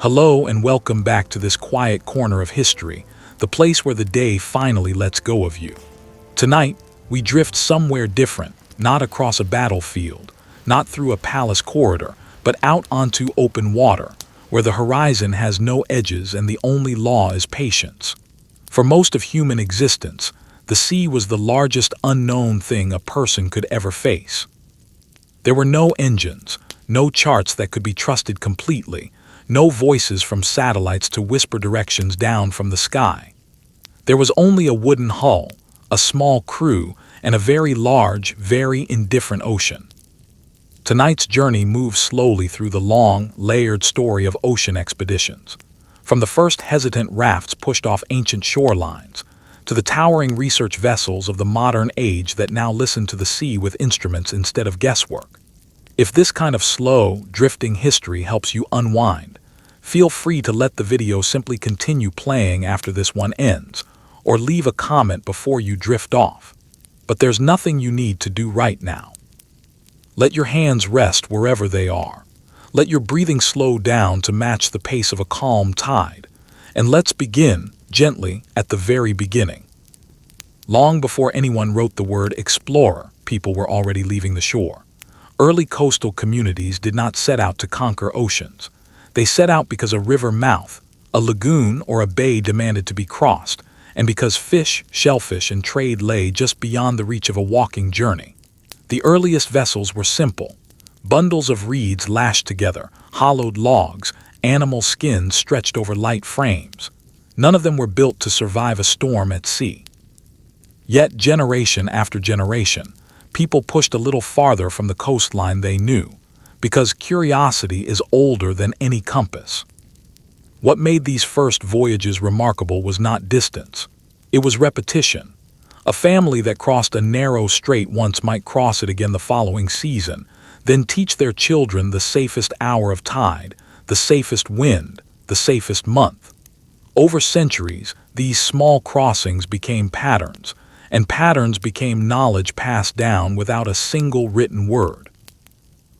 Hello and welcome back to this quiet corner of history, the place where the day finally lets go of you. Tonight, we drift somewhere different, not across a battlefield, not through a palace corridor, but out onto open water, where the horizon has no edges and the only law is patience. For most of human existence, the sea was the largest unknown thing a person could ever face. There were no engines, no charts that could be trusted completely, no voices from satellites to whisper directions down from the sky. There was only a wooden hull, a small crew, and a very large, very indifferent ocean. Tonight's journey moves slowly through the long, layered story of ocean expeditions. From the first hesitant rafts pushed off ancient shorelines, to the towering research vessels of the modern age that now listen to the sea with instruments instead of guesswork. If this kind of slow, drifting history helps you unwind, feel free to let the video simply continue playing after this one ends, or leave a comment before you drift off. But there's nothing you need to do right now. Let your hands rest wherever they are. Let your breathing slow down to match the pace of a calm tide. And let's begin, gently, at the very beginning. Long before anyone wrote the word explorer, people were already leaving the shore. Early coastal communities did not set out to conquer oceans. They set out because a river mouth, a lagoon, or a bay demanded to be crossed, and because fish, shellfish, and trade lay just beyond the reach of a walking journey. The earliest vessels were simple: bundles of reeds lashed together, hollowed logs, animal skins stretched over light frames. None of them were built to survive a storm at sea. Yet, generation after generation, people pushed a little farther from the coastline they knew, because curiosity is older than any compass. What made these first voyages remarkable was not distance. It was repetition. A family that crossed a narrow strait once might cross it again the following season, then teach their children the safest hour of tide, the safest wind, the safest month. Over centuries, these small crossings became patterns, and patterns became knowledge passed down without a single written word.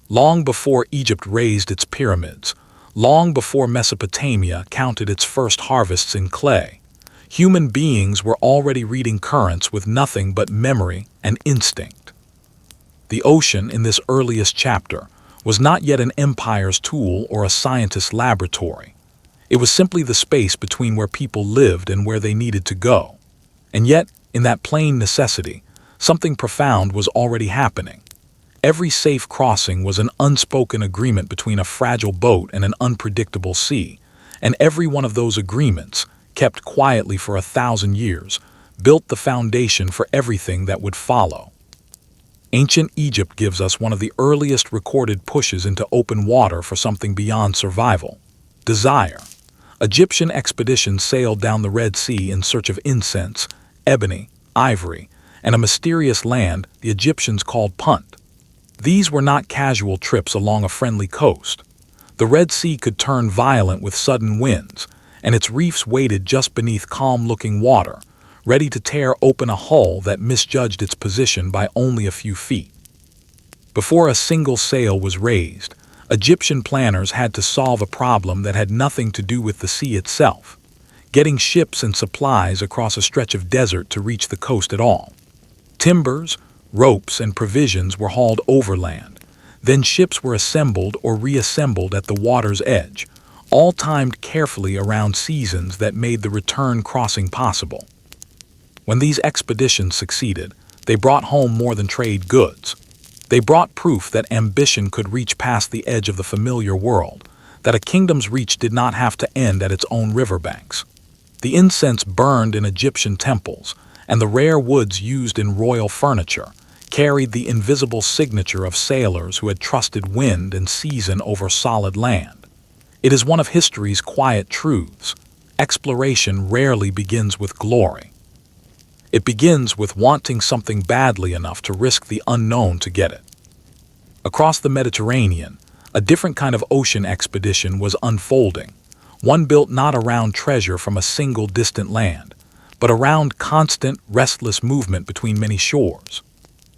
Long before Egypt raised its pyramids, long before Mesopotamia counted its first harvests in clay, human beings were already reading currents with nothing but memory and instinct. The ocean, in this earliest chapter, was not yet an empire's tool or a scientist's laboratory. It was simply the space between where people lived and where they needed to go. And yet, in that plain necessity, something profound was already happening. Every safe crossing was an unspoken agreement between a fragile boat and an unpredictable sea, and every one of those agreements, kept quietly for 1,000 years, built the foundation for everything that would follow. Ancient Egypt gives us one of the earliest recorded pushes into open water for something beyond survival: desire. Egyptian expeditions sailed down the Red Sea in search of incense, ebony, ivory, and a mysterious land the Egyptians called Punt. These were not casual trips along a friendly coast. The Red Sea could turn violent with sudden winds, and its reefs waited just beneath calm-looking water, ready to tear open a hull that misjudged its position by only a few feet. Before a single sail was raised, Egyptian planners had to solve a problem that had nothing to do with the sea itself: getting ships and supplies across a stretch of desert to reach the coast at all. Timbers, ropes, and provisions were hauled overland. Then ships were assembled or reassembled at the water's edge, all timed carefully around seasons that made the return crossing possible. When these expeditions succeeded, they brought home more than trade goods. They brought proof that ambition could reach past the edge of the familiar world, that a kingdom's reach did not have to end at its own riverbanks. The incense burned in Egyptian temples, and the rare woods used in royal furniture carried the invisible signature of sailors who had trusted wind and season over solid land. It is one of history's quiet truths: exploration rarely begins with glory. It begins with wanting something badly enough to risk the unknown to get it. Across the Mediterranean, a different kind of ocean expedition was unfolding, one built not around treasure from a single distant land, but around constant, restless movement between many shores.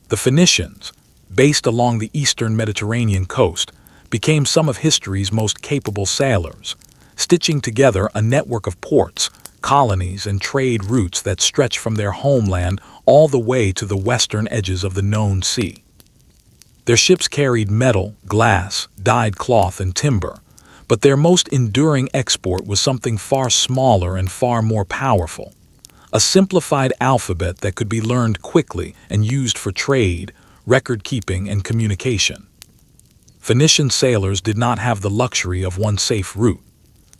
The Phoenicians, based along the eastern Mediterranean coast, became some of history's most capable sailors, stitching together a network of ports, colonies, and trade routes that stretch from their homeland all the way to the western edges of the known sea. Their ships carried metal, glass, dyed cloth, and timber, but their most enduring export was something far smaller and far more powerful: a simplified alphabet that could be learned quickly and used for trade, record-keeping, and communication. Phoenician sailors did not have the luxury of one safe route.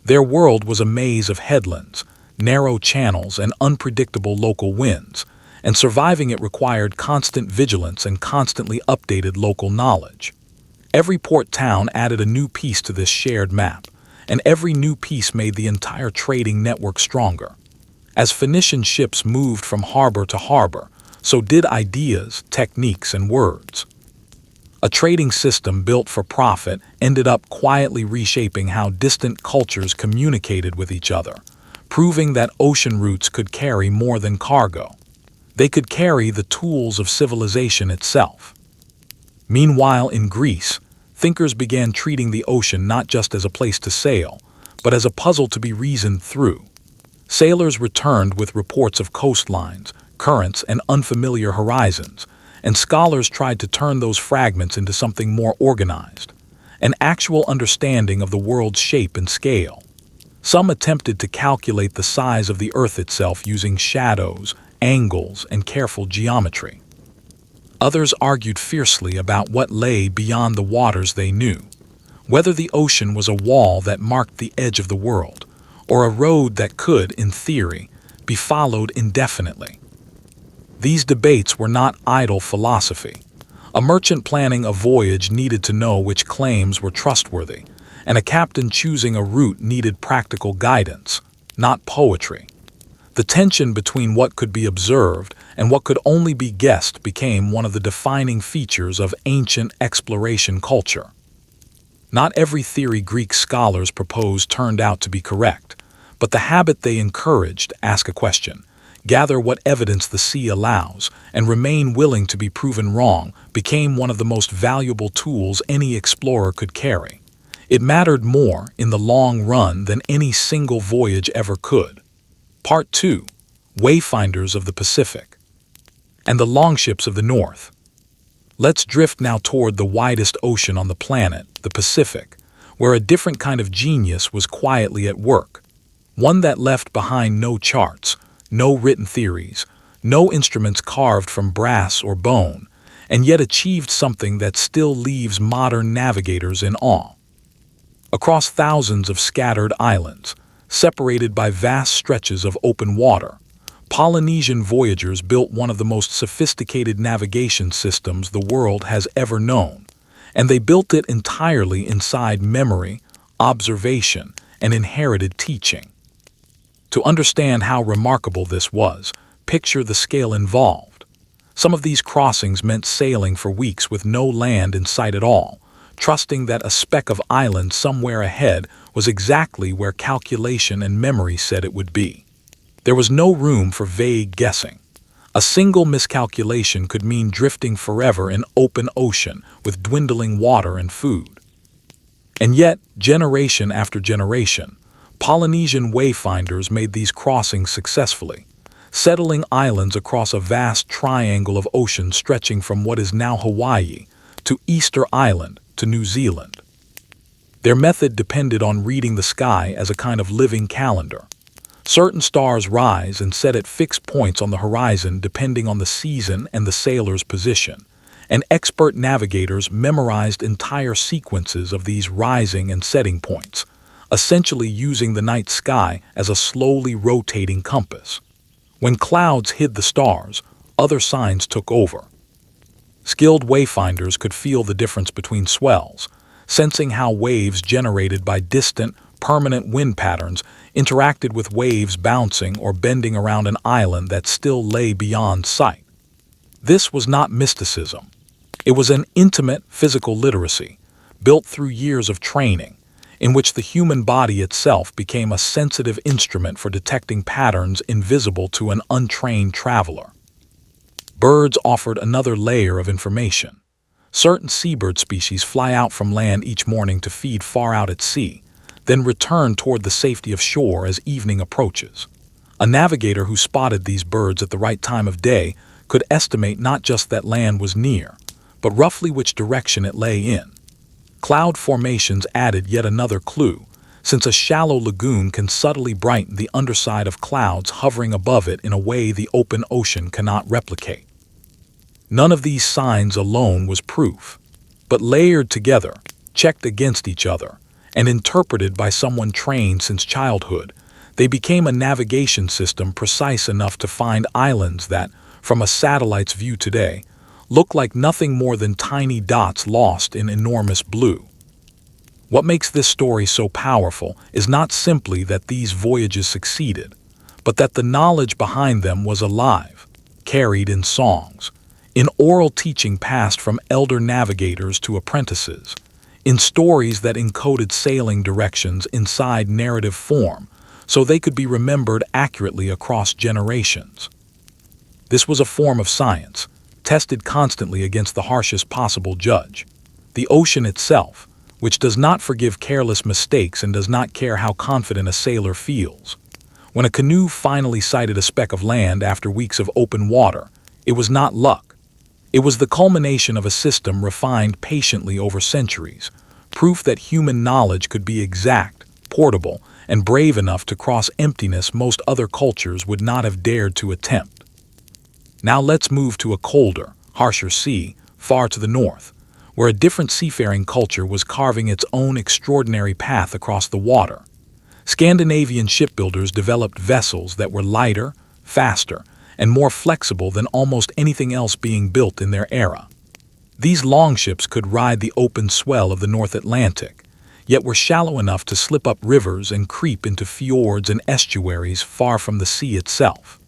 Their world was a maze of headlands, narrow channels, and unpredictable local winds, and surviving it required constant vigilance and constantly updated local knowledge. Every port town added a new piece to this shared map, and every new piece made the entire trading network stronger. As Phoenician ships moved from harbor to harbor, so did ideas, techniques, and words. A trading system built for profit ended up quietly reshaping how distant cultures communicated with each other, proving that ocean routes could carry more than cargo. They could carry the tools of civilization itself. Meanwhile, in Greece, thinkers began treating the ocean not just as a place to sail, but as a puzzle to be reasoned through. Sailors returned with reports of coastlines, currents, and unfamiliar horizons, and scholars tried to turn those fragments into something more organized, an actual understanding of the world's shape and scale. Some attempted to calculate the size of the Earth itself using shadows, angles, and careful geometry. Others argued fiercely about what lay beyond the waters they knew, whether the ocean was a wall that marked the edge of the world, or a road that could, in theory, be followed indefinitely. These debates were not idle philosophy. A merchant planning a voyage needed to know which claims were trustworthy, and a captain choosing a route needed practical guidance, not poetry. The tension between what could be observed and what could only be guessed became one of the defining features of ancient exploration culture. Not every theory Greek scholars proposed turned out to be correct, but the habit they encouraged: ask a question, gather what evidence the sea allows, and remain willing to be proven wrong, became one of the most valuable tools any explorer could carry. It mattered more in the long run than any single voyage ever could. Part 2. Wayfinders of the Pacific and the longships of the North. Let's drift now toward the widest ocean on the planet, the Pacific, where a different kind of genius was quietly at work. One that left behind no charts, no written theories, no instruments carved from brass or bone, and yet achieved something that still leaves modern navigators in awe. Across thousands of scattered islands, separated by vast stretches of open water, Polynesian voyagers built one of the most sophisticated navigation systems the world has ever known, and they built it entirely inside memory, observation, and inherited teaching. To understand how remarkable this was, picture the scale involved. Some of these crossings meant sailing for weeks with no land in sight at all, trusting that a speck of island somewhere ahead was exactly where calculation and memory said it would be. There was no room for vague guessing. A single miscalculation could mean drifting forever in open ocean with dwindling water and food. And yet, generation after generation, Polynesian wayfinders made these crossings successfully, settling islands across a vast triangle of ocean stretching from what is now Hawaii to Easter Island to New Zealand. Their method depended on reading the sky as a kind of living calendar. Certain stars rise and set at fixed points on the horizon depending on the season and the sailor's position, and expert navigators memorized entire sequences of these rising and setting points, essentially using the night sky as a slowly rotating compass. When clouds hid the stars, other signs took over. Skilled wayfinders could feel the difference between swells, sensing how waves generated by distant, permanent wind patterns interacted with waves bouncing or bending around an island that still lay beyond sight. This was not mysticism. It was an intimate physical literacy, built through years of training, in which the human body itself became a sensitive instrument for detecting patterns invisible to an untrained traveler. Birds offered another layer of information. Certain seabird species fly out from land each morning to feed far out at sea, then return toward the safety of shore as evening approaches. A navigator who spotted these birds at the right time of day could estimate not just that land was near, but roughly which direction it lay in. Cloud formations added yet another clue, since a shallow lagoon can subtly brighten the underside of clouds hovering above it in a way the open ocean cannot replicate. None of these signs alone was proof, but layered together, checked against each other, and interpreted by someone trained since childhood, they became a navigation system precise enough to find islands that, from a satellite's view today, look like nothing more than tiny dots lost in enormous blue. What makes this story so powerful is not simply that these voyages succeeded, but that the knowledge behind them was alive, carried in songs, in oral teaching passed from elder navigators to apprentices, in stories that encoded sailing directions inside narrative form so they could be remembered accurately across generations. This was a form of science, tested constantly against the harshest possible judge, the ocean itself, which does not forgive careless mistakes and does not care how confident a sailor feels. When a canoe finally sighted a speck of land after weeks of open water, it was not luck. It was the culmination of a system refined patiently over centuries, proof that human knowledge could be exact, portable, and brave enough to cross emptiness most other cultures would not have dared to attempt. Now let's move to a colder, harsher sea, far to the north, where a different seafaring culture was carving its own extraordinary path across the water. Scandinavian shipbuilders developed vessels that were lighter, faster, and more flexible than almost anything else being built in their era. These longships could ride the open swell of the North Atlantic, yet were shallow enough to slip up rivers and creep into fjords and estuaries far from the sea itself.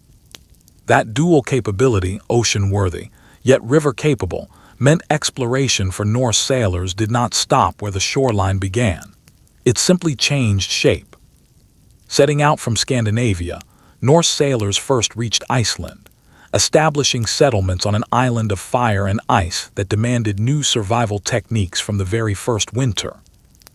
That dual capability, ocean-worthy, yet river-capable, meant exploration for Norse sailors did not stop where the shoreline began. It simply changed shape. Setting out from Scandinavia, Norse sailors first reached Iceland, establishing settlements on an island of fire and ice that demanded new survival techniques from the very first winter.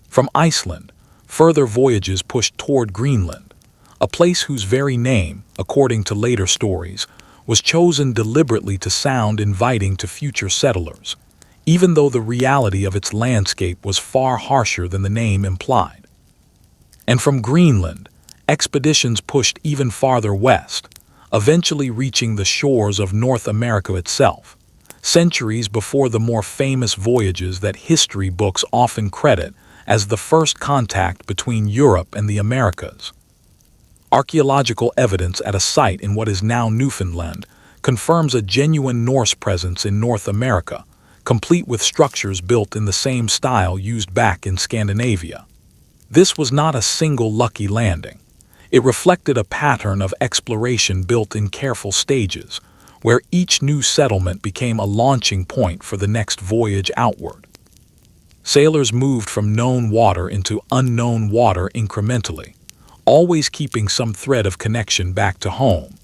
From Iceland, further voyages pushed toward Greenland, a place whose very name, according to later stories, was chosen deliberately to sound inviting to future settlers, even though the reality of its landscape was far harsher than the name implied. And from Greenland, expeditions pushed even farther west, eventually reaching the shores of North America itself, centuries before the more famous voyages that history books often credit as the first contact between Europe and the Americas. Archaeological evidence at a site in what is now Newfoundland confirms a genuine Norse presence in North America, complete with structures built in the same style used back in Scandinavia. This was not a single lucky landing. It reflected a pattern of exploration built in careful stages, where each new settlement became a launching point for the next voyage outward. Sailors moved from known water into unknown water incrementally, always keeping some thread of connection back to home,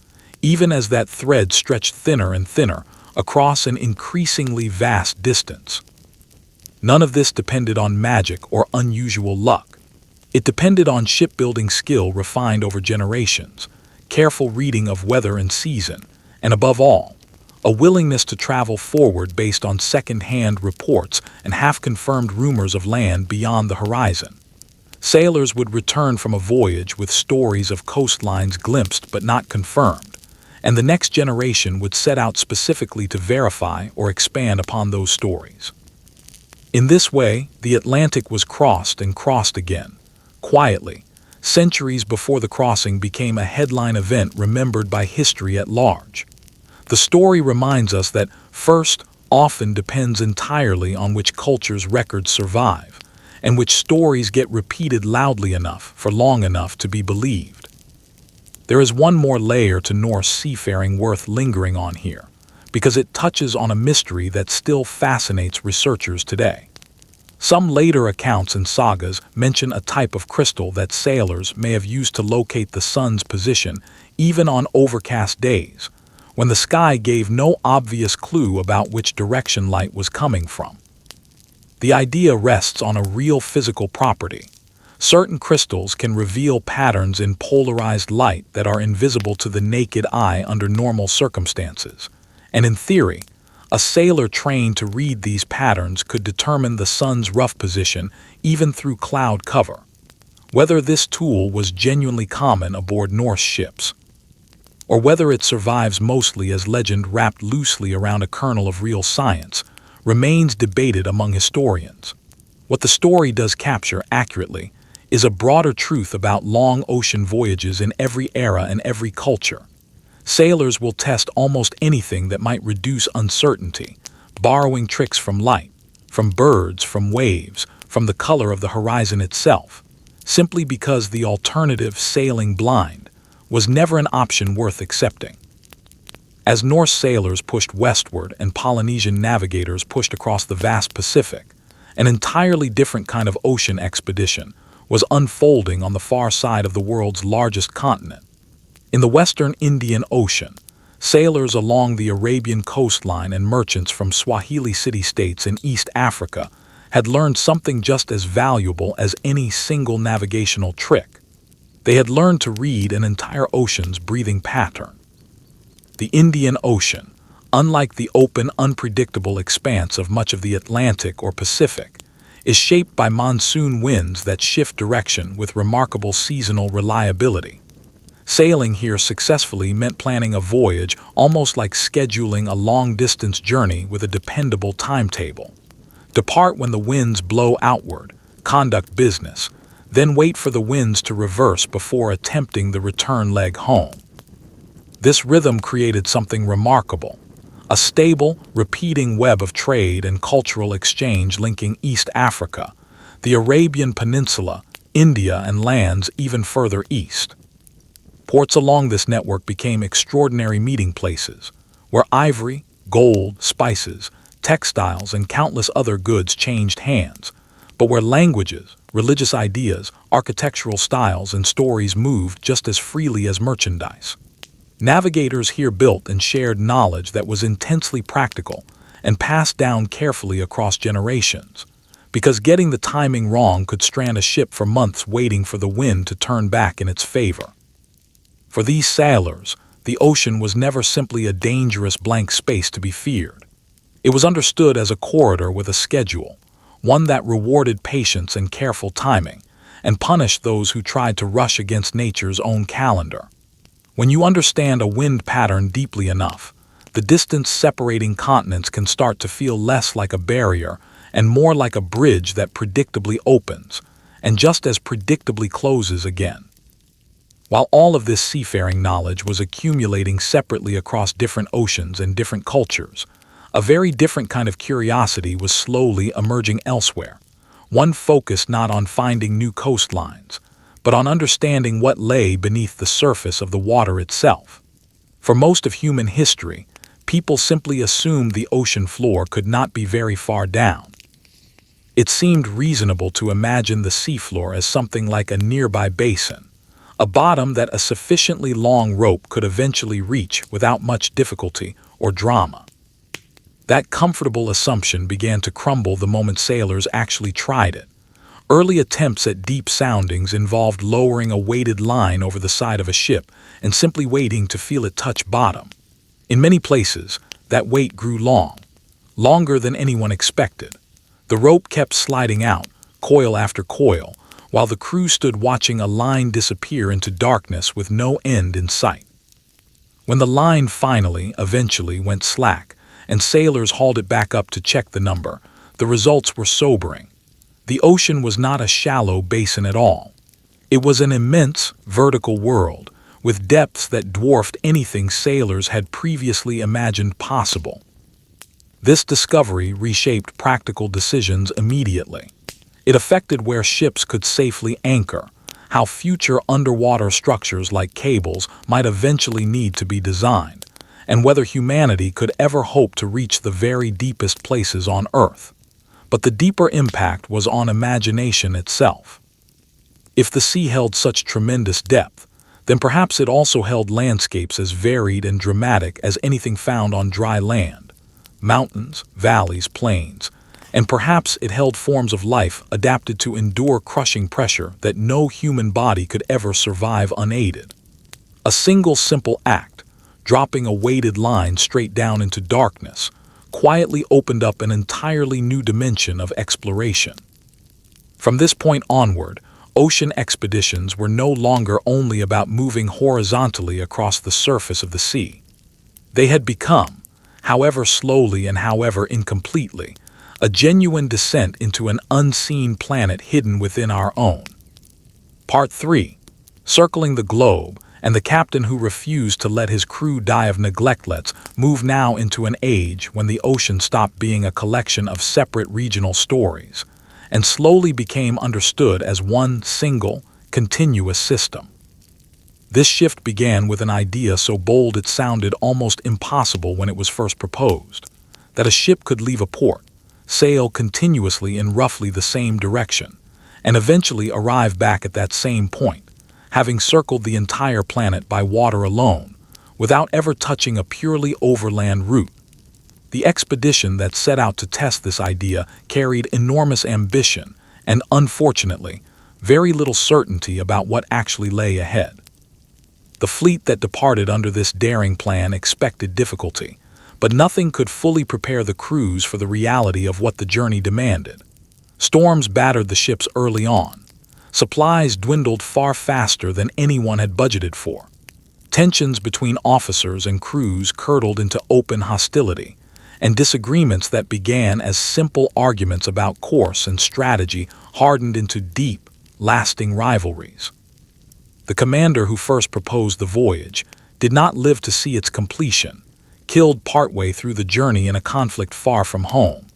even as that thread stretched thinner and thinner across an increasingly vast distance. None of this depended on magic or unusual luck. It depended on shipbuilding skill refined over generations, careful reading of weather and season, and above all, a willingness to travel forward based on second-hand reports and half-confirmed rumors of land beyond the horizon. Sailors would return from a voyage with stories of coastlines glimpsed but not confirmed, and the next generation would set out specifically to verify or expand upon those stories. In this way, the Atlantic was crossed and crossed again, quietly, centuries before the crossing became a headline event remembered by history at large. The story reminds us that first often depends entirely on which culture's records survive, and which stories get repeated loudly enough for long enough to be believed. There is one more layer to Norse seafaring worth lingering on here, because it touches on a mystery that still fascinates researchers today. Some later accounts and sagas mention a type of crystal that sailors may have used to locate the sun's position even on overcast days, when the sky gave no obvious clue about which direction light was coming from. The idea rests on a real physical property, Certain crystals can reveal patterns in polarized light that are invisible to the naked eye under normal circumstances. And in theory, a sailor trained to read these patterns could determine the sun's rough position even through cloud cover. Whether this tool was genuinely common aboard Norse ships, or whether it survives mostly as legend wrapped loosely around a kernel of real science, remains debated among historians. What the story does capture accurately is a broader truth about long ocean voyages in every era and every culture. Sailors will test almost anything that might reduce uncertainty, borrowing tricks from light, from birds, from waves, from the color of the horizon itself, simply because the alternative, sailing blind, was never an option worth accepting. As Norse sailors pushed westward and Polynesian navigators pushed across the vast Pacific, an entirely different kind of ocean expedition was unfolding on the far side of the world's largest continent. In the western Indian Ocean, sailors along the Arabian coastline and merchants from Swahili city-states in East Africa had learned something just as valuable as any single navigational trick. They had learned to read an entire ocean's breathing pattern. The Indian Ocean, unlike the open, unpredictable expanse of much of the Atlantic or Pacific, is shaped by monsoon winds that shift direction with remarkable seasonal reliability. Sailing here successfully meant planning a voyage almost like scheduling a long-distance journey with a dependable timetable. Depart when the winds blow outward, conduct business, then wait for the winds to reverse before attempting the return leg home. This rhythm created something remarkable, a stable, repeating web of trade and cultural exchange linking East Africa, the Arabian Peninsula, India, and lands even further east. Ports along this network became extraordinary meeting places, where ivory, gold, spices, textiles, and countless other goods changed hands, but where languages, religious ideas, architectural styles, and stories moved just as freely as merchandise. Navigators here built and shared knowledge that was intensely practical and passed down carefully across generations, because getting the timing wrong could strand a ship for months waiting for the wind to turn back in its favor. For these sailors, the ocean was never simply a dangerous blank space to be feared. It was understood as a corridor with a schedule, one that rewarded patience and careful timing, and punished those who tried to rush against nature's own calendar. When you understand a wind pattern deeply enough, the distance separating continents can start to feel less like a barrier and more like a bridge that predictably opens, and just as predictably closes again. While all of this seafaring knowledge was accumulating separately across different oceans and different cultures, a very different kind of curiosity was slowly emerging elsewhere, one focused not on finding new coastlines, but on understanding what lay beneath the surface of the water itself. For most of human history, people simply assumed the ocean floor could not be very far down. It seemed reasonable to imagine the seafloor as something like a nearby basin, a bottom that a sufficiently long rope could eventually reach without much difficulty or drama. That comfortable assumption began to crumble the moment sailors actually tried it. Early attempts at deep soundings involved lowering a weighted line over the side of a ship and simply waiting to feel it touch bottom. In many places, that wait grew long, longer than anyone expected. The rope kept sliding out, coil after coil, while the crew stood watching a line disappear into darkness with no end in sight. When the line eventually went slack, and sailors hauled it back up to check the number, the results were sobering. The ocean was not a shallow basin at all. It was an immense, vertical world, with depths that dwarfed anything sailors had previously imagined possible. This discovery reshaped practical decisions immediately. It affected where ships could safely anchor, how future underwater structures like cables might eventually need to be designed, and whether humanity could ever hope to reach the very deepest places on Earth. But the deeper impact was on imagination itself. If the sea held such tremendous depth, then perhaps it also held landscapes as varied and dramatic as anything found on dry land. Mountains, valleys, plains, and perhaps it held forms of life adapted to endure crushing pressure that no human body could ever survive unaided. A single simple act, dropping a weighted line straight down into darkness, quietly opened up an entirely new dimension of exploration. From this point onward, ocean expeditions were no longer only about moving horizontally across the surface of the sea. They had become, however slowly and however incompletely, a genuine descent into an unseen planet hidden within our own. Part 3. Circling the globe, and the captain who refused to let his crew die of neglect. Let's move now into an age when the ocean stopped being a collection of separate regional stories and slowly became understood as one single, continuous system. This shift began with an idea so bold it sounded almost impossible when it was first proposed, that a ship could leave a port, sail continuously in roughly the same direction, and eventually arrive back at that same point, having circled the entire planet by water alone, without ever touching a purely overland route. The expedition that set out to test this idea carried enormous ambition and, unfortunately, very little certainty about what actually lay ahead. The fleet that departed under this daring plan expected difficulty, but nothing could fully prepare the crews for the reality of what the journey demanded. Storms battered the ships early on. Supplies dwindled far faster than anyone had budgeted for. Tensions between officers and crews curdled into open hostility, and disagreements that began as simple arguments about course and strategy hardened into deep, lasting rivalries. The commander who first proposed the voyage did not live to see its completion, killed partway through the journey in a conflict far from home.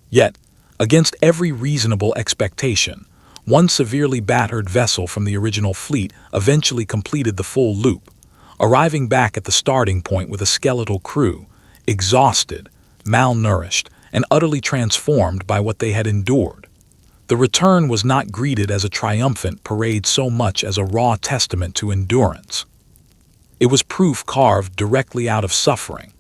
Yet, against every reasonable expectation, one severely battered vessel from the original fleet eventually completed the full loop, arriving back at the starting point with a skeletal crew, exhausted, malnourished, and utterly transformed by what they had endured. The return was not greeted as a triumphant parade so much as a raw testament to endurance. It was proof carved directly out of suffering.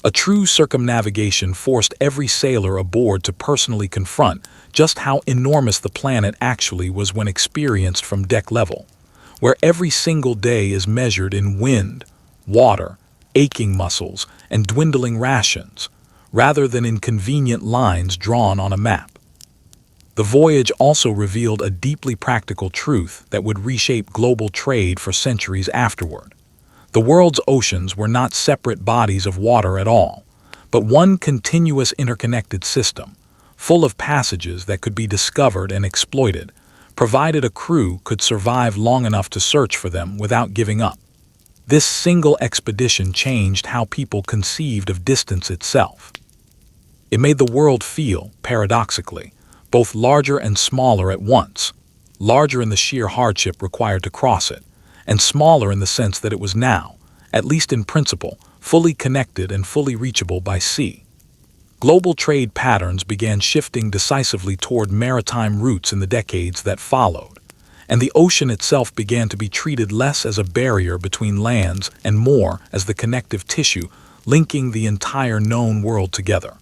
A true circumnavigation forced every sailor aboard to personally confront just how enormous the planet actually was when experienced from deck level, where every single day is measured in wind, water, aching muscles, and dwindling rations, rather than in convenient lines drawn on a map. The voyage also revealed a deeply practical truth that would reshape global trade for centuries afterward. The world's oceans were not separate bodies of water at all, but one continuous interconnected system, full of passages that could be discovered and exploited, provided a crew could survive long enough to search for them without giving up. This single expedition changed how people conceived of distance itself. It made the world feel, paradoxically, both larger and smaller at once, larger in the sheer hardship required to cross it, and smaller in the sense that it was now, at least in principle, fully connected and fully reachable by sea. Global trade patterns began shifting decisively toward maritime routes in the decades that followed, and the ocean itself began to be treated less as a barrier between lands and more as the connective tissue linking the entire known world together.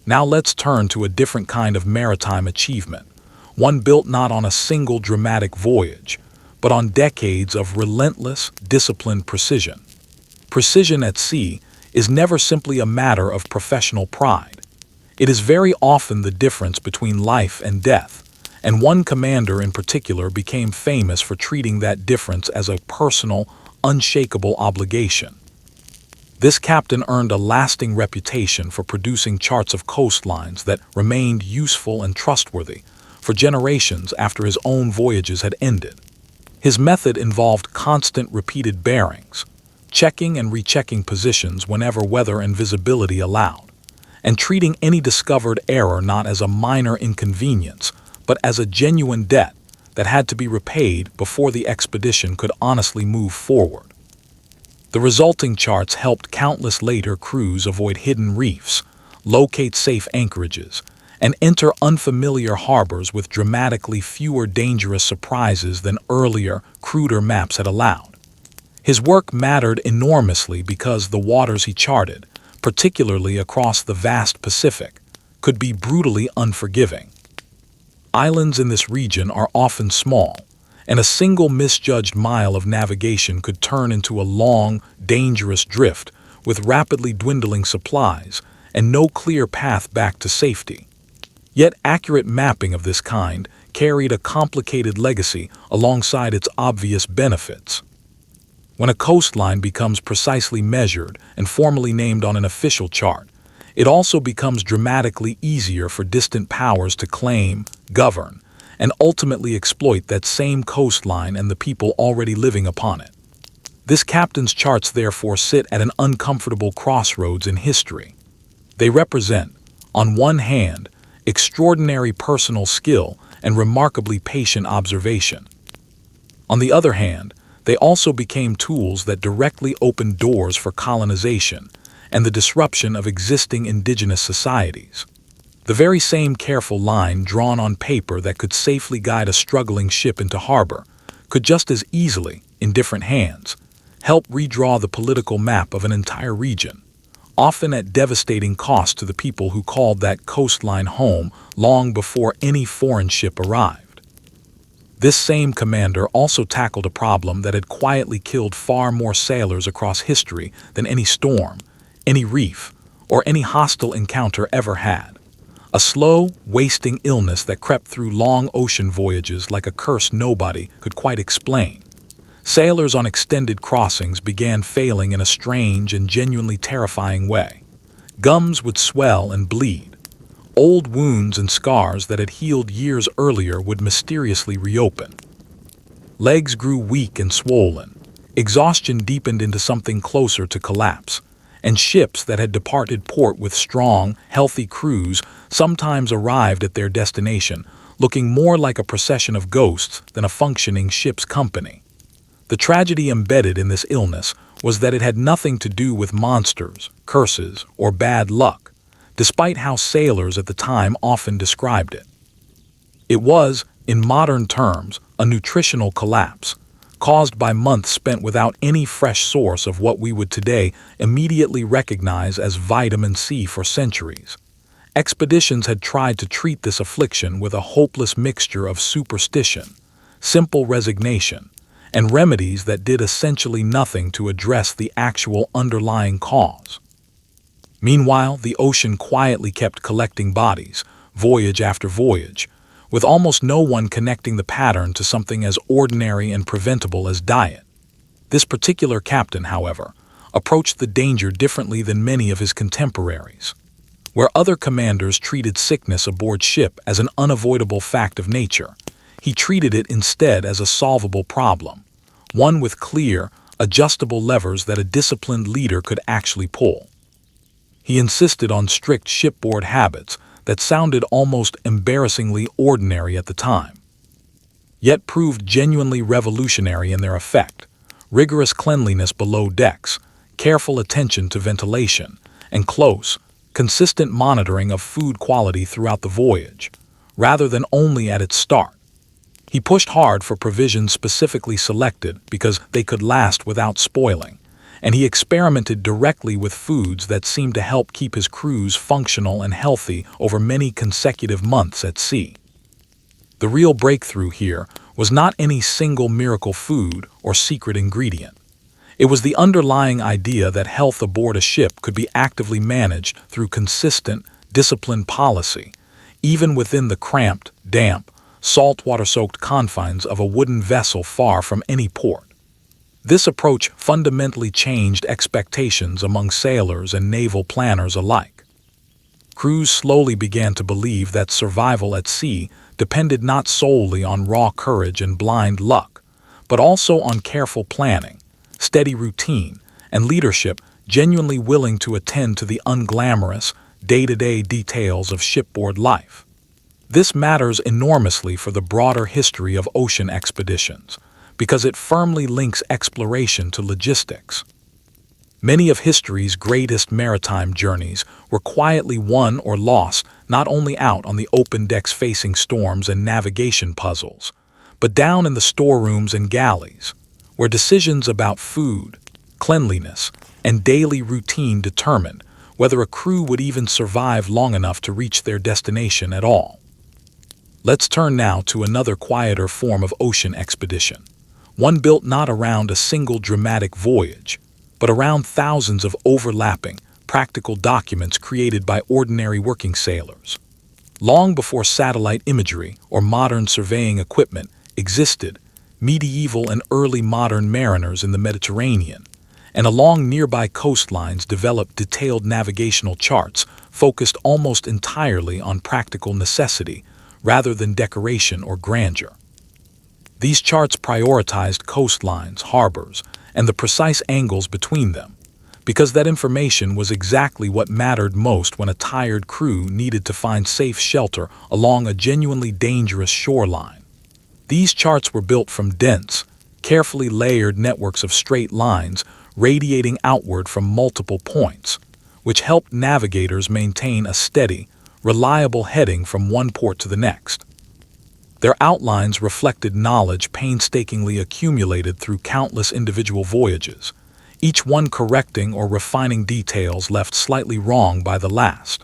Now let's turn to a different kind of maritime achievement, one built not on a single dramatic voyage, but on decades of relentless, disciplined precision. Precision at sea is never simply a matter of professional pride. It is very often the difference between life and death, and one commander in particular became famous for treating that difference as a personal, unshakable obligation. This captain earned a lasting reputation for producing charts of coastlines that remained useful and trustworthy for generations after his own voyages had ended. His method involved constant repeated bearings, checking and rechecking positions whenever weather and visibility allowed, and treating any discovered error not as a minor inconvenience, but as a genuine debt that had to be repaid before the expedition could honestly move forward. The resulting charts helped countless later crews avoid hidden reefs, locate safe anchorages, and enter unfamiliar harbors with dramatically fewer dangerous surprises than earlier, cruder maps had allowed. His work mattered enormously because the waters he charted, particularly across the vast Pacific, could be brutally unforgiving. Islands in this region are often small, and a single misjudged mile of navigation could turn into a long, dangerous drift with rapidly dwindling supplies and no clear path back to safety. Yet accurate mapping of this kind carried a complicated legacy alongside its obvious benefits. When a coastline becomes precisely measured and formally named on an official chart, it also becomes dramatically easier for distant powers to claim, govern, and ultimately exploit that same coastline and the people already living upon it. This captain's charts therefore sit at an uncomfortable crossroads in history. They represent, on one hand, extraordinary personal skill and remarkably patient observation. On the other hand, they also became tools that directly opened doors for colonization and the disruption of existing indigenous societies. The very same careful line drawn on paper that could safely guide a struggling ship into harbor could just as easily, in different hands, help redraw the political map of an entire region, often at devastating cost to the people who called that coastline home long before any foreign ship arrived. This same commander also tackled a problem that had quietly killed far more sailors across history than any storm, any reef, or any hostile encounter ever had. A slow, wasting illness that crept through long ocean voyages like a curse nobody could quite explain. Sailors on extended crossings began failing in a strange and genuinely terrifying way. Gums would swell and bleed. Old wounds and scars that had healed years earlier would mysteriously reopen. Legs grew weak and swollen. Exhaustion deepened into something closer to collapse. And ships that had departed port with strong, healthy crews sometimes arrived at their destination, looking more like a procession of ghosts than a functioning ship's company. The tragedy embedded in this illness was that it had nothing to do with monsters, curses, or bad luck, despite how sailors at the time often described it. It was, in modern terms, a nutritional collapse, caused by months spent without any fresh source of what we would today immediately recognize as vitamin C for centuries. Expeditions had tried to treat this affliction with a hopeless mixture of superstition, simple resignation, and remedies that did essentially nothing to address the actual underlying cause. Meanwhile, the ocean quietly kept collecting bodies, voyage after voyage, with almost no one connecting the pattern to something as ordinary and preventable as diet. This particular captain, however, approached the danger differently than many of his contemporaries. Where other commanders treated sickness aboard ship as an unavoidable fact of nature, he treated it instead as a solvable problem, one with clear, adjustable levers that a disciplined leader could actually pull. He insisted on strict shipboard habits that sounded almost embarrassingly ordinary at the time, yet proved genuinely revolutionary in their effect. Rigorous cleanliness below decks, careful attention to ventilation, and close, consistent monitoring of food quality throughout the voyage, rather than only at its start. He pushed hard for provisions specifically selected because they could last without spoiling, and he experimented directly with foods that seemed to help keep his crews functional and healthy over many consecutive months at sea. The real breakthrough here was not any single miracle food or secret ingredient. It was the underlying idea that health aboard a ship could be actively managed through consistent, disciplined policy, even within the cramped, damp, saltwater-soaked confines of a wooden vessel far from any port. This approach fundamentally changed expectations among sailors and naval planners alike. Crews slowly began to believe that survival at sea depended not solely on raw courage and blind luck, but also on careful planning, steady routine, and leadership genuinely willing to attend to the unglamorous, day-to-day details of shipboard life. This matters enormously for the broader history of ocean expeditions, because it firmly links exploration to logistics. Many of history's greatest maritime journeys were quietly won or lost not only out on the open decks facing storms and navigation puzzles, but down in the storerooms and galleys, where decisions about food, cleanliness, and daily routine determined whether a crew would even survive long enough to reach their destination at all. Let's turn now to another quieter form of ocean expedition, one built not around a single dramatic voyage, but around thousands of overlapping, practical documents created by ordinary working sailors. Long before satellite imagery or modern surveying equipment existed, medieval and early modern mariners in the Mediterranean and along nearby coastlines developed detailed navigational charts focused almost entirely on practical necessity rather than decoration or grandeur. These charts prioritized coastlines, harbors, and the precise angles between them, because that information was exactly what mattered most when a tired crew needed to find safe shelter along a genuinely dangerous shoreline. These charts were built from dense, carefully layered networks of straight lines radiating outward from multiple points, which helped navigators maintain a steady, reliable heading from one port to the next. Their outlines reflected knowledge painstakingly accumulated through countless individual voyages, each one correcting or refining details left slightly wrong by the last.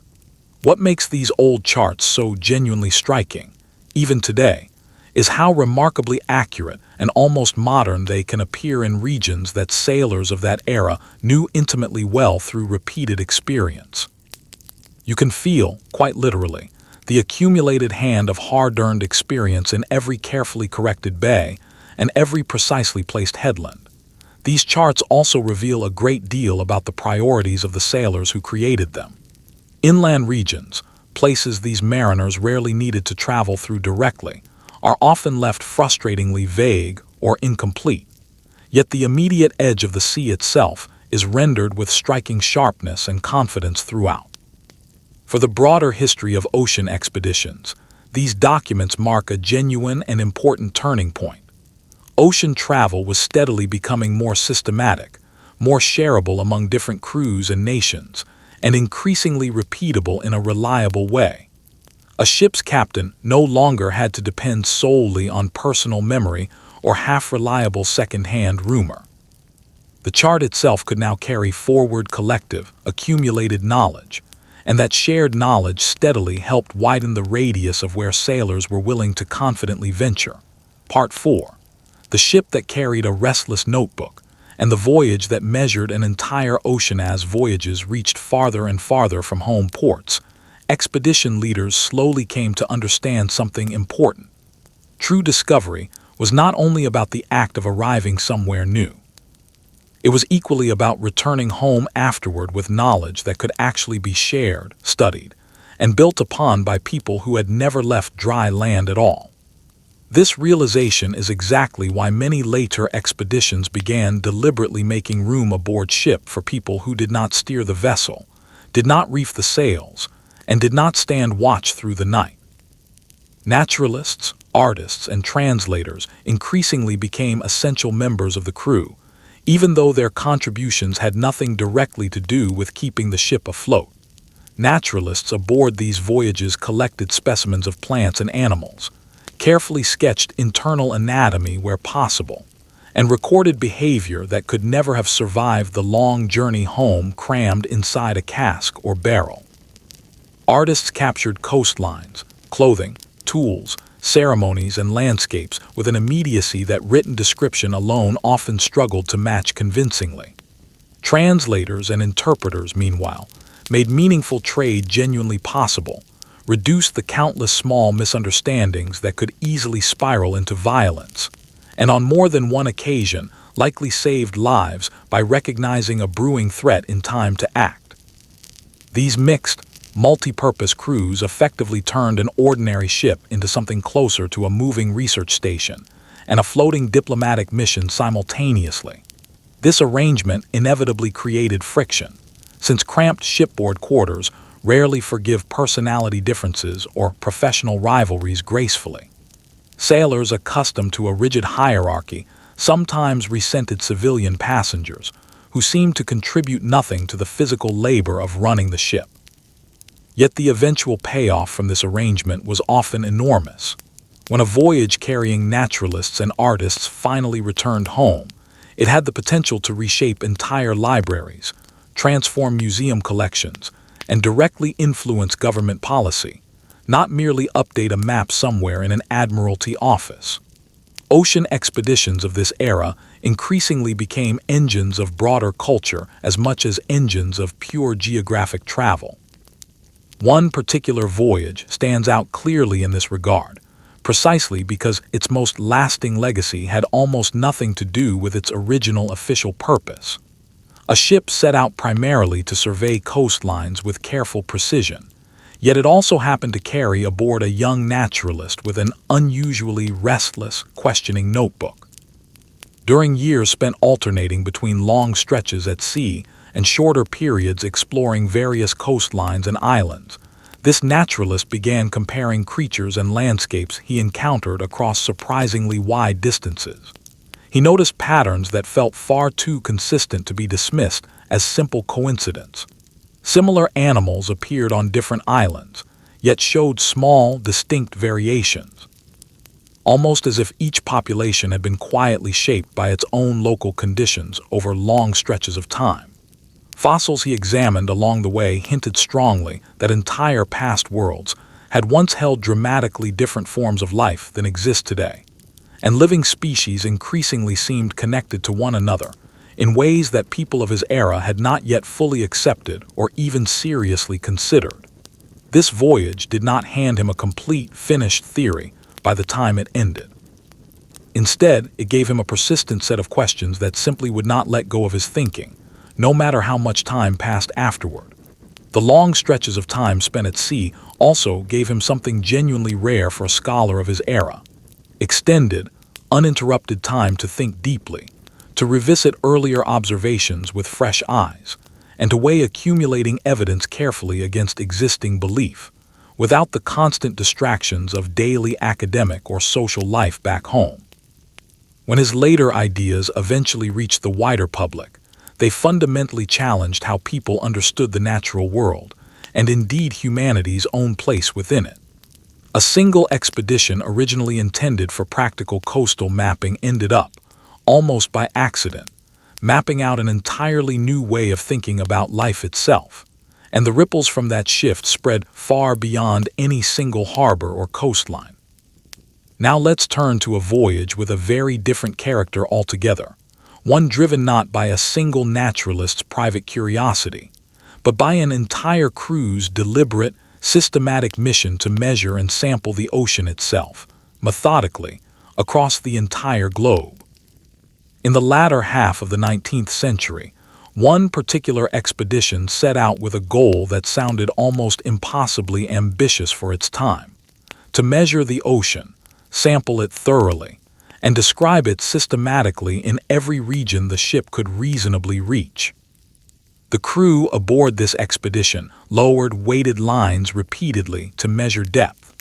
What makes these old charts so genuinely striking, even today, is how remarkably accurate and almost modern they can appear in regions that sailors of that era knew intimately well through repeated experience. You can feel, quite literally, the accumulated hand of hard-earned experience in every carefully corrected bay and every precisely placed headland. These charts also reveal a great deal about the priorities of the sailors who created them. Inland regions, places these mariners rarely needed to travel through directly, are often left frustratingly vague or incomplete. Yet the immediate edge of the sea itself is rendered with striking sharpness and confidence throughout. For the broader history of ocean expeditions, these documents mark a genuine and important turning point. Ocean travel was steadily becoming more systematic, more shareable among different crews and nations, and increasingly repeatable in a reliable way. A ship's captain no longer had to depend solely on personal memory or half-reliable second-hand rumor. The chart itself could now carry forward collective, accumulated knowledge, and that shared knowledge steadily helped widen the radius of where sailors were willing to confidently venture. Part 4. The ship that carried a restless notebook, and the voyage that measured an entire ocean. As voyages reached farther and farther from home ports, expedition leaders slowly came to understand something important. True discovery was not only about the act of arriving somewhere new. It was equally about returning home afterward with knowledge that could actually be shared, studied, and built upon by people who had never left dry land at all. This realization is exactly why many later expeditions began deliberately making room aboard ship for people who did not steer the vessel, did not reef the sails, and did not stand watch through the night. Naturalists, artists, and translators increasingly became essential members of the crew, even though their contributions had nothing directly to do with keeping the ship afloat. Naturalists aboard these voyages collected specimens of plants and animals, carefully sketched internal anatomy where possible, and recorded behavior that could never have survived the long journey home crammed inside a cask or barrel. Artists captured coastlines, clothing, tools, ceremonies, and landscapes with an immediacy that written description alone often struggled to match convincingly. Translators and interpreters, meanwhile, made meaningful trade genuinely possible, reduced the countless small misunderstandings that could easily spiral into violence, and on more than one occasion likely saved lives by recognizing a brewing threat in time to act. These mixed, multi-purpose crews effectively turned an ordinary ship into something closer to a moving research station and a floating diplomatic mission simultaneously. This arrangement inevitably created friction, since cramped shipboard quarters rarely forgive personality differences or professional rivalries gracefully. Sailors accustomed to a rigid hierarchy sometimes resented civilian passengers, who seemed to contribute nothing to the physical labor of running the ship. Yet the eventual payoff from this arrangement was often enormous. When a voyage carrying naturalists and artists finally returned home, it had the potential to reshape entire libraries, transform museum collections, and directly influence government policy, not merely update a map somewhere in an admiralty office. Ocean expeditions of this era increasingly became engines of broader culture as much as engines of pure geographic travel. One particular voyage stands out clearly in this regard, precisely because its most lasting legacy had almost nothing to do with its original official purpose. A ship set out primarily to survey coastlines with careful precision, yet it also happened to carry aboard a young naturalist with an unusually restless, questioning notebook. During years spent alternating between long stretches at sea and shorter periods exploring various coastlines and islands, this naturalist began comparing creatures and landscapes he encountered across surprisingly wide distances. He noticed patterns that felt far too consistent to be dismissed as simple coincidence. Similar animals appeared on different islands, yet showed small, distinct variations, almost as if each population had been quietly shaped by its own local conditions over long stretches of time. Fossils he examined along the way hinted strongly that entire past worlds had once held dramatically different forms of life than exist today, and living species increasingly seemed connected to one another in ways that people of his era had not yet fully accepted or even seriously considered. This voyage did not hand him a complete, finished theory by the time it ended. Instead, it gave him a persistent set of questions that simply would not let go of his thinking, no matter how much time passed afterward. The long stretches of time spent at sea also gave him something genuinely rare for a scholar of his era: extended, uninterrupted time to think deeply, to revisit earlier observations with fresh eyes, and to weigh accumulating evidence carefully against existing belief, without the constant distractions of daily academic or social life back home. When his later ideas eventually reached the wider public, they fundamentally challenged how people understood the natural world, and indeed humanity's own place within it. A single expedition originally intended for practical coastal mapping ended up, almost by accident, mapping out an entirely new way of thinking about life itself, and the ripples from that shift spread far beyond any single harbor or coastline. Now let's turn to a voyage with a very different character altogether, one driven not by a single naturalist's private curiosity, but by an entire crew's deliberate, systematic mission to measure and sample the ocean itself, methodically, across the entire globe. In the latter half of the 19th century, one particular expedition set out with a goal that sounded almost impossibly ambitious for its time: to measure the ocean, sample it thoroughly, and describe it systematically in every region the ship could reasonably reach. The crew aboard this expedition lowered weighted lines repeatedly to measure depth,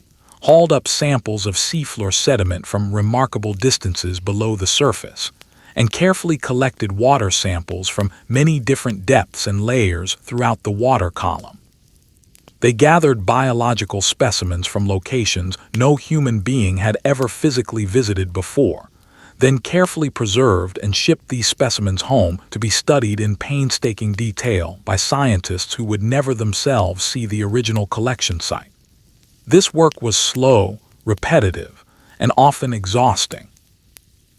hauled up samples of seafloor sediment from remarkable distances below the surface, and carefully collected water samples from many different depths and layers throughout the water column. They gathered biological specimens from locations no human being had ever physically visited before, then carefully preserved and shipped these specimens home to be studied in painstaking detail by scientists who would never themselves see the original collection site. This work was slow, repetitive, and often exhausting.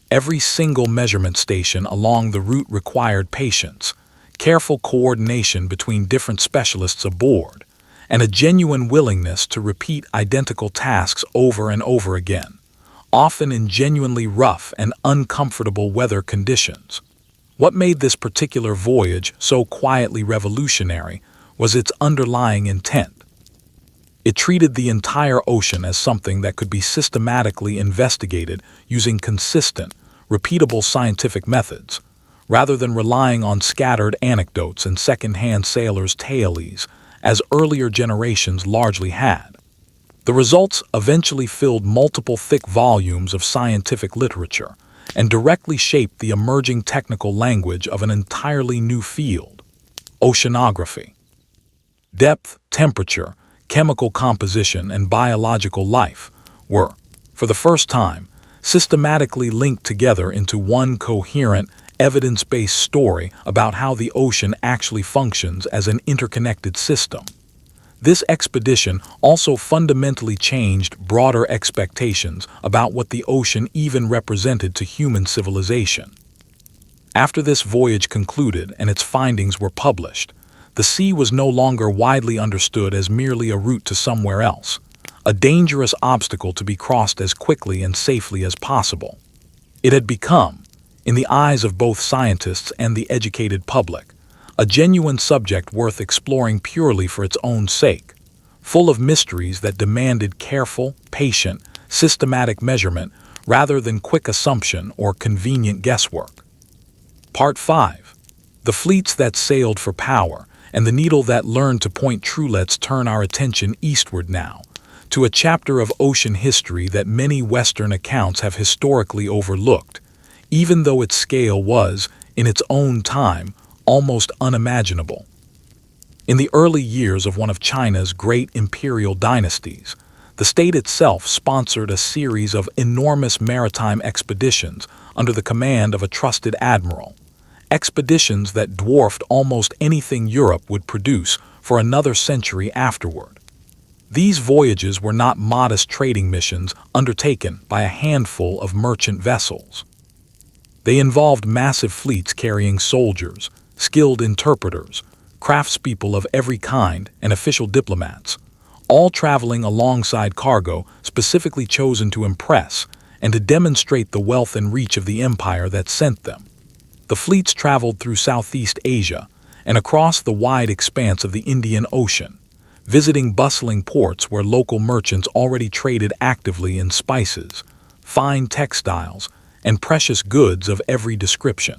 Every single measurement station along the route required patience, careful coordination between different specialists aboard, and a genuine willingness to repeat identical tasks over and over again, often in genuinely rough and uncomfortable weather conditions. What made this particular voyage so quietly revolutionary was its underlying intent. It treated the entire ocean as something that could be systematically investigated using consistent, repeatable scientific methods, rather than relying on scattered anecdotes and second-hand sailors' tales, as earlier generations largely had. The results eventually filled multiple thick volumes of scientific literature and directly shaped the emerging technical language of an entirely new field: oceanography. Depth, temperature, chemical composition, and biological life were, for the first time, systematically linked together into one coherent evidence-based story about how the ocean actually functions as an interconnected system. This expedition also fundamentally changed broader expectations about what the ocean even represented to human civilization. After this voyage concluded and its findings were published, the sea was no longer widely understood as merely a route to somewhere else, a dangerous obstacle to be crossed as quickly and safely as possible. It had become, in the eyes of both scientists and the educated public, a genuine subject worth exploring purely for its own sake, full of mysteries that demanded careful, patient, systematic measurement rather than quick assumption or convenient guesswork. Part 5. The fleets that sailed for power and the needle that learned to point true. Let's turn our attention eastward now, to a chapter of ocean history that many Western accounts have historically overlooked, even though its scale was, in its own time, almost unimaginable. In the early years of one of China's great imperial dynasties, the state itself sponsored a series of enormous maritime expeditions under the command of a trusted admiral, expeditions that dwarfed almost anything Europe would produce for another century afterward. These voyages were not modest trading missions undertaken by a handful of merchant vessels. They involved massive fleets carrying soldiers, skilled interpreters, craftspeople of every kind, and official diplomats, all traveling alongside cargo specifically chosen to impress and to demonstrate the wealth and reach of the empire that sent them. The fleets traveled through Southeast Asia and across the wide expanse of the Indian Ocean, visiting bustling ports where local merchants already traded actively in spices, fine textiles, and precious goods of every description.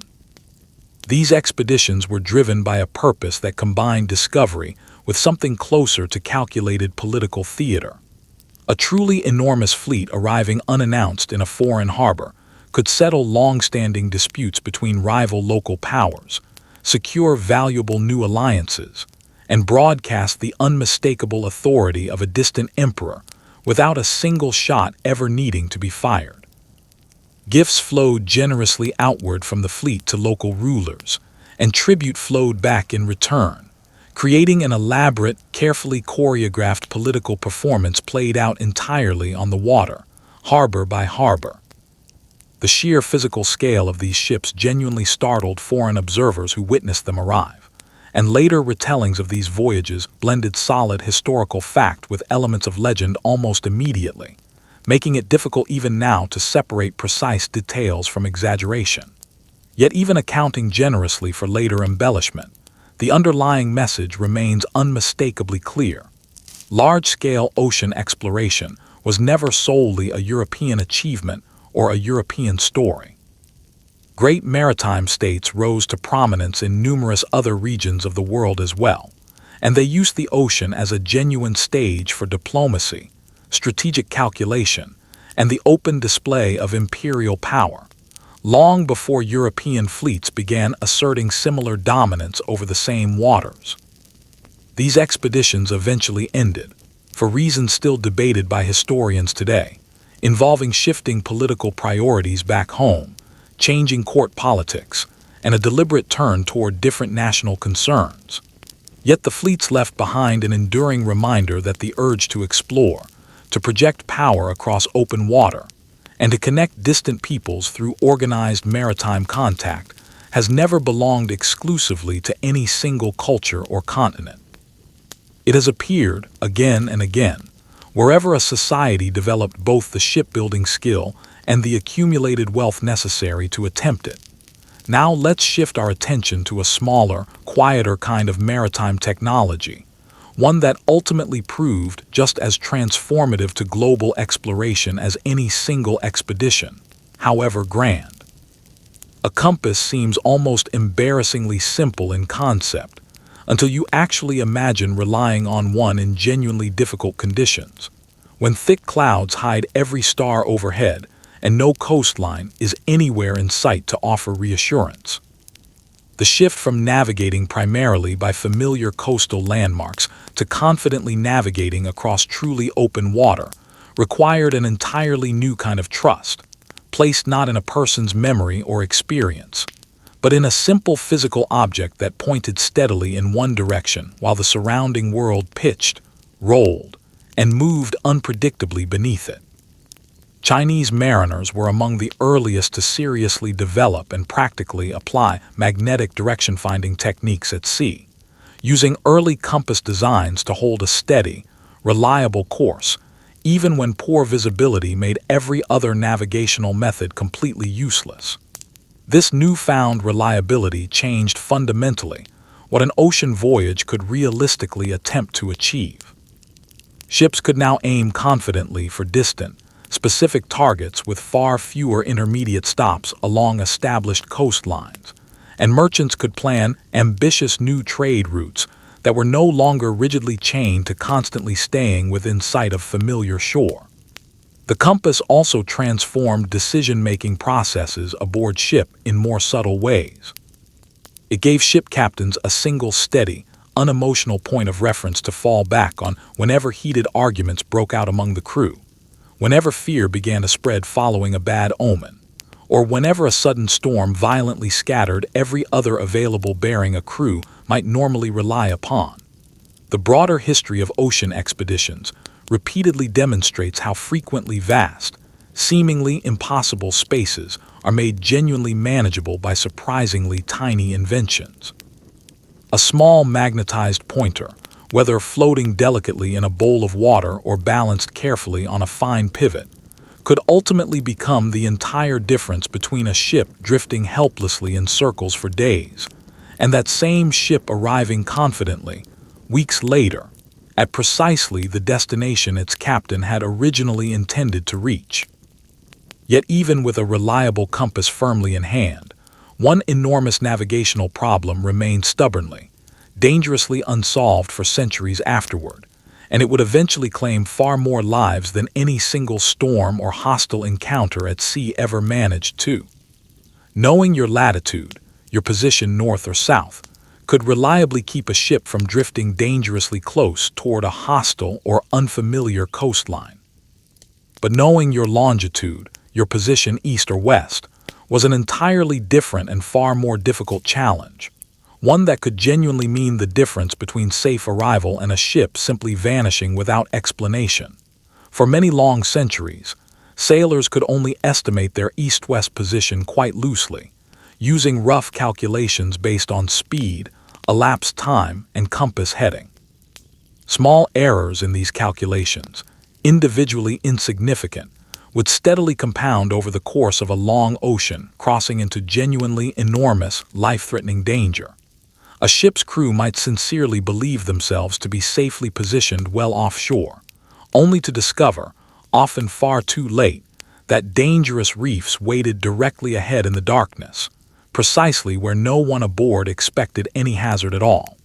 These expeditions were driven by a purpose that combined discovery with something closer to calculated political theater. A truly enormous fleet arriving unannounced in a foreign harbor could settle long-standing disputes between rival local powers, secure valuable new alliances, and broadcast the unmistakable authority of a distant emperor without a single shot ever needing to be fired. Gifts flowed generously outward from the fleet to local rulers, and tribute flowed back in return, creating an elaborate, carefully choreographed political performance played out entirely on the water, harbor by harbor. The sheer physical scale of these ships genuinely startled foreign observers who witnessed them arrive, and later retellings of these voyages blended solid historical fact with elements of legend almost immediately, making it difficult even now to separate precise details from exaggeration. Yet even accounting generously for later embellishment, the underlying message remains unmistakably clear. Large-scale ocean exploration was never solely a European achievement or a European story. Great maritime states rose to prominence in numerous other regions of the world as well, and they used the ocean as a genuine stage for diplomacy, strategic calculation, and the open display of imperial power, long before European fleets began asserting similar dominance over the same waters. These expeditions eventually ended, for reasons still debated by historians today, involving shifting political priorities back home, changing court politics, and a deliberate turn toward different national concerns. Yet the fleets left behind an enduring reminder that the urge to explore, to project power across open water, and to connect distant peoples through organized maritime contact has never belonged exclusively to any single culture or continent. It has appeared, again and again, wherever a society developed both the shipbuilding skill and the accumulated wealth necessary to attempt it. Now let's shift our attention to a smaller, quieter kind of maritime technology, one that ultimately proved just as transformative to global exploration as any single expedition, however grand. A compass seems almost embarrassingly simple in concept, until you actually imagine relying on one in genuinely difficult conditions, when thick clouds hide every star overhead and no coastline is anywhere in sight to offer reassurance. The shift from navigating primarily by familiar coastal landmarks to confidently navigating across truly open water required an entirely new kind of trust, placed not in a person's memory or experience, but in a simple physical object that pointed steadily in one direction while the surrounding world pitched, rolled, and moved unpredictably beneath it. Chinese mariners were among the earliest to seriously develop and practically apply magnetic direction-finding techniques at sea, using early compass designs to hold a steady, reliable course, even when poor visibility made every other navigational method completely useless. This newfound reliability changed fundamentally what an ocean voyage could realistically attempt to achieve. Ships could now aim confidently for distant, specific targets with far fewer intermediate stops along established coastlines, and merchants could plan ambitious new trade routes that were no longer rigidly chained to constantly staying within sight of familiar shore. The compass also transformed decision-making processes aboard ship in more subtle ways. It gave ship captains a single steady, unemotional point of reference to fall back on whenever heated arguments broke out among the crew, whenever fear began to spread following a bad omen, or whenever a sudden storm violently scattered every other available bearing a crew might normally rely upon. The broader history of ocean expeditions repeatedly demonstrates how frequently vast, seemingly impossible spaces are made genuinely manageable by surprisingly tiny inventions. A small magnetized pointer, whether floating delicately in a bowl of water or balanced carefully on a fine pivot, could ultimately become the entire difference between a ship drifting helplessly in circles for days and that same ship arriving confidently, weeks later, at precisely the destination its captain had originally intended to reach. Yet even with a reliable compass firmly in hand, one enormous navigational problem remained stubbornly, dangerously unsolved for centuries afterward, and it would eventually claim far more lives than any single storm or hostile encounter at sea ever managed to. Knowing your latitude, your position north or south, could reliably keep a ship from drifting dangerously close toward a hostile or unfamiliar coastline. But knowing your longitude, your position east or west, was an entirely different and far more difficult challenge, one that could genuinely mean the difference between safe arrival and a ship simply vanishing without explanation. For many long centuries, sailors could only estimate their east-west position quite loosely, using rough calculations based on speed, elapsed time, and compass heading. Small errors in these calculations, individually insignificant, would steadily compound over the course of a long ocean, crossing into genuinely enormous, life-threatening danger. A ship's crew might sincerely believe themselves to be safely positioned well offshore, only to discover, often far too late, that dangerous reefs waited directly ahead in the darkness, precisely where no one aboard expected any hazard at all.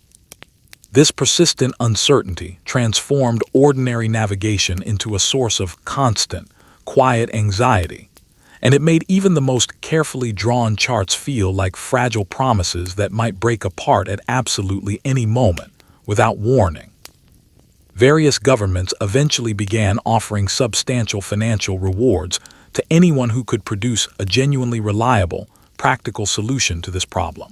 This persistent uncertainty transformed ordinary navigation into a source of constant, quiet anxiety, and it made even the most carefully drawn charts feel like fragile promises that might break apart at absolutely any moment, without warning. Various governments eventually began offering substantial financial rewards to anyone who could produce a genuinely reliable, practical solution to this problem.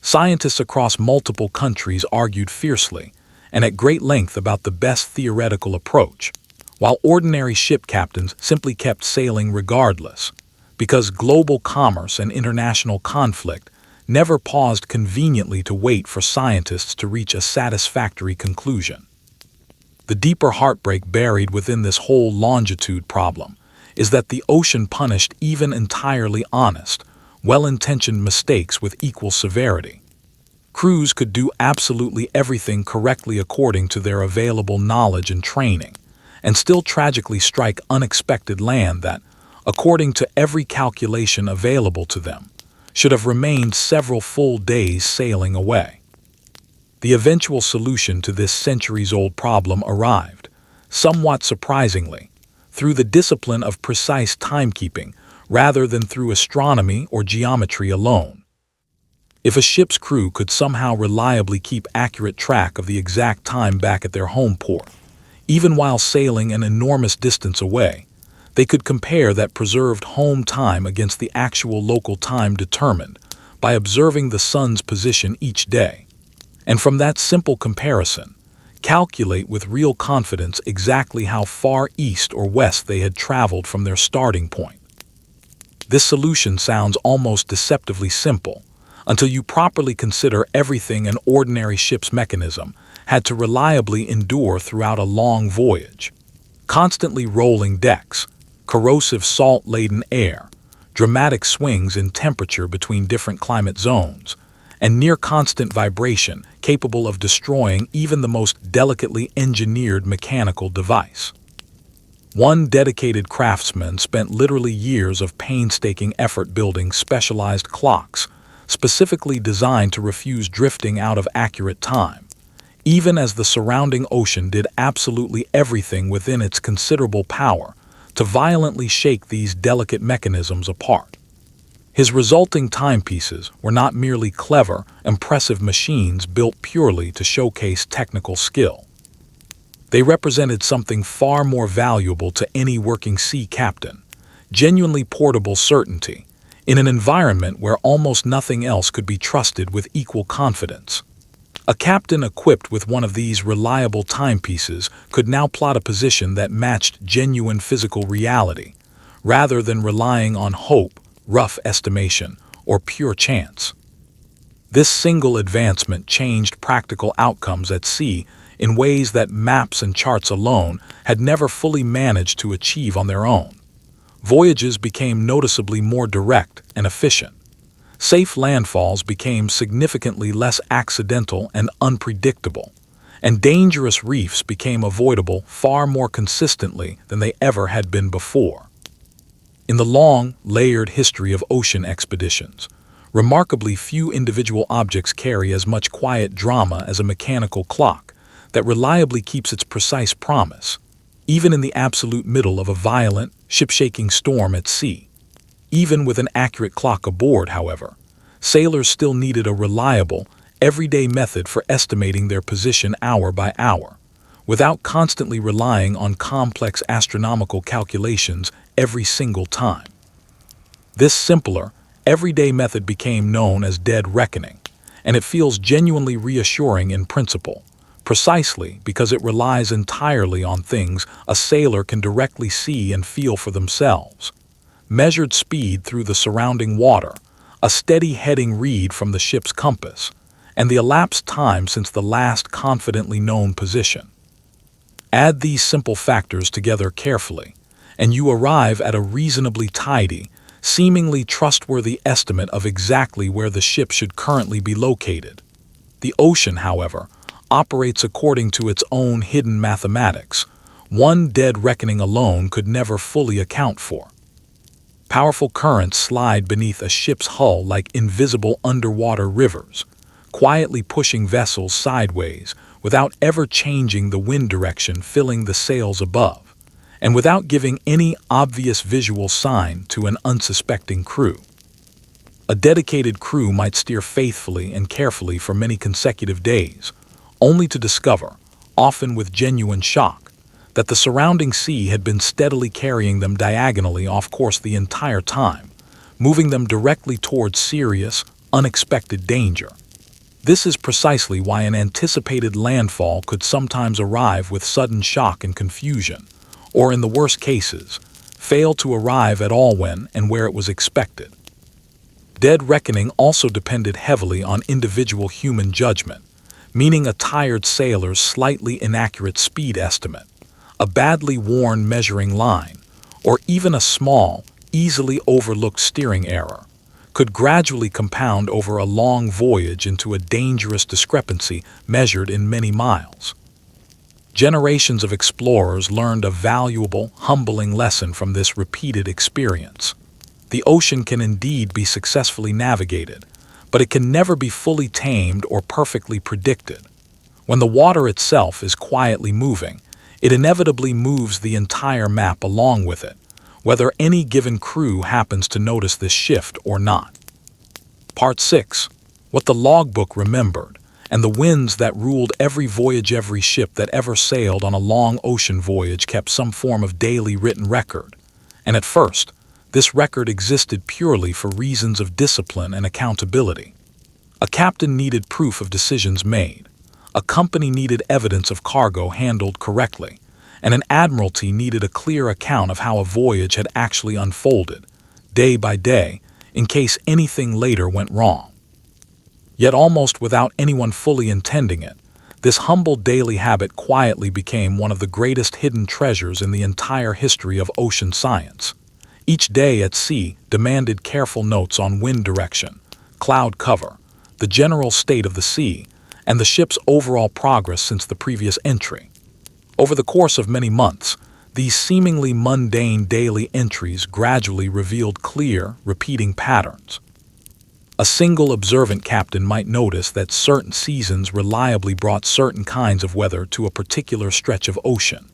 Scientists across multiple countries argued fiercely and at great length about the best theoretical approach, while ordinary ship captains simply kept sailing regardless, because global commerce and international conflict never paused conveniently to wait for scientists to reach a satisfactory conclusion. The deeper heartbreak buried within this whole longitude problem is that the ocean punished even entirely honest, well-intentioned mistakes with equal severity. Crews could do absolutely everything correctly according to their available knowledge and training, and still tragically strike unexpected land that, according to every calculation available to them, should have remained several full days sailing away. The eventual solution to this centuries-old problem arrived, somewhat surprisingly, through the discipline of precise timekeeping rather than through astronomy or geometry alone. If a ship's crew could somehow reliably keep accurate track of the exact time back at their home port, even while sailing an enormous distance away, they could compare that preserved home time against the actual local time determined by observing the sun's position each day. And from that simple comparison, calculate with real confidence exactly how far east or west they had traveled from their starting point. This solution sounds almost deceptively simple, until you properly consider everything an ordinary ship's mechanism had to reliably endure throughout a long voyage. Constantly rolling decks, corrosive salt-laden air, dramatic swings in temperature between different climate zones, and near-constant vibration capable of destroying even the most delicately engineered mechanical device. One dedicated craftsman spent literally years of painstaking effort building specialized clocks, specifically designed to refuse drifting out of accurate time, even as the surrounding ocean did absolutely everything within its considerable power to violently shake these delicate mechanisms apart. His resulting timepieces were not merely clever, impressive machines built purely to showcase technical skill. They represented something far more valuable to any working sea captain: genuinely portable certainty, in an environment where almost nothing else could be trusted with equal confidence. A captain equipped with one of these reliable timepieces could now plot a position that matched genuine physical reality, rather than relying on hope, rough estimation, or pure chance. This single advancement changed practical outcomes at sea in ways that maps and charts alone had never fully managed to achieve on their own. Voyages became noticeably more direct and efficient. Safe landfalls became significantly less accidental and unpredictable, and dangerous reefs became avoidable far more consistently than they ever had been before. In the long, layered history of ocean expeditions, remarkably few individual objects carry as much quiet drama as a mechanical clock that reliably keeps its precise promise, even in the absolute middle of a violent, ship-shaking storm at sea. Even with an accurate clock aboard, however, sailors still needed a reliable, everyday method for estimating their position hour by hour, without constantly relying on complex astronomical calculations every single time. This simpler, everyday method became known as dead reckoning, and it feels genuinely reassuring in principle, precisely because it relies entirely on things a sailor can directly see and feel for themselves: measured speed through the surrounding water, a steady heading read from the ship's compass, and the elapsed time since the last confidently known position. Add these simple factors together carefully, and you arrive at a reasonably tidy, seemingly trustworthy estimate of exactly where the ship should currently be located. The ocean, however, operates according to its own hidden mathematics, one dead reckoning alone could never fully account for. Powerful currents slide beneath a ship's hull like invisible underwater rivers, quietly pushing vessels sideways without ever changing the wind direction filling the sails above, and without giving any obvious visual sign to an unsuspecting crew. A dedicated crew might steer faithfully and carefully for many consecutive days, only to discover, often with genuine shock, that the surrounding sea had been steadily carrying them diagonally off course the entire time, moving them directly towards serious, unexpected danger. This is precisely why an anticipated landfall could sometimes arrive with sudden shock and confusion, or in the worst cases, fail to arrive at all when and where it was expected. Dead reckoning also depended heavily on individual human judgment, meaning a tired sailor's slightly inaccurate speed estimate, a badly worn measuring line, or even a small, easily overlooked steering error, could gradually compound over a long voyage into a dangerous discrepancy measured in many miles. Generations of explorers learned a valuable, humbling lesson from this repeated experience. The ocean can indeed be successfully navigated, but it can never be fully tamed or perfectly predicted. When the water itself is quietly moving, it inevitably moves the entire map along with it, whether any given crew happens to notice this shift or not. Part 6. What the logbook remembered, and the winds that ruled every voyage. Every ship that ever sailed on a long ocean voyage kept some form of daily written record, and at first, This record existed purely for reasons of discipline and accountability. A captain needed proof of decisions made. A company needed evidence of cargo handled correctly, and an admiralty needed a clear account of how a voyage had actually unfolded, day by day, in case anything later went wrong. Yet almost without anyone fully intending it, this humble daily habit quietly became one of the greatest hidden treasures in the entire history of ocean science. Each day at sea demanded careful notes on wind direction, cloud cover, the general state of the sea, and the ship's overall progress since the previous entry. Over the course of many months, these seemingly mundane daily entries gradually revealed clear, repeating patterns. A single observant captain might notice that certain seasons reliably brought certain kinds of weather to a particular stretch of ocean.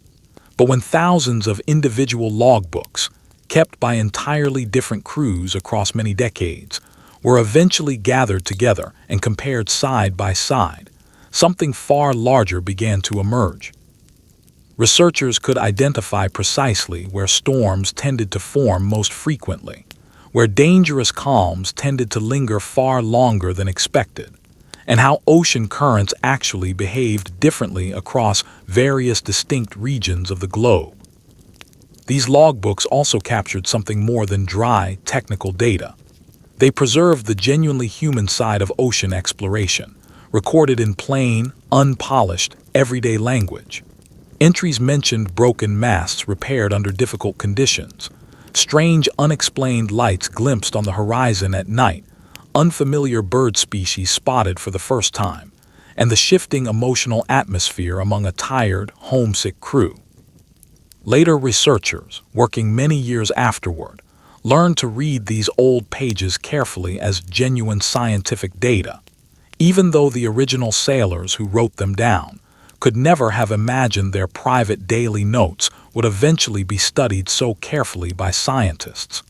But when thousands of individual logbooks, kept by entirely different crews across many decades, were eventually gathered together and compared side by side, something far larger began to emerge. Researchers could identify precisely where storms tended to form most frequently, where dangerous calms tended to linger far longer than expected, and how ocean currents actually behaved differently across various distinct regions of the globe. These logbooks also captured something more than dry, technical data. They preserved the genuinely human side of ocean exploration, recorded in plain, unpolished, everyday language. Entries mentioned broken masts repaired under difficult conditions, strange unexplained lights glimpsed on the horizon at night, unfamiliar bird species spotted for the first time, and the shifting emotional atmosphere among a tired, homesick crew. Later researchers, working many years afterward, learned to read these old pages carefully as genuine scientific data, even though the original sailors who wrote them down could never have imagined their private daily notes would eventually be studied so carefully by scientists.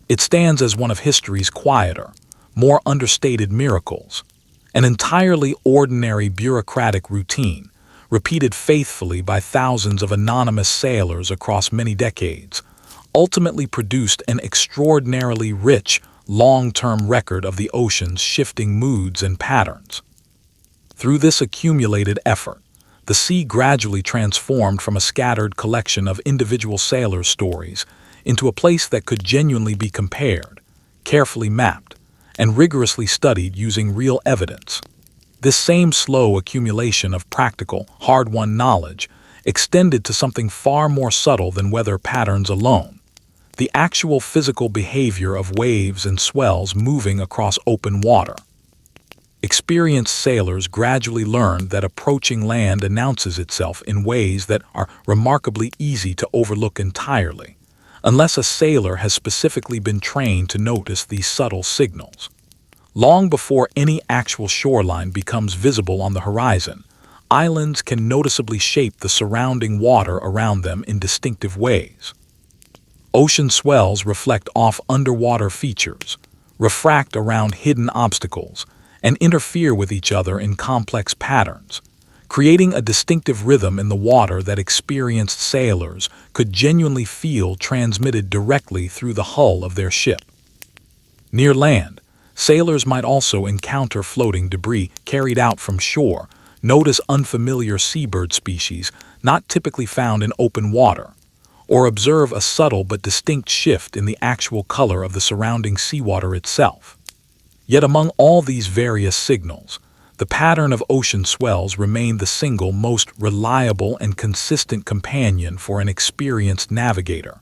It stands as one of history's quieter, more understated miracles, an entirely ordinary bureaucratic routine, repeated faithfully by thousands of anonymous sailors across many decades, ultimately produced an extraordinarily rich, long-term record of the ocean's shifting moods and patterns. Through this accumulated effort, the sea gradually transformed from a scattered collection of individual sailors' stories into a place that could genuinely be compared, carefully mapped, and rigorously studied using real evidence. This same slow accumulation of practical, hard-won knowledge extended to something far more subtle than weather patterns alone: the actual physical behavior of waves and swells moving across open water. Experienced sailors gradually learned that approaching land announces itself in ways that are remarkably easy to overlook entirely, unless a sailor has specifically been trained to notice these subtle signals. Long before any actual shoreline becomes visible on the horizon, islands can noticeably shape the surrounding water around them in distinctive ways. Ocean swells reflect off underwater features, refract around hidden obstacles, and interfere with each other in complex patterns, creating a distinctive rhythm in the water that experienced sailors could genuinely feel transmitted directly through the hull of their ship. Near land, sailors might also encounter floating debris carried out from shore, notice unfamiliar seabird species not typically found in open water, or observe a subtle but distinct shift in the actual color of the surrounding seawater itself. Yet among all these various signals, the pattern of ocean swells remained the single most reliable and consistent companion for an experienced navigator.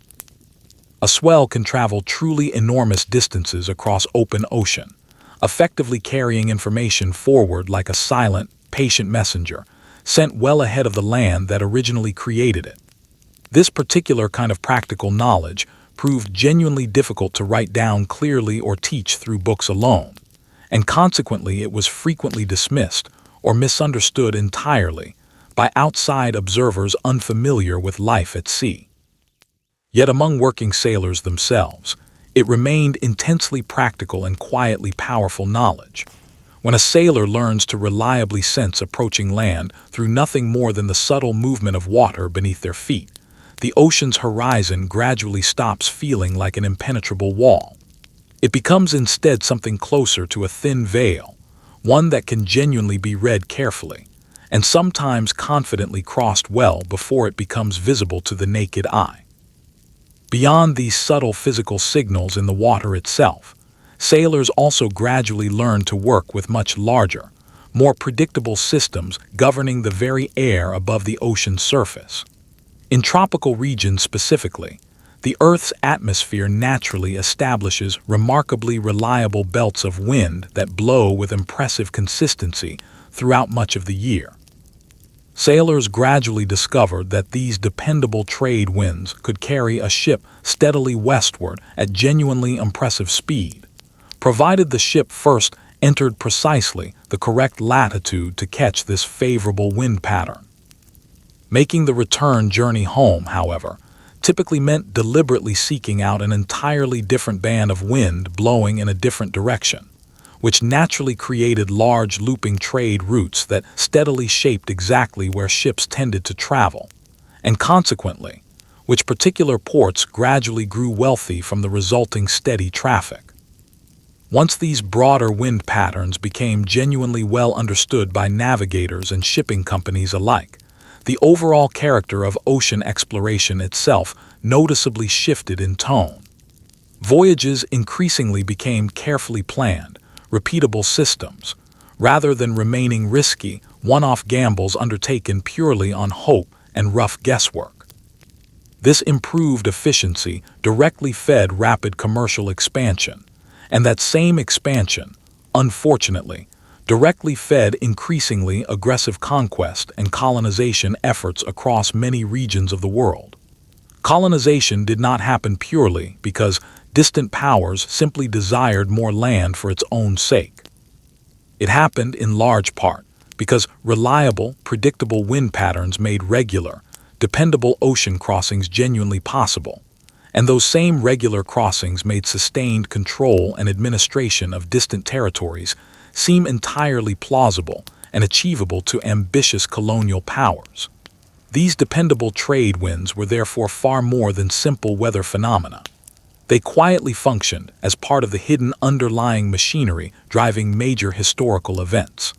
A swell can travel truly enormous distances across open ocean, effectively carrying information forward like a silent, patient messenger, sent well ahead of the land that originally created it. This particular kind of practical knowledge proved genuinely difficult to write down clearly or teach through books alone, and consequently it was frequently dismissed or misunderstood entirely by outside observers unfamiliar with life at sea. Yet among working sailors themselves, it remained intensely practical and quietly powerful knowledge. When a sailor learns to reliably sense approaching land through nothing more than the subtle movement of water beneath their feet, the ocean's horizon gradually stops feeling like an impenetrable wall. It becomes instead something closer to a thin veil, one that can genuinely be read carefully, and sometimes confidently crossed well before it becomes visible to the naked eye. Beyond these subtle physical signals in the water itself, sailors also gradually learn to work with much larger, more predictable systems governing the very air above the ocean's surface. In tropical regions specifically, the Earth's atmosphere naturally establishes remarkably reliable belts of wind that blow with impressive consistency throughout much of the year. Sailors gradually discovered that these dependable trade winds could carry a ship steadily westward at genuinely impressive speed, provided the ship first entered precisely the correct latitude to catch this favorable wind pattern. Making the return journey home, however, typically meant deliberately seeking out an entirely different band of wind blowing in a different direction, which naturally created large looping trade routes that steadily shaped exactly where ships tended to travel, and consequently, which particular ports gradually grew wealthy from the resulting steady traffic. Once these broader wind patterns became genuinely well understood by navigators and shipping companies alike, the overall character of ocean exploration itself noticeably shifted in tone. Voyages increasingly became carefully planned, repeatable systems, rather than remaining risky, one-off gambles undertaken purely on hope and rough guesswork. This improved efficiency directly fed rapid commercial expansion, and that same expansion, unfortunately, directly fed increasingly aggressive conquest and colonization efforts across many regions of the world. Colonization did not happen purely because distant powers simply desired more land for its own sake. It happened in large part because reliable, predictable wind patterns made regular, dependable ocean crossings genuinely possible, and those same regular crossings made sustained control and administration of distant territories seem entirely plausible and achievable to ambitious colonial powers. These dependable trade winds were therefore far more than simple weather phenomena. They quietly functioned as part of the hidden underlying machinery driving major historical events.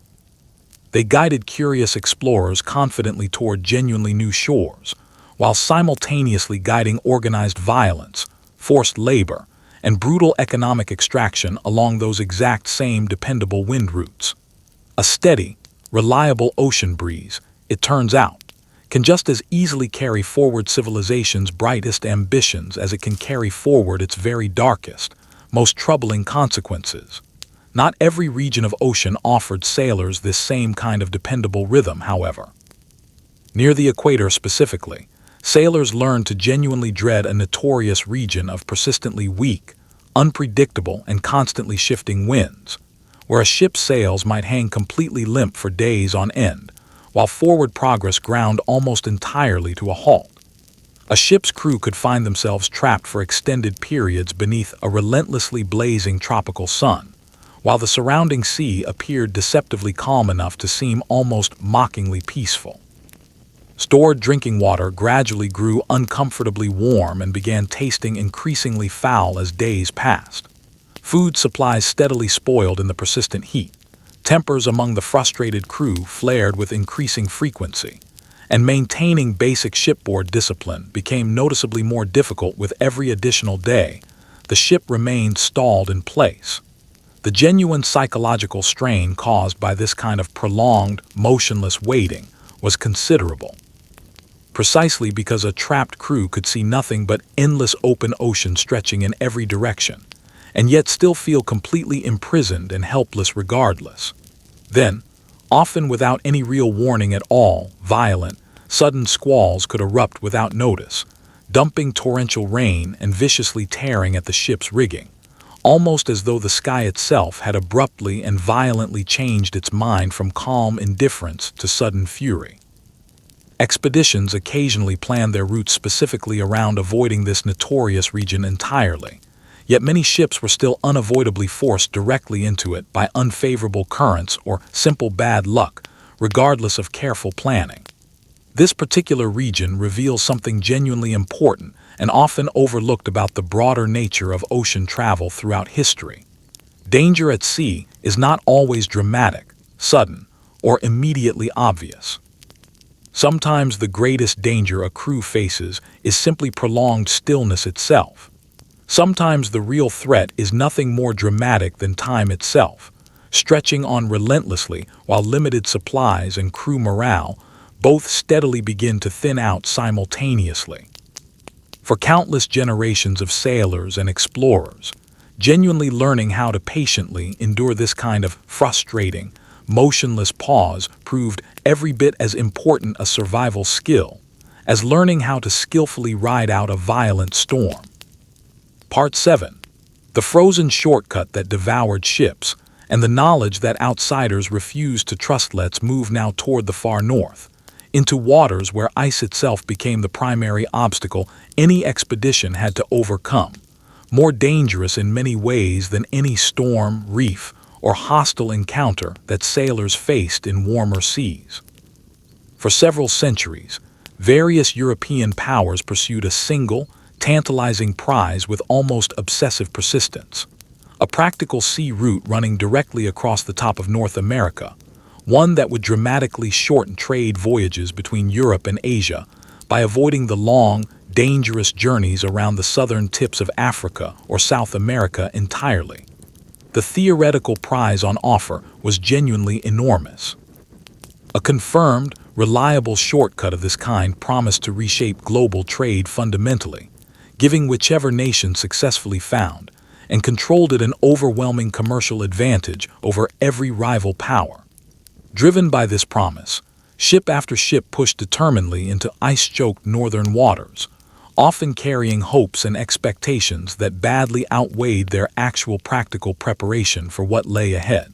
They guided curious explorers confidently toward genuinely new shores, while simultaneously guiding organized violence, forced labor, and brutal economic extraction along those exact same dependable wind routes. A steady, reliable ocean breeze, it turns out, can just as easily carry forward civilization's brightest ambitions as it can carry forward its very darkest, most troubling consequences. Not every region of ocean offered sailors this same kind of dependable rhythm, however. Near the equator specifically, sailors learned to genuinely dread a notorious region of persistently weak, unpredictable, and constantly shifting winds, where a ship's sails might hang completely limp for days on end, while forward progress ground almost entirely to a halt. A ship's crew could find themselves trapped for extended periods beneath a relentlessly blazing tropical sun, while the surrounding sea appeared deceptively calm enough to seem almost mockingly peaceful. Stored drinking water gradually grew uncomfortably warm and began tasting increasingly foul as days passed. Food supplies steadily spoiled in the persistent heat. Tempers among the frustrated crew flared with increasing frequency, and maintaining basic shipboard discipline became noticeably more difficult with every additional day. The ship remained stalled in place. The genuine psychological strain caused by this kind of prolonged, motionless waiting was considerable. Precisely because a trapped crew could see nothing but endless open ocean stretching in every direction, and yet still feel completely imprisoned and helpless regardless. Then, often without any real warning at all, violent, sudden squalls could erupt without notice, dumping torrential rain and viciously tearing at the ship's rigging, almost as though the sky itself had abruptly and violently changed its mind from calm indifference to sudden fury. Expeditions occasionally planned their routes specifically around avoiding this notorious region entirely, yet many ships were still unavoidably forced directly into it by unfavorable currents or simple bad luck, regardless of careful planning. This particular region reveals something genuinely important and often overlooked about the broader nature of ocean travel throughout history. Danger at sea is not always dramatic, sudden, or immediately obvious. Sometimes the greatest danger a crew faces is simply prolonged stillness itself. Sometimes the real threat is nothing more dramatic than time itself, stretching on relentlessly while limited supplies and crew morale both steadily begin to thin out simultaneously. For countless generations of sailors and explorers, genuinely learning how to patiently endure this kind of frustrating, motionless pause proved every bit as important a survival skill as learning how to skillfully ride out a violent storm. Part 7. The frozen shortcut that devoured ships, and the knowledge that outsiders refused to trust. Let's move now toward the far north, into waters where ice itself became the primary obstacle any expedition had to overcome, more dangerous in many ways than any storm, reef, or hostile encounter that sailors faced in warmer seas. For several centuries, various European powers pursued a single, tantalizing prize with almost obsessive persistence: a practical sea route running directly across the top of North America, one that would dramatically shorten trade voyages between Europe and Asia by avoiding the long, dangerous journeys around the southern tips of Africa or South America entirely. The theoretical prize on offer was genuinely enormous. A confirmed, reliable shortcut of this kind promised to reshape global trade fundamentally, giving whichever nation successfully found and controlled it an overwhelming commercial advantage over every rival power. Driven by this promise, ship after ship pushed determinedly into ice-choked northern waters, often carrying hopes and expectations that badly outweighed their actual practical preparation for what lay ahead.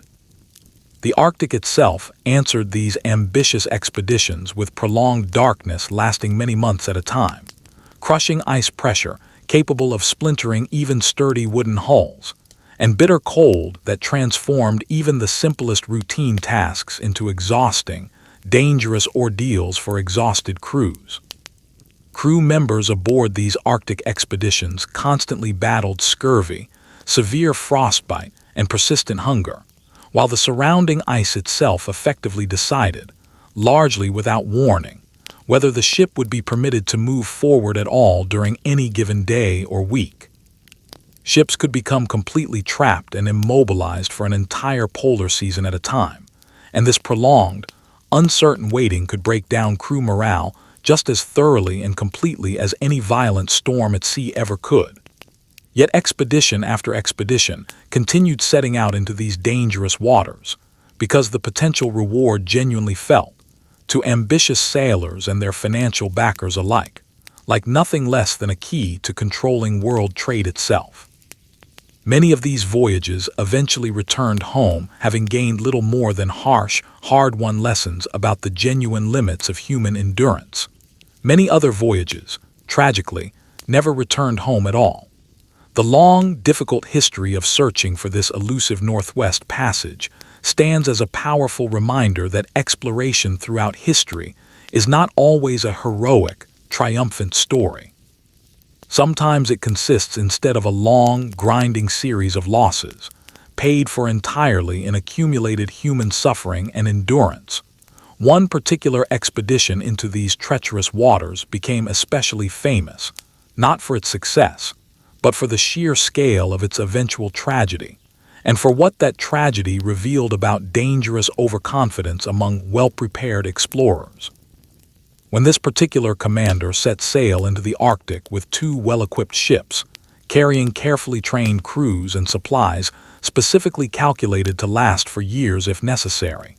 The Arctic itself answered these ambitious expeditions with prolonged darkness lasting many months at a time, crushing ice pressure capable of splintering even sturdy wooden hulls, and bitter cold that transformed even the simplest routine tasks into exhausting, dangerous ordeals for exhausted crews. Crew members aboard these Arctic expeditions constantly battled scurvy, severe frostbite, and persistent hunger, while the surrounding ice itself effectively decided, largely without warning, whether the ship would be permitted to move forward at all during any given day or week. Ships could become completely trapped and immobilized for an entire polar season at a time, and this prolonged, uncertain waiting could break down crew morale just as thoroughly and completely as any violent storm at sea ever could. Yet expedition after expedition continued setting out into these dangerous waters, because the potential reward genuinely felt, to ambitious sailors and their financial backers alike, like nothing less than a key to controlling world trade itself. Many of these voyages eventually returned home having gained little more than harsh, hard-won lessons about the genuine limits of human endurance. Many other voyages, tragically, never returned home at all. The long, difficult history of searching for this elusive Northwest Passage stands as a powerful reminder that exploration throughout history is not always a heroic, triumphant story. Sometimes it consists instead of a long, grinding series of losses, paid for entirely in accumulated human suffering and endurance. One particular expedition into these treacherous waters became especially famous, not for its success, but for the sheer scale of its eventual tragedy, and for what that tragedy revealed about dangerous overconfidence among well-prepared explorers. When this particular commander set sail into the Arctic with 2 well-equipped ships, carrying carefully trained crews and supplies specifically calculated to last for years if necessary,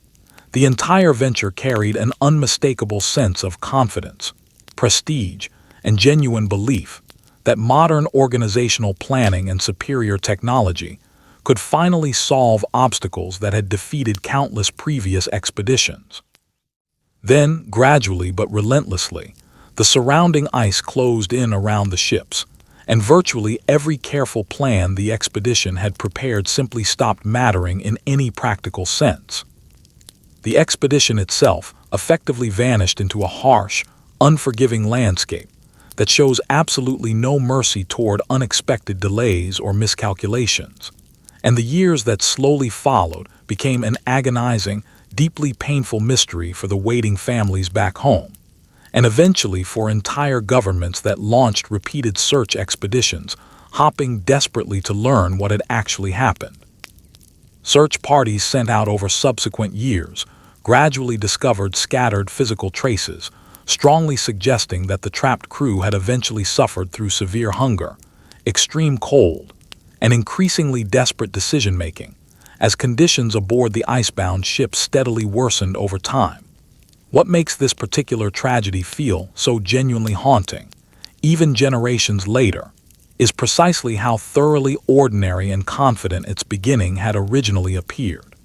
the entire venture carried an unmistakable sense of confidence, prestige, and genuine belief that modern organizational planning and superior technology could finally solve obstacles that had defeated countless previous expeditions. Then, gradually but relentlessly, the surrounding ice closed in around the ships, and virtually every careful plan the expedition had prepared simply stopped mattering in any practical sense. The expedition itself effectively vanished into a harsh, unforgiving landscape that shows absolutely no mercy toward unexpected delays or miscalculations. And the years that slowly followed became an agonizing, deeply painful mystery for the waiting families back home, and eventually for entire governments that launched repeated search expeditions, hopping desperately to learn what had actually happened. Search parties sent out over subsequent years gradually discovered scattered physical traces, strongly suggesting that the trapped crew had eventually suffered through severe hunger, extreme cold, and increasingly desperate decision-making, as conditions aboard the icebound ship steadily worsened over time. What makes this particular tragedy feel so genuinely haunting, even generations later, is precisely how thoroughly ordinary and confident its beginning had originally appeared.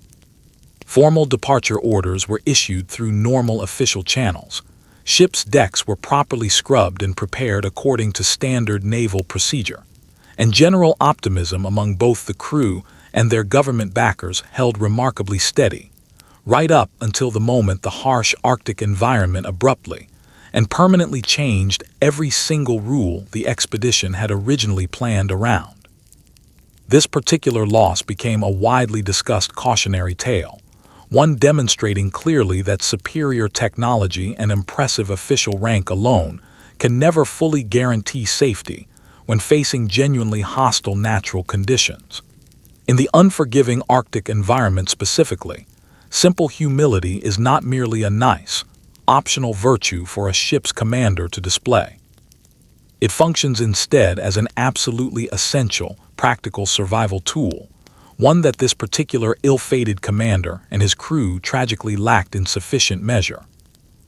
Formal departure orders were issued through normal official channels. Ships' decks were properly scrubbed and prepared according to standard naval procedure, and general optimism among both the crew and their government backers held remarkably steady, right up until the moment the harsh Arctic environment abruptly and permanently changed every single rule the expedition had originally planned around. This particular loss became a widely discussed cautionary tale, one demonstrating clearly that superior technology and impressive official rank alone can never fully guarantee safety when facing genuinely hostile natural conditions. In the unforgiving Arctic environment specifically, simple humility is not merely a nice, optional virtue for a ship's commander to display. It functions instead as an absolutely essential, practical survival tool, one that this particular ill-fated commander and his crew tragically lacked in sufficient measure.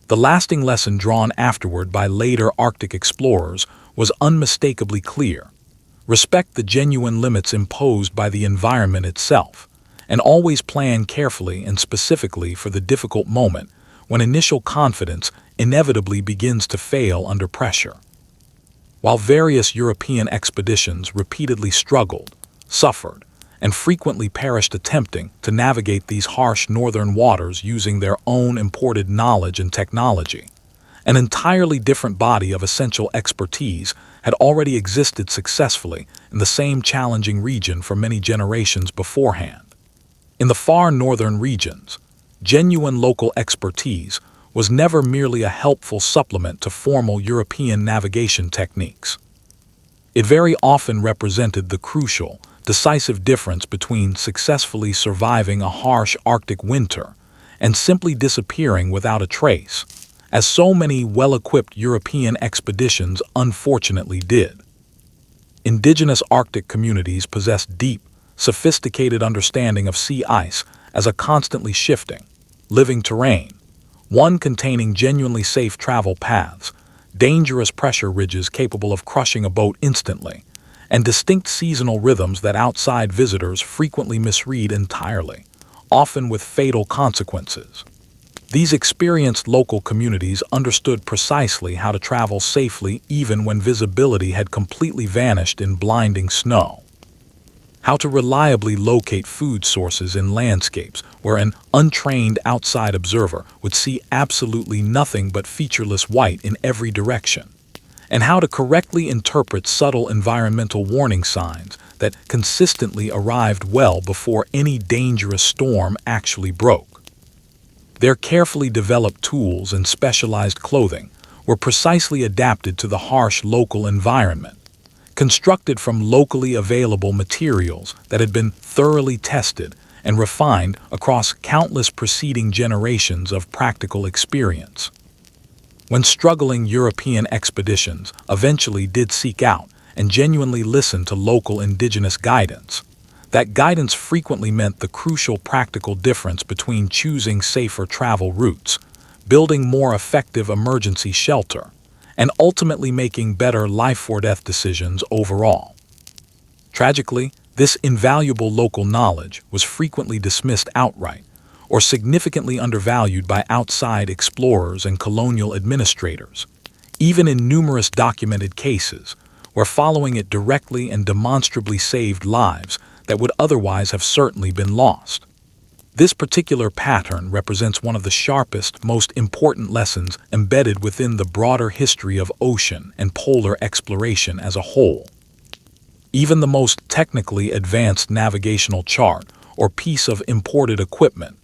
The lasting lesson drawn afterward by later Arctic explorers was unmistakably clear. Respect the genuine limits imposed by the environment itself, and always plan carefully and specifically for the difficult moment when initial confidence inevitably begins to fail under pressure. While various European expeditions repeatedly struggled, suffered, and frequently perished attempting to navigate these harsh northern waters using their own imported knowledge and technology, an entirely different body of essential expertise had already existed successfully in the same challenging region for many generations beforehand. In the far northern regions, genuine local expertise was never merely a helpful supplement to formal European navigation techniques. It very often represented the crucial, decisive difference between successfully surviving a harsh Arctic winter and simply disappearing without a trace, as so many well-equipped European expeditions unfortunately did. Indigenous Arctic communities possess deep, sophisticated understanding of sea ice as a constantly shifting, living terrain, one containing genuinely safe travel paths, dangerous pressure ridges capable of crushing a boat instantly, and distinct seasonal rhythms that outside visitors frequently misread entirely, often with fatal consequences. These experienced local communities understood precisely how to travel safely even when visibility had completely vanished in blinding snow, how to reliably locate food sources in landscapes where an untrained outside observer would see absolutely nothing but featureless white in every direction, and how to correctly interpret subtle environmental warning signs that consistently arrived well before any dangerous storm actually broke. Their carefully developed tools and specialized clothing were precisely adapted to the harsh local environment, constructed from locally available materials that had been thoroughly tested and refined across countless preceding generations of practical experience. When struggling European expeditions eventually did seek out and genuinely listen to local indigenous guidance, that guidance frequently meant the crucial practical difference between choosing safer travel routes, building more effective emergency shelter, and ultimately making better life-or-death decisions overall. Tragically, this invaluable local knowledge was frequently dismissed outright or significantly undervalued by outside explorers and colonial administrators, even in numerous documented cases where following it directly and demonstrably saved lives that would otherwise have certainly been lost. This particular pattern represents one of the sharpest, most important lessons embedded within the broader history of ocean and polar exploration as a whole. Even the most technically advanced navigational chart or piece of imported equipment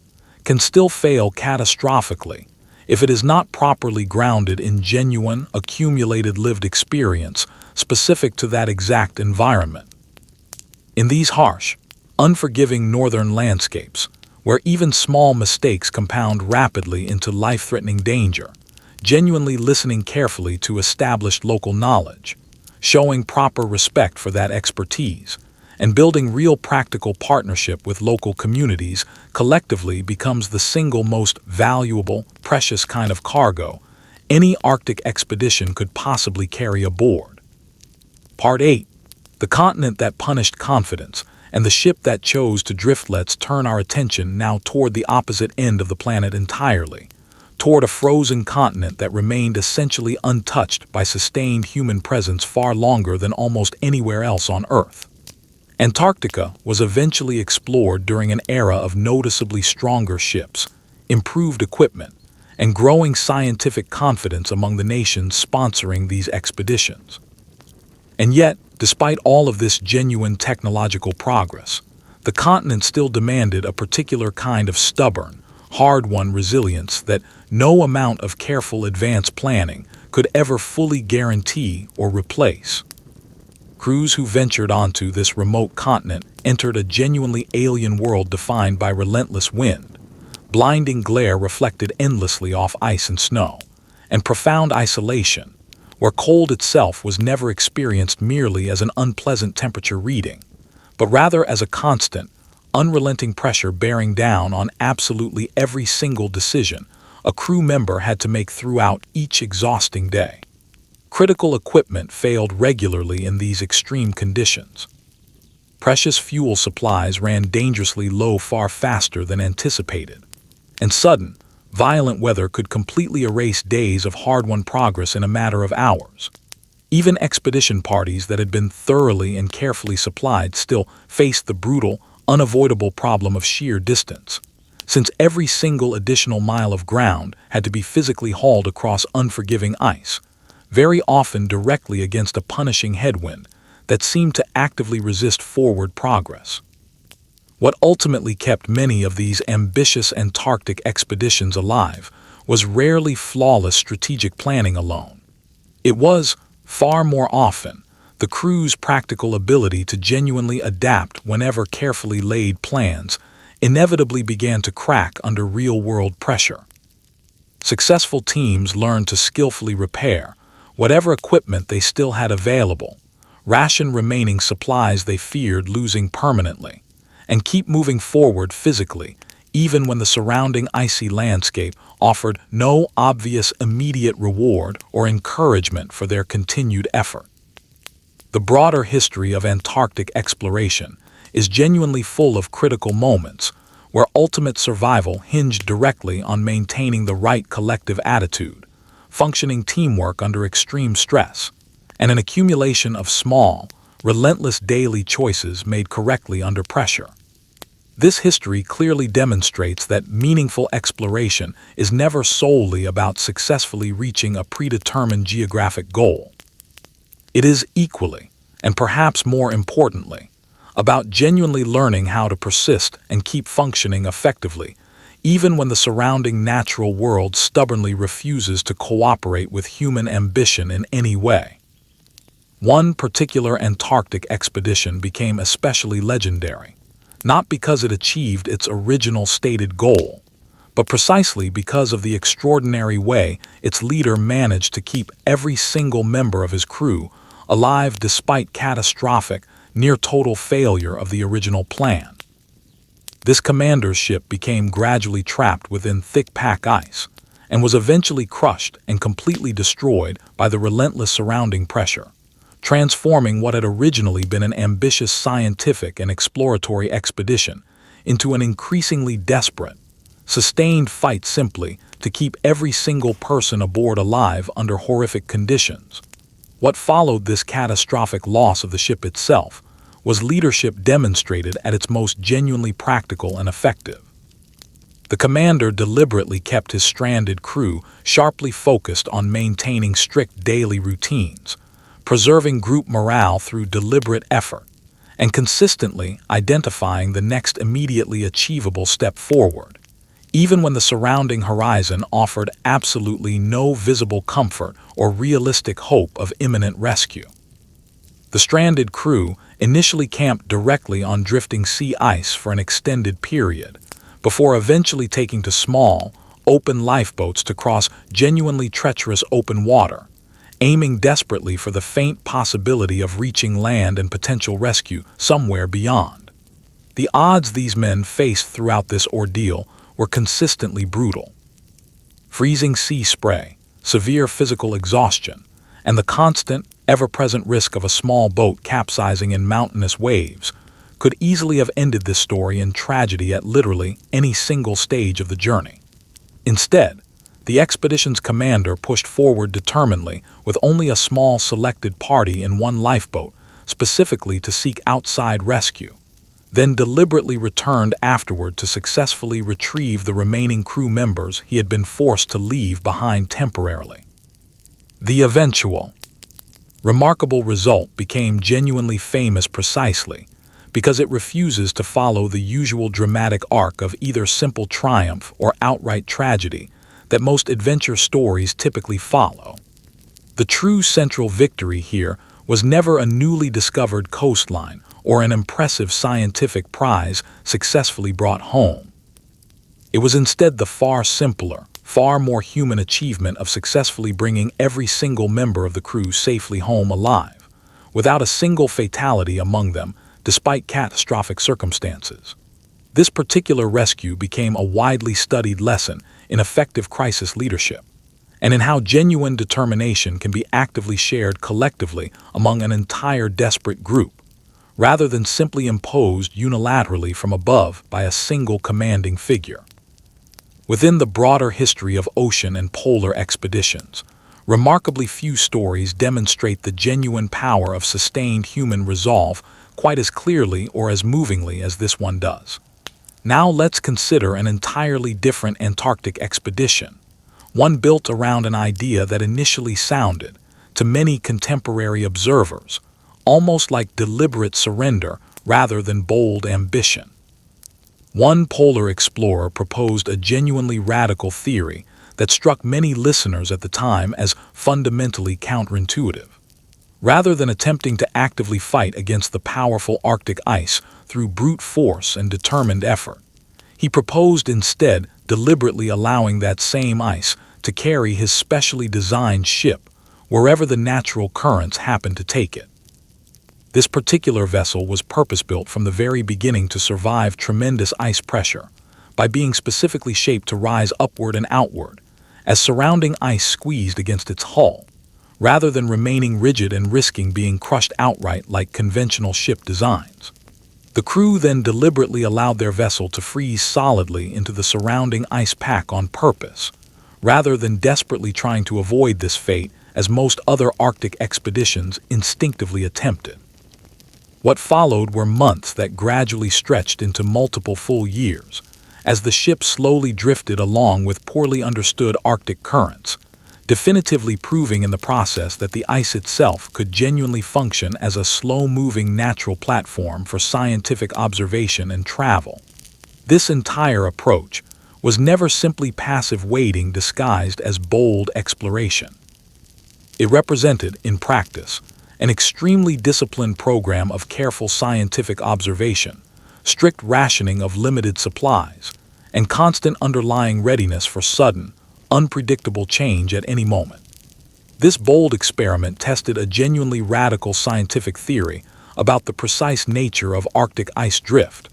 can still fail catastrophically if it is not properly grounded in genuine, accumulated lived experience specific to that exact environment. In these harsh, unforgiving northern landscapes, where even small mistakes compound rapidly into life-threatening danger, genuinely listening carefully to established local knowledge, showing proper respect for that expertise, and building real practical partnership with local communities collectively becomes the single most valuable, precious kind of cargo any Arctic expedition could possibly carry aboard. Part 8. The continent that punished confidence and the ship that chose to drift. Let's turn our attention now toward the opposite end of the planet entirely, toward a frozen continent that remained essentially untouched by sustained human presence far longer than almost anywhere else on Earth. Antarctica was eventually explored during an era of noticeably stronger ships, improved equipment, and growing scientific confidence among the nations sponsoring these expeditions. And yet, despite all of this genuine technological progress, the continent still demanded a particular kind of stubborn, hard-won resilience that no amount of careful advanced planning could ever fully guarantee or replace. Crews who ventured onto this remote continent entered a genuinely alien world defined by relentless wind, blinding glare reflected endlessly off ice and snow, and profound isolation, where cold itself was never experienced merely as an unpleasant temperature reading, but rather as a constant, unrelenting pressure bearing down on absolutely every single decision a crew member had to make throughout each exhausting day. Critical equipment failed regularly in these extreme conditions. Precious fuel supplies ran dangerously low far faster than anticipated, and sudden, violent weather could completely erase days of hard-won progress in a matter of hours. Even expedition parties that had been thoroughly and carefully supplied still faced the brutal, unavoidable problem of sheer distance, since every single additional mile of ground had to be physically hauled across unforgiving ice, very often directly against a punishing headwind that seemed to actively resist forward progress. What ultimately kept many of these ambitious Antarctic expeditions alive was rarely flawless strategic planning alone. It was, far more often, the crew's practical ability to genuinely adapt whenever carefully laid plans inevitably began to crack under real-world pressure. Successful teams learned to skillfully repair whatever equipment they still had available, ration remaining supplies they feared losing permanently, and keep moving forward physically, even when the surrounding icy landscape offered no obvious immediate reward or encouragement for their continued effort. The broader history of Antarctic exploration is genuinely full of critical moments where ultimate survival hinged directly on maintaining the right collective attitude, functioning teamwork under extreme stress, and an accumulation of small, relentless daily choices made correctly under pressure. This history clearly demonstrates that meaningful exploration is never solely about successfully reaching a predetermined geographic goal. It is equally, and perhaps more importantly, about genuinely learning how to persist and keep functioning effectively, even when the surrounding natural world stubbornly refuses to cooperate with human ambition in any way. One particular Antarctic expedition became especially legendary, not because it achieved its original stated goal, but precisely because of the extraordinary way its leader managed to keep every single member of his crew alive despite catastrophic, near-total failure of the original plan. This commander's ship became gradually trapped within thick pack ice and was eventually crushed and completely destroyed by the relentless surrounding pressure, transforming what had originally been an ambitious scientific and exploratory expedition into an increasingly desperate, sustained fight simply to keep every single person aboard alive under horrific conditions. What followed this catastrophic loss of the ship itself was leadership demonstrated at its most genuinely practical and effective. The commander deliberately kept his stranded crew sharply focused on maintaining strict daily routines, preserving group morale through deliberate effort, and consistently identifying the next immediately achievable step forward, even when the surrounding horizon offered absolutely no visible comfort or realistic hope of imminent rescue. The stranded crew initially camped directly on drifting sea ice for an extended period, before eventually taking to small, open lifeboats to cross genuinely treacherous open water, aiming desperately for the faint possibility of reaching land and potential rescue somewhere beyond. The odds these men faced throughout this ordeal were consistently brutal. Freezing sea spray, severe physical exhaustion, and the constant, ever-present risk of a small boat capsizing in mountainous waves could easily have ended this story in tragedy at literally any single stage of the journey. Instead, the expedition's commander pushed forward determinedly with only a small selected party in one lifeboat, specifically to seek outside rescue, then deliberately returned afterward to successfully retrieve the remaining crew members he had been forced to leave behind temporarily. The eventual, remarkable result became genuinely famous precisely because it refuses to follow the usual dramatic arc of either simple triumph or outright tragedy that most adventure stories typically follow. The true central victory here was never a newly discovered coastline or an impressive scientific prize successfully brought home. It was instead the far simpler, far more human achievement of successfully bringing every single member of the crew safely home alive, without a single fatality among them, despite catastrophic circumstances. This particular rescue became a widely studied lesson in effective crisis leadership, and in how genuine determination can be actively shared collectively among an entire desperate group, rather than simply imposed unilaterally from above by a single commanding figure. Within the broader history of ocean and polar expeditions, remarkably few stories demonstrate the genuine power of sustained human resolve quite as clearly or as movingly as this one does. Now let's consider an entirely different Antarctic expedition, one built around an idea that initially sounded, to many contemporary observers, almost like deliberate surrender rather than bold ambition. One polar explorer proposed a genuinely radical theory that struck many listeners at the time as fundamentally counterintuitive. Rather than attempting to actively fight against the powerful Arctic ice through brute force and determined effort, he proposed instead deliberately allowing that same ice to carry his specially designed ship wherever the natural currents happened to take it. This particular vessel was purpose-built from the very beginning to survive tremendous ice pressure, by being specifically shaped to rise upward and outward, as surrounding ice squeezed against its hull, rather than remaining rigid and risking being crushed outright like conventional ship designs. The crew then deliberately allowed their vessel to freeze solidly into the surrounding ice pack on purpose, rather than desperately trying to avoid this fate as most other Arctic expeditions instinctively attempted. What followed were months that gradually stretched into multiple full years, as the ship slowly drifted along with poorly understood Arctic currents, definitively proving in the process that the ice itself could genuinely function as a slow-moving natural platform for scientific observation and travel. This entire approach was never simply passive waiting disguised as bold exploration. It represented, in practice, an extremely disciplined program of careful scientific observation, strict rationing of limited supplies, and constant underlying readiness for sudden, unpredictable change at any moment. This bold experiment tested a genuinely radical scientific theory about the precise nature of Arctic ice drift,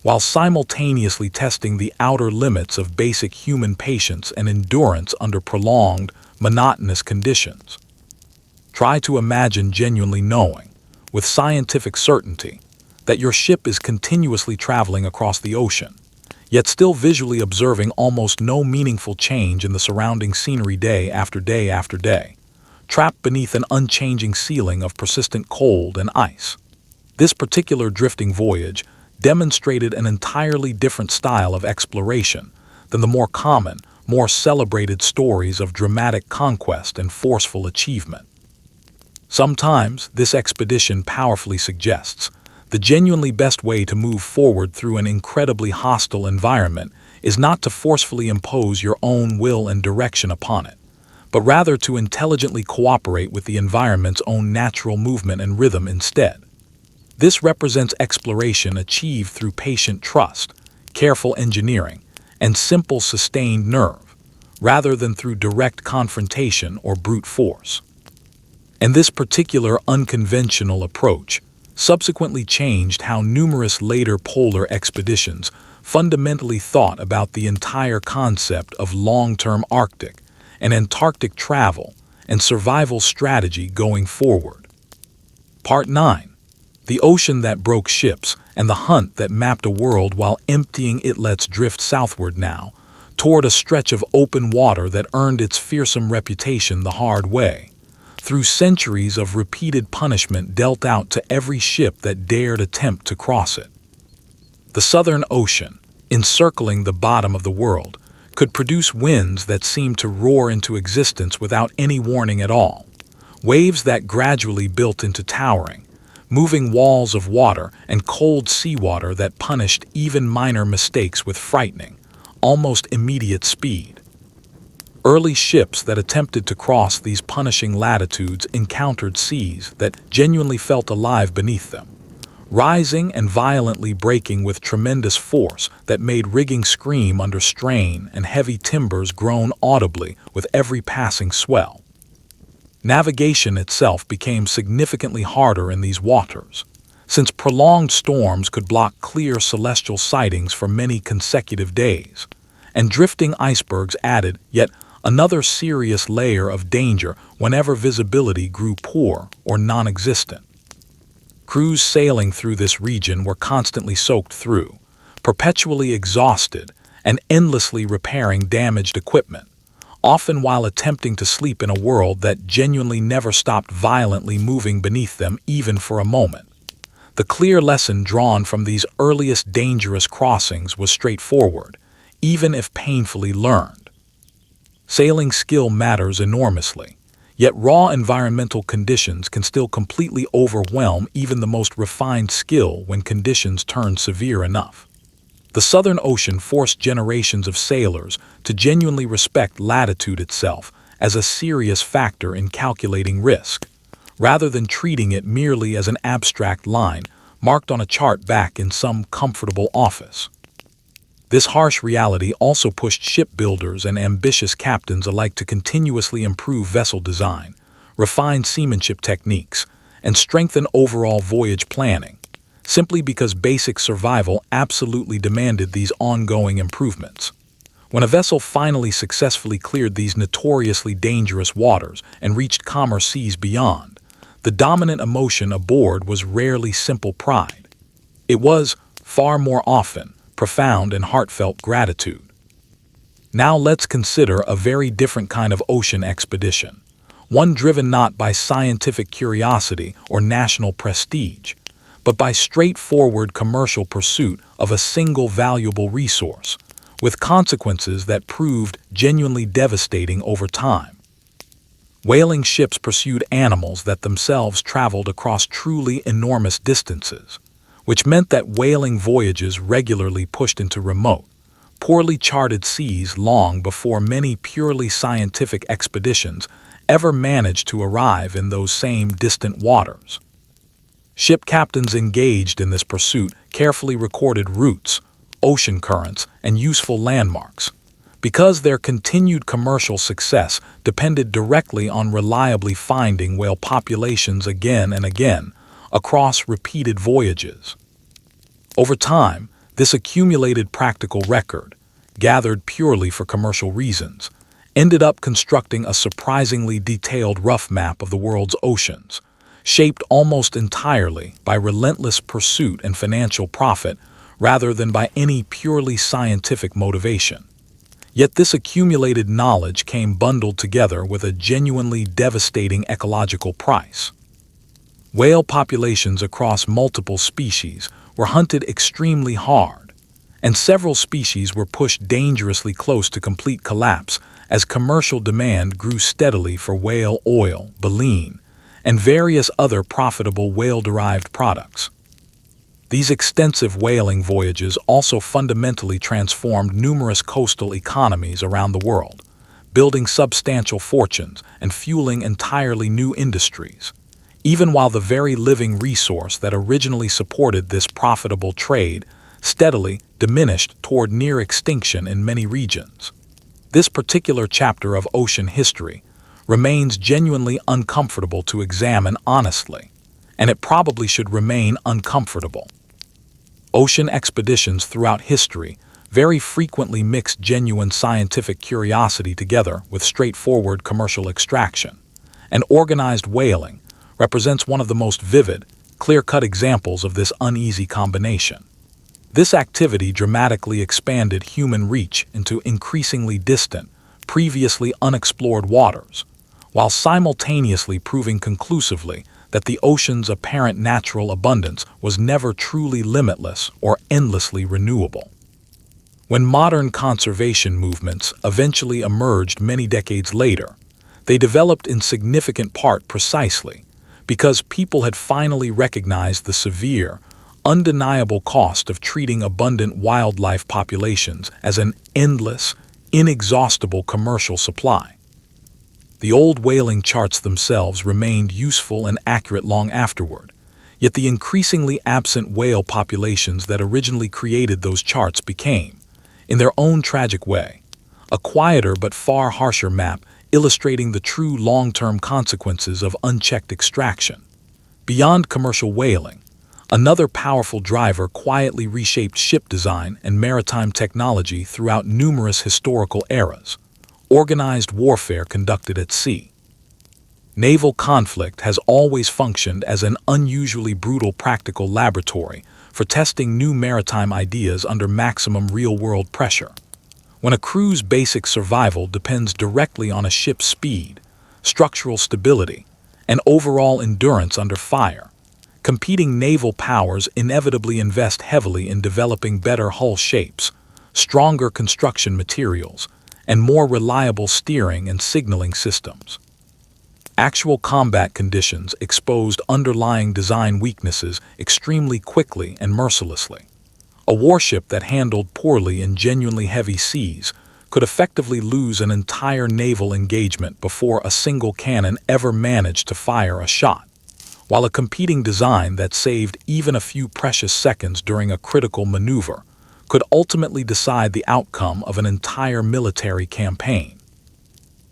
while simultaneously testing the outer limits of basic human patience and endurance under prolonged, monotonous conditions. Try to imagine genuinely knowing, with scientific certainty, that your ship is continuously traveling across the ocean, yet still visually observing almost no meaningful change in the surrounding scenery day after day after day, trapped beneath an unchanging ceiling of persistent cold and ice. This particular drifting voyage demonstrated an entirely different style of exploration than the more common, more celebrated stories of dramatic conquest and forceful achievement. Sometimes, this expedition powerfully suggests the genuinely best way to move forward through an incredibly hostile environment is not to forcefully impose your own will and direction upon it, but rather to intelligently cooperate with the environment's own natural movement and rhythm instead. This represents exploration achieved through patient trust, careful engineering, and simple sustained nerve, rather than through direct confrontation or brute force. And this particular unconventional approach subsequently changed how numerous later polar expeditions fundamentally thought about the entire concept of long-term Arctic and Antarctic travel and survival strategy going forward. Part 9. The ocean that broke ships and the hunt that mapped a world while emptying it. Let's drift southward now, toward a stretch of open water that earned its fearsome reputation the hard way, through centuries of repeated punishment dealt out to every ship that dared attempt to cross it. The Southern Ocean, encircling the bottom of the world, could produce winds that seemed to roar into existence without any warning at all, waves that gradually built into towering, moving walls of water and cold seawater that punished even minor mistakes with frightening, almost immediate speed. Early ships that attempted to cross these punishing latitudes encountered seas that genuinely felt alive beneath them, rising and violently breaking with tremendous force that made rigging scream under strain and heavy timbers groan audibly with every passing swell. Navigation itself became significantly harder in these waters, since prolonged storms could block clear celestial sightings for many consecutive days, and drifting icebergs added yet another serious layer of danger whenever visibility grew poor or non-existent. Crews sailing through this region were constantly soaked through, perpetually exhausted, and endlessly repairing damaged equipment, often while attempting to sleep in a world that genuinely never stopped violently moving beneath them even for a moment. The clear lesson drawn from these earliest dangerous crossings was straightforward, even if painfully learned. Sailing skill matters enormously, yet raw environmental conditions can still completely overwhelm even the most refined skill when conditions turn severe enough. The Southern Ocean forced generations of sailors to genuinely respect latitude itself as a serious factor in calculating risk, rather than treating it merely as an abstract line marked on a chart back in some comfortable office. This harsh reality also pushed shipbuilders and ambitious captains alike to continuously improve vessel design, refine seamanship techniques, and strengthen overall voyage planning, simply because basic survival absolutely demanded these ongoing improvements. When a vessel finally successfully cleared these notoriously dangerous waters and reached calmer seas beyond, the dominant emotion aboard was rarely simple pride. It was, far more often, profound and heartfelt gratitude. Now let's consider a very different kind of ocean expedition, one driven not by scientific curiosity or national prestige, but by straightforward commercial pursuit of a single valuable resource, with consequences that proved genuinely devastating over time. Whaling ships pursued animals that themselves traveled across truly enormous distances, which meant that whaling voyages regularly pushed into remote, poorly charted seas long before many purely scientific expeditions ever managed to arrive in those same distant waters. Ship captains engaged in this pursuit carefully recorded routes, ocean currents, and useful landmarks, because their continued commercial success depended directly on reliably finding whale populations again and again across repeated voyages. Over time, this accumulated practical record, gathered purely for commercial reasons, ended up constructing a surprisingly detailed rough map of the world's oceans, shaped almost entirely by relentless pursuit and financial profit rather than by any purely scientific motivation. Yet this accumulated knowledge came bundled together with a genuinely devastating ecological price. Whale populations across multiple species were hunted extremely hard, and several species were pushed dangerously close to complete collapse as commercial demand grew steadily for whale oil, baleen, and various other profitable whale-derived products. These extensive whaling voyages also fundamentally transformed numerous coastal economies around the world, building substantial fortunes and fueling entirely new industries, even while the very living resource that originally supported this profitable trade steadily diminished toward near extinction in many regions. This particular chapter of ocean history remains genuinely uncomfortable to examine honestly, and it probably should remain uncomfortable. Ocean expeditions throughout history very frequently mix genuine scientific curiosity together with straightforward commercial extraction, and organized whaling represents one of the most vivid, clear-cut examples of this uneasy combination. This activity dramatically expanded human reach into increasingly distant, previously unexplored waters, while simultaneously proving conclusively that the ocean's apparent natural abundance was never truly limitless or endlessly renewable. When modern conservation movements eventually emerged many decades later, they developed in significant part precisely because people had finally recognized the severe, undeniable cost of treating abundant wildlife populations as an endless, inexhaustible commercial supply. The old whaling charts themselves remained useful and accurate long afterward, yet the increasingly absent whale populations that originally created those charts became, in their own tragic way, a quieter but far harsher map illustrating the true long-term consequences of unchecked extraction. Beyond commercial whaling, another powerful driver quietly reshaped ship design and maritime technology throughout numerous historical eras: organized warfare conducted at sea. Naval conflict has always functioned as an unusually brutal practical laboratory for testing new maritime ideas under maximum real-world pressure. When a crew's basic survival depends directly on a ship's speed, structural stability, and overall endurance under fire, competing naval powers inevitably invest heavily in developing better hull shapes, stronger construction materials, and more reliable steering and signaling systems. Actual combat conditions exposed underlying design weaknesses extremely quickly and mercilessly. A warship that handled poorly in genuinely heavy seas could effectively lose an entire naval engagement before a single cannon ever managed to fire a shot, while a competing design that saved even a few precious seconds during a critical maneuver could ultimately decide the outcome of an entire military campaign.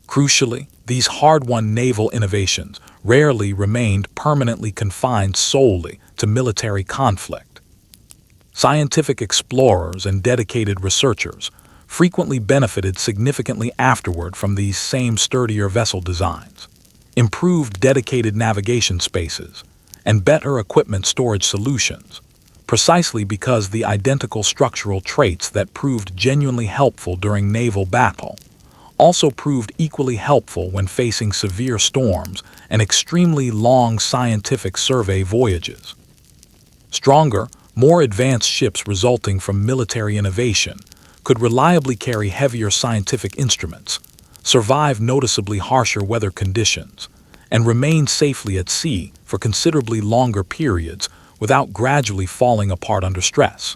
Crucially, these hard-won naval innovations rarely remained permanently confined solely to military conflict. Scientific explorers and dedicated researchers frequently benefited significantly afterward from these same sturdier vessel designs, improved dedicated navigation spaces, and better equipment storage solutions, precisely because the identical structural traits that proved genuinely helpful during naval battle also proved equally helpful when facing severe storms and extremely long scientific survey voyages. Stronger, more advanced ships resulting from military innovation could reliably carry heavier scientific instruments, survive noticeably harsher weather conditions, and remain safely at sea for considerably longer periods without gradually falling apart under stress.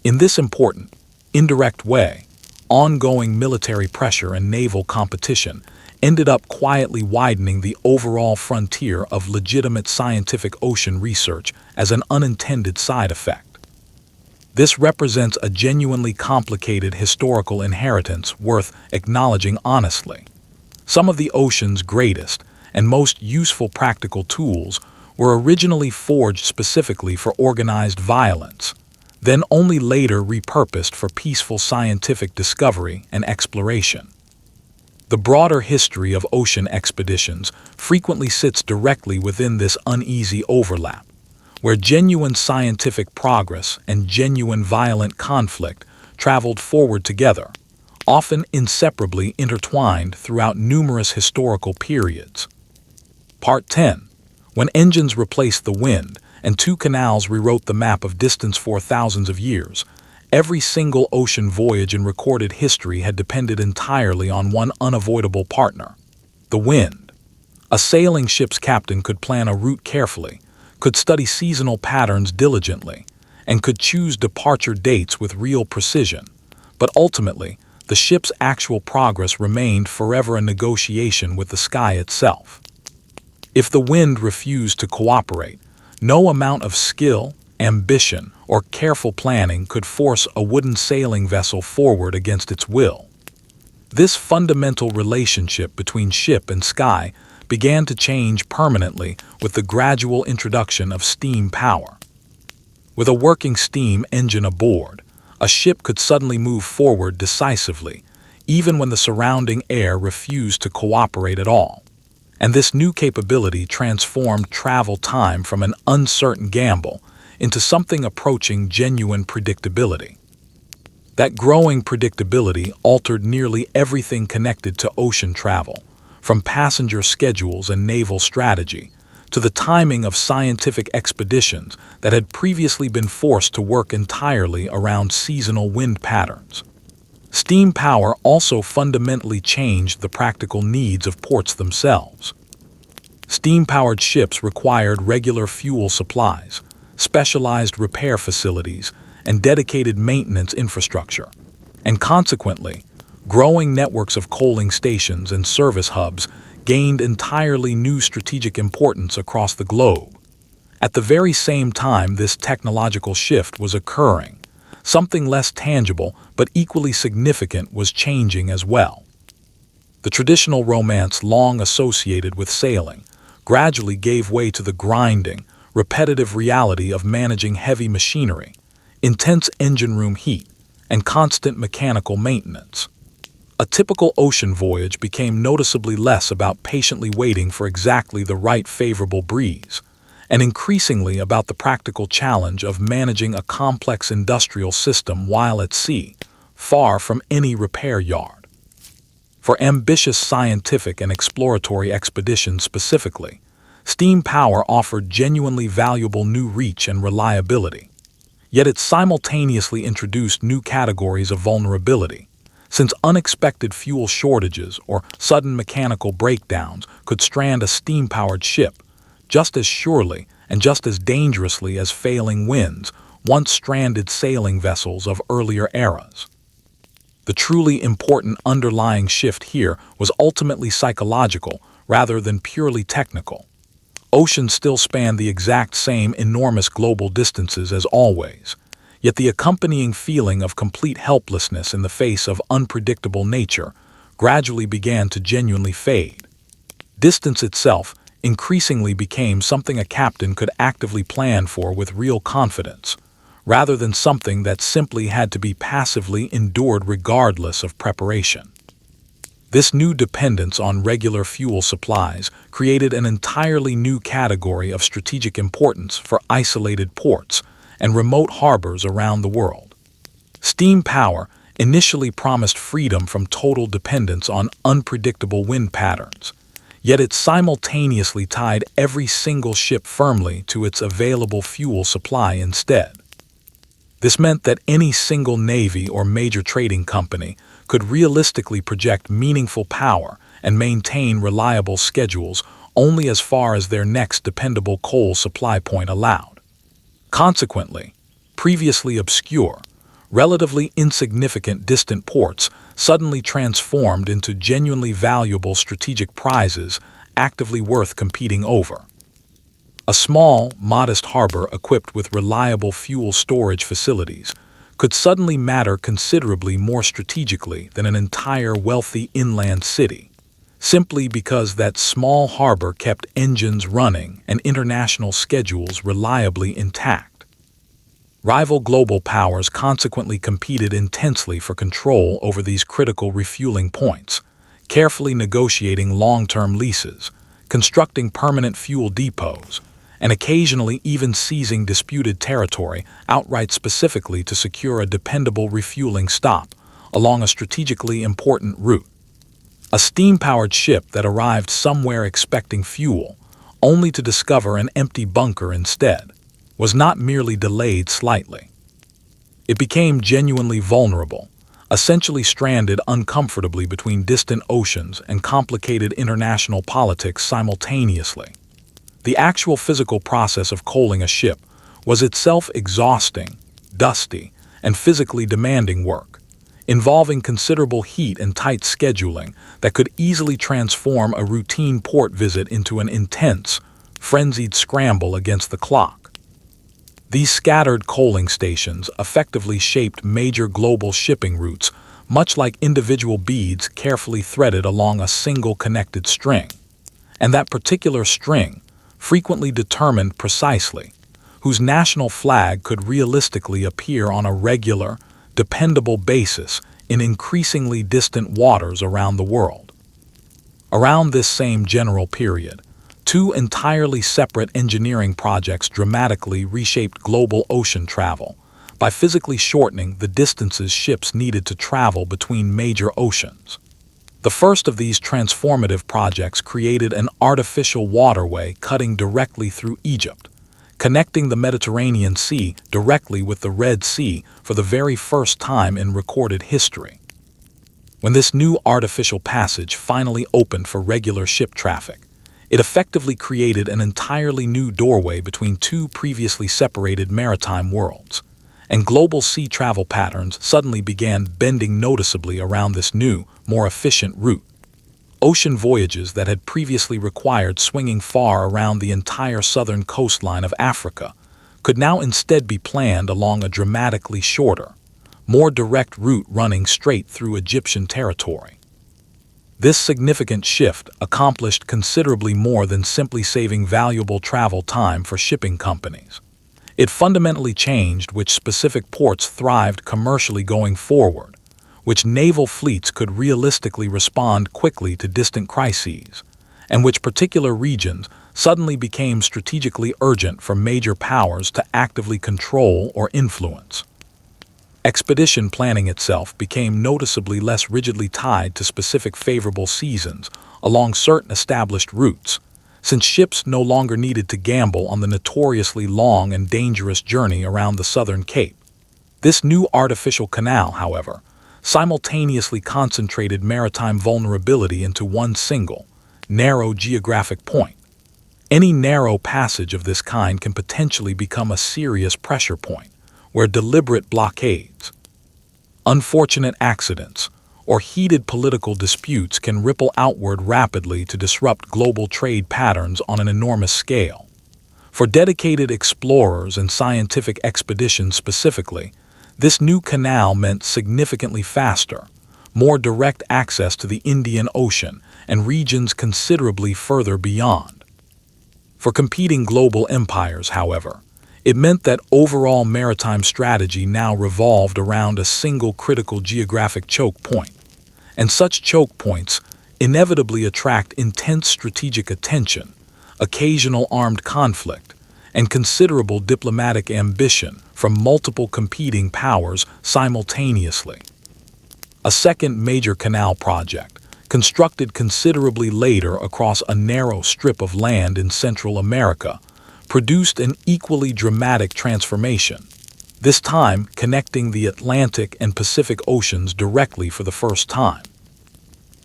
In this important, indirect way, ongoing military pressure and naval competition ended up quietly widening the overall frontier of legitimate scientific ocean research as an unintended side effect. This represents a genuinely complicated historical inheritance worth acknowledging honestly. Some of the ocean's greatest and most useful practical tools were originally forged specifically for organized violence, then only later repurposed for peaceful scientific discovery and exploration. The broader history of ocean expeditions frequently sits directly within this uneasy overlap, where genuine scientific progress and genuine violent conflict traveled forward together, often inseparably intertwined throughout numerous historical periods. Part 10. When engines replaced the wind and two canals rewrote the map of distance for thousands of years, Every single ocean voyage in recorded history had depended entirely on one unavoidable partner: the wind. A sailing ship's captain could plan a route carefully, could study seasonal patterns diligently, and could choose departure dates with real precision. But ultimately, the ship's actual progress remained forever a negotiation with the sky itself. If the wind refused to cooperate, no amount of skill, ambition, or careful planning could force a wooden sailing vessel forward against its will. This fundamental relationship between ship and sky began to change permanently with the gradual introduction of steam power. With a working steam engine aboard, a ship could suddenly move forward decisively, even when the surrounding air refused to cooperate at all. And this new capability transformed travel time from an uncertain gamble into something approaching genuine predictability. That growing predictability altered nearly everything connected to ocean travel, from passenger schedules and naval strategy to the timing of scientific expeditions that had previously been forced to work entirely around seasonal wind patterns. Steam power also fundamentally changed the practical needs of ports themselves. Steam-powered ships required regular fuel supplies, specialized repair facilities, and dedicated maintenance infrastructure. And consequently, growing networks of coaling stations and service hubs gained entirely new strategic importance across the globe. At the very same time this technological shift was occurring, something less tangible but equally significant was changing as well. The traditional romance long associated with sailing gradually gave way to the grinding, repetitive reality of managing heavy machinery, intense engine room heat, and constant mechanical maintenance. A typical ocean voyage became noticeably less about patiently waiting for exactly the right favorable breeze, and increasingly about the practical challenge of managing a complex industrial system while at sea, far from any repair yard. For ambitious scientific and exploratory expeditions specifically, steam power offered genuinely valuable new reach and reliability. Yet it simultaneously introduced new categories of vulnerability, since unexpected fuel shortages or sudden mechanical breakdowns could strand a steam-powered ship just as surely and just as dangerously as failing winds once stranded sailing vessels of earlier eras. The truly important underlying shift here was ultimately psychological rather than purely technical. Oceans still span the exact same enormous global distances as always, yet the accompanying feeling of complete helplessness in the face of unpredictable nature gradually began to genuinely fade. Distance itself increasingly became something a captain could actively plan for with real confidence, rather than something that simply had to be passively endured regardless of preparation. This new dependence on regular fuel supplies created an entirely new category of strategic importance for isolated ports and remote harbors around the world. Steam power initially promised freedom from total dependence on unpredictable wind patterns, yet it simultaneously tied every single ship firmly to its available fuel supply instead. This meant that any single navy or major trading company could realistically project meaningful power and maintain reliable schedules only as far as their next dependable coal supply point allowed. Consequently, previously obscure, relatively insignificant distant ports suddenly transformed into genuinely valuable strategic prizes actively worth competing over. A small, modest harbor equipped with reliable fuel storage facilities could suddenly matter considerably more strategically than an entire wealthy inland city, simply because that small harbor kept engines running and international schedules reliably intact. Rival global powers consequently competed intensely for control over these critical refueling points, carefully negotiating long-term leases, constructing permanent fuel depots, and occasionally even seizing disputed territory outright specifically to secure a dependable refueling stop along a strategically important route. A steam-powered ship that arrived somewhere expecting fuel, only to discover an empty bunker instead, was not merely delayed slightly. It became genuinely vulnerable, essentially stranded uncomfortably between distant oceans and complicated international politics simultaneously. The actual physical process of coaling a ship was itself exhausting, dusty, and physically demanding work, involving considerable heat and tight scheduling that could easily transform a routine port visit into an intense, frenzied scramble against the clock. These scattered coaling stations effectively shaped major global shipping routes, much like individual beads carefully threaded along a single connected string. And that particular string frequently determined precisely whose national flag could realistically appear on a regular, dependable basis in increasingly distant waters around the world. Around this same general period, two entirely separate engineering projects dramatically reshaped global ocean travel by physically shortening the distances ships needed to travel between major oceans. The first of these transformative projects created an artificial waterway cutting directly through Egypt, connecting the Mediterranean Sea directly with the Red Sea for the very first time in recorded history. When this new artificial passage finally opened for regular ship traffic, it effectively created an entirely new doorway between two previously separated maritime worlds, and global sea travel patterns suddenly began bending noticeably around this new, more efficient route. Ocean voyages that had previously required swinging far around the entire southern coastline of Africa could now instead be planned along a dramatically shorter, more direct route running straight through Egyptian territory. This significant shift accomplished considerably more than simply saving valuable travel time for shipping companies. It fundamentally changed which specific ports thrived commercially going forward, which naval fleets could realistically respond quickly to distant crises, and which particular regions suddenly became strategically urgent for major powers to actively control or influence. Expedition planning itself became noticeably less rigidly tied to specific favorable seasons along certain established routes, since ships no longer needed to gamble on the notoriously long and dangerous journey around the southern Cape. This new artificial canal, however, simultaneously concentrated maritime vulnerability into one single, narrow geographic point. Any narrow passage of this kind can potentially become a serious pressure point, where deliberate blockades, unfortunate accidents, or heated political disputes can ripple outward rapidly to disrupt global trade patterns on an enormous scale. For dedicated explorers and scientific expeditions specifically, this new canal meant significantly faster, more direct access to the Indian Ocean and regions considerably further beyond. For competing global empires, however, it meant that overall maritime strategy now revolved around a single critical geographic choke point, and such choke points inevitably attract intense strategic attention, occasional armed conflict, and considerable diplomatic ambition from multiple competing powers simultaneously. A second major canal project, constructed considerably later across a narrow strip of land in Central America, produced an equally dramatic transformation, this time connecting the Atlantic and Pacific Oceans directly for the first time.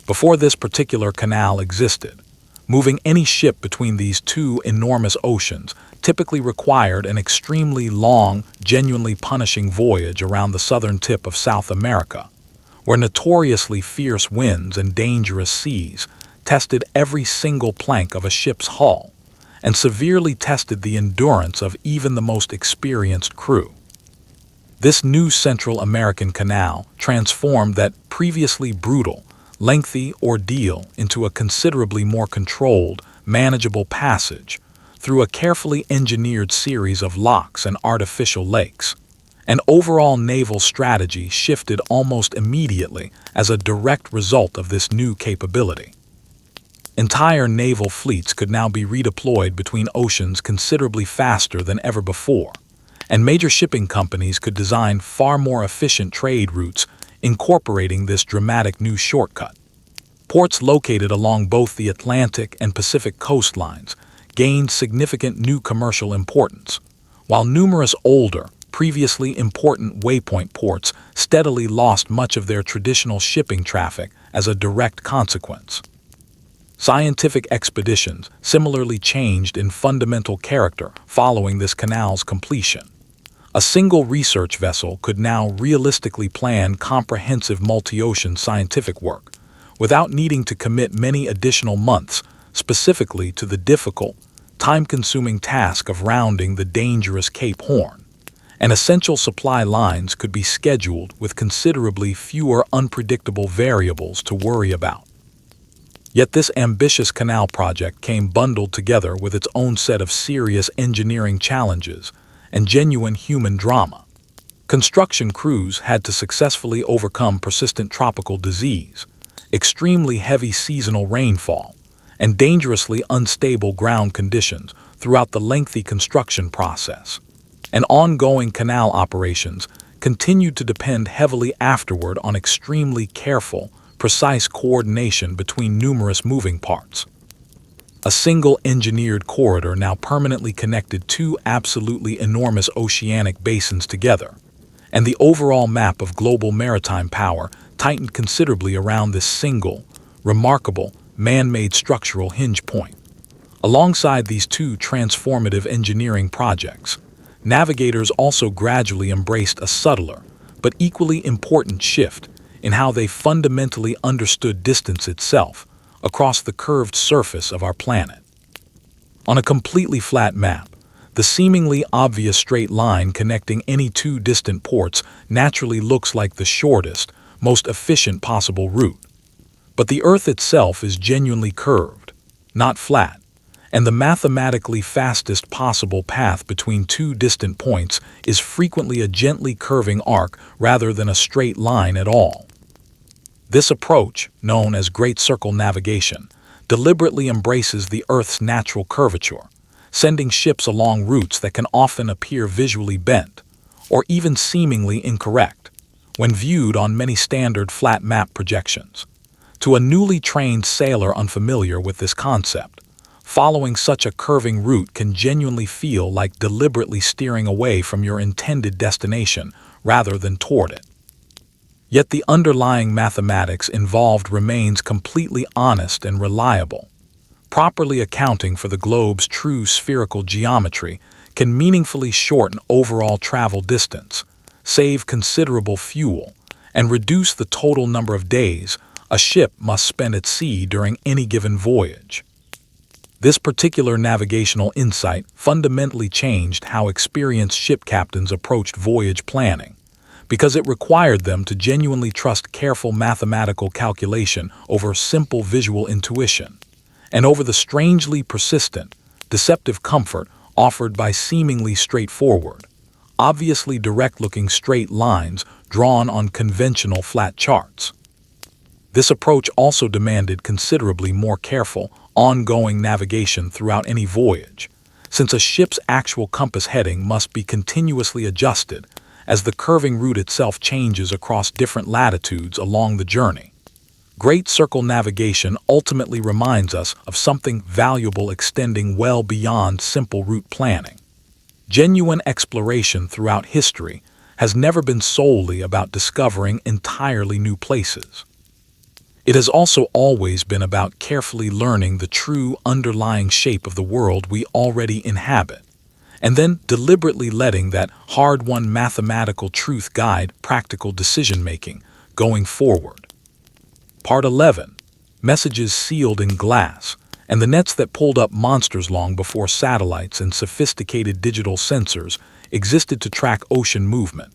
Before this particular canal existed, moving any ship between these two enormous oceans typically required an extremely long, genuinely punishing voyage around the southern tip of South America, where notoriously fierce winds and dangerous seas tested every single plank of a ship's hull and severely tested the endurance of even the most experienced crew. This new Central American canal transformed that previously brutal, lengthy ordeal into a considerably more controlled, manageable passage through a carefully engineered series of locks and artificial lakes. And overall naval strategy shifted almost immediately as a direct result of this new capability. Entire naval fleets could now be redeployed between oceans considerably faster than ever before, and major shipping companies could design far more efficient trade routes incorporating this dramatic new shortcut. Ports located along both the Atlantic and Pacific coastlines gained significant new commercial importance, while numerous older, previously important waypoint ports steadily lost much of their traditional shipping traffic as a direct consequence. Scientific expeditions similarly changed in fundamental character following this canal's completion. A single research vessel could now realistically plan comprehensive multi-ocean scientific work, without needing to commit many additional months specifically to the difficult, time-consuming task of rounding the dangerous Cape Horn. And essential supply lines could be scheduled with considerably fewer unpredictable variables to worry about. Yet this ambitious canal project came bundled together with its own set of serious engineering challenges and genuine human drama. Construction crews had to successfully overcome persistent tropical disease, extremely heavy seasonal rainfall, and dangerously unstable ground conditions throughout the lengthy construction process. And ongoing canal operations continued to depend heavily afterward on extremely careful, precise coordination between numerous moving parts. A single engineered corridor now permanently connected two absolutely enormous oceanic basins together, and the overall map of global maritime power tightened considerably around this single, remarkable, man-made structural hinge point. Alongside these two transformative engineering projects, navigators also gradually embraced a subtler, but equally important shift in how they fundamentally understood distance itself across the curved surface of our planet. On a completely flat map, the seemingly obvious straight line connecting any two distant ports naturally looks like the shortest, most efficient possible route. But the Earth itself is genuinely curved, not flat, and the mathematically fastest possible path between two distant points is frequently a gently curving arc rather than a straight line at all. This approach, known as Great Circle navigation, deliberately embraces the Earth's natural curvature, sending ships along routes that can often appear visually bent, or even seemingly incorrect, when viewed on many standard flat map projections. To a newly trained sailor unfamiliar with this concept, following such a curving route can genuinely feel like deliberately steering away from your intended destination rather than toward it. Yet the underlying mathematics involved remains completely honest and reliable. Properly accounting for the globe's true spherical geometry can meaningfully shorten overall travel distance, save considerable fuel, and reduce the total number of days a ship must spend at sea during any given voyage. This particular navigational insight fundamentally changed how experienced ship captains approached voyage planning, because it required them to genuinely trust careful mathematical calculation over simple visual intuition, and over the strangely persistent, deceptive comfort offered by seemingly straightforward, obviously direct-looking straight lines drawn on conventional flat charts. This approach also demanded considerably more careful, ongoing navigation throughout any voyage, since a ship's actual compass heading must be continuously adjusted as the curving route itself changes across different latitudes along the journey. Great Circle navigation ultimately reminds us of something valuable extending well beyond simple route planning. Genuine exploration throughout history has never been solely about discovering entirely new places. It has also always been about carefully learning the true underlying shape of the world we already inhabit, and then deliberately letting that hard-won mathematical truth guide practical decision-making going forward. Part 11. Messages sealed in glass, and the nets that pulled up monsters long before satellites and sophisticated digital sensors existed to track ocean movement.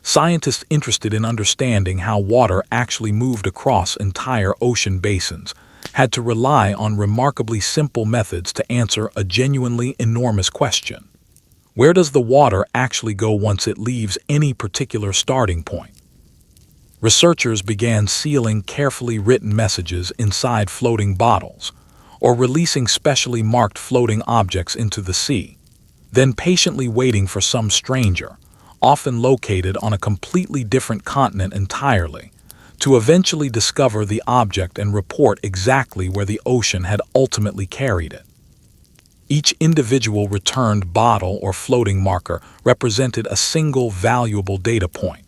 Scientists interested in understanding how water actually moved across entire ocean basins had to rely on remarkably simple methods to answer a genuinely enormous question. Where does the water actually go once it leaves any particular starting point? Researchers began sealing carefully written messages inside floating bottles, or releasing specially marked floating objects into the sea, then patiently waiting for some stranger, often located on a completely different continent entirely, to eventually discover the object and report exactly where the ocean had ultimately carried it. Each individual returned bottle or floating marker represented a single valuable data point,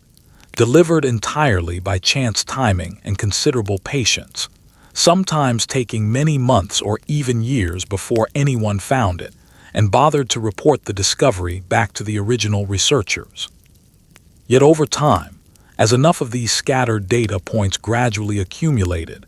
delivered entirely by chance timing and considerable patience, sometimes taking many months or even years before anyone found it and bothered to report the discovery back to the original researchers. Yet over time, as enough of these scattered data points gradually accumulated,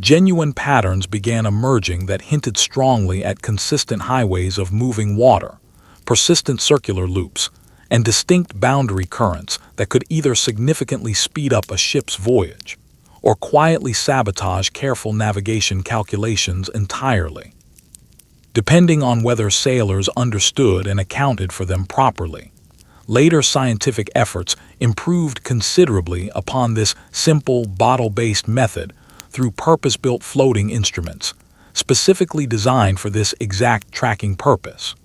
genuine patterns began emerging that hinted strongly at consistent highways of moving water, persistent circular loops, and distinct boundary currents that could either significantly speed up a ship's voyage or quietly sabotage careful navigation calculations entirely, depending on whether sailors understood and accounted for them properly. Later scientific efforts improved considerably upon this simple bottle-based method through purpose-built floating instruments, specifically designed for this exact tracking purpose.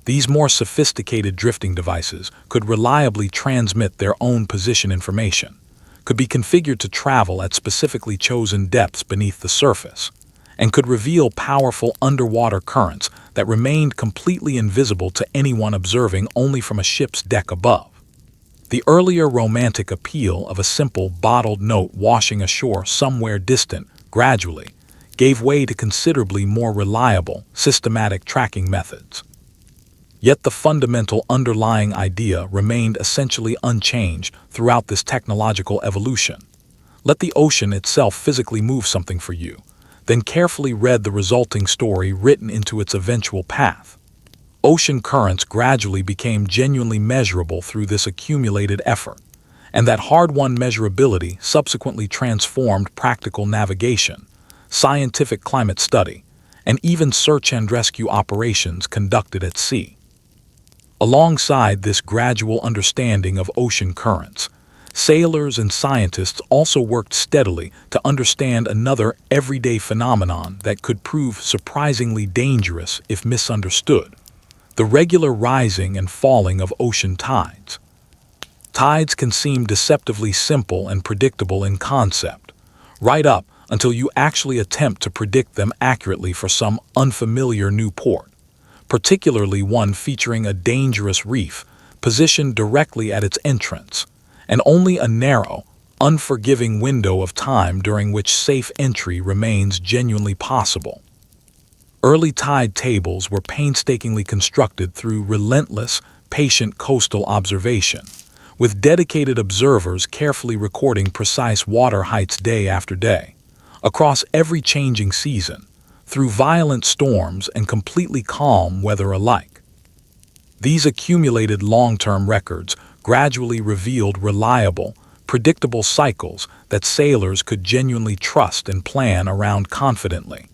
These more sophisticated drifting devices could reliably transmit their own position information, could be configured to travel at specifically chosen depths beneath the surface, and could reveal powerful underwater currents that remained completely invisible to anyone observing only from a ship's deck above. The earlier romantic appeal of a simple bottled note washing ashore somewhere distant gradually gave way to considerably more reliable, systematic tracking methods. Yet the fundamental underlying idea remained essentially unchanged throughout this technological evolution. Let the ocean itself physically move something for you, then carefully read the resulting story written into its eventual path. Ocean currents gradually became genuinely measurable through this accumulated effort, and that hard-won measurability subsequently transformed practical navigation, scientific climate study, and even search and rescue operations conducted at sea. Alongside this gradual understanding of ocean currents, sailors and scientists also worked steadily to understand another everyday phenomenon that could prove surprisingly dangerous if misunderstood: the regular rising and falling of ocean tides. Tides can seem deceptively simple and predictable in concept, right up until you actually attempt to predict them accurately for some unfamiliar new port, particularly one featuring a dangerous reef positioned directly at its entrance, and only a narrow, unforgiving window of time during which safe entry remains genuinely possible. Early tide tables were painstakingly constructed through relentless, patient coastal observation, with dedicated observers carefully recording precise water heights day after day, across every changing season, through violent storms and completely calm weather alike. These accumulated long-term records gradually revealed reliable, predictable cycles that sailors could genuinely trust and plan around confidently.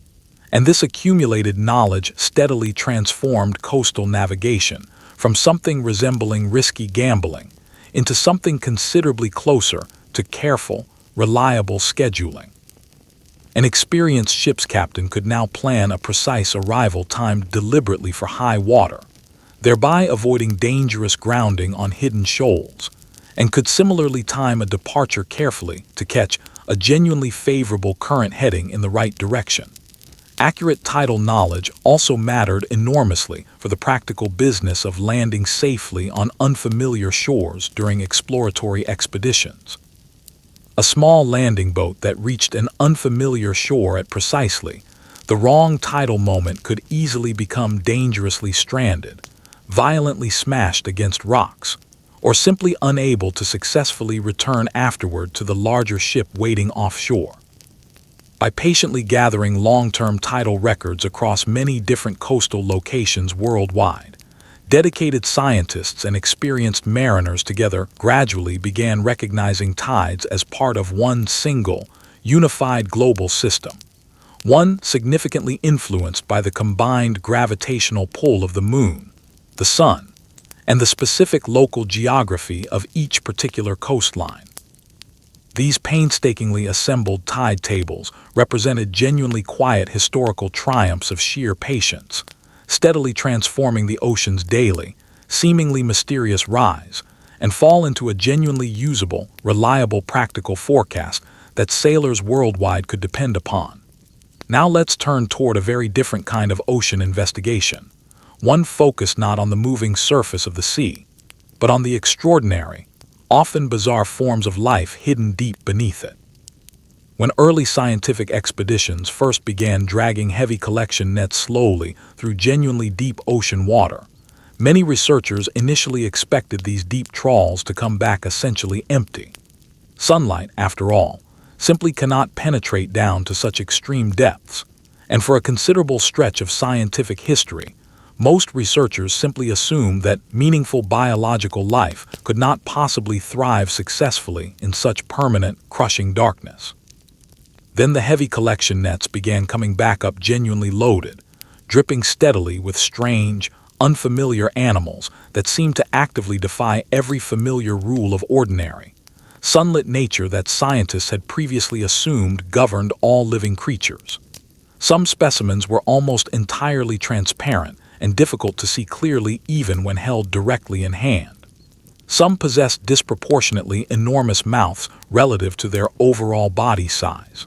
And this accumulated knowledge steadily transformed coastal navigation from something resembling risky gambling into something considerably closer to careful, reliable scheduling. An experienced ship's captain could now plan a precise arrival time deliberately for high water, thereby avoiding dangerous grounding on hidden shoals, and could similarly time a departure carefully to catch a genuinely favorable current heading in the right direction. Accurate tidal knowledge also mattered enormously for the practical business of landing safely on unfamiliar shores during exploratory expeditions. A small landing boat that reached an unfamiliar shore at precisely the wrong tidal moment could easily become dangerously stranded, violently smashed against rocks, or simply unable to successfully return afterward to the larger ship waiting offshore. By patiently gathering long-term tidal records across many different coastal locations worldwide, dedicated scientists and experienced mariners together gradually began recognizing tides as part of one single, unified global system, one significantly influenced by the combined gravitational pull of the moon, the sun, and the specific local geography of each particular coastline. These painstakingly assembled tide tables represented genuinely quiet historical triumphs of sheer patience, steadily transforming the ocean's daily, seemingly mysterious rise and fall into a genuinely usable, reliable practical forecast that sailors worldwide could depend upon. Now let's turn toward a very different kind of ocean investigation, one focused not on the moving surface of the sea, but on the extraordinary, often bizarre forms of life hidden deep beneath it. When early scientific expeditions first began dragging heavy collection nets slowly through genuinely deep ocean water, many researchers initially expected these deep trawls to come back essentially empty. Sunlight, after all, simply cannot penetrate down to such extreme depths, and for a considerable stretch of scientific history, most researchers simply assumed that meaningful biological life could not possibly thrive successfully in such permanent, crushing darkness. Then the heavy collection nets began coming back up genuinely loaded, dripping steadily with strange, unfamiliar animals that seemed to actively defy every familiar rule of ordinary, sunlit nature that scientists had previously assumed governed all living creatures. Some specimens were almost entirely transparent and difficult to see clearly even when held directly in hand. Some possessed disproportionately enormous mouths relative to their overall body size.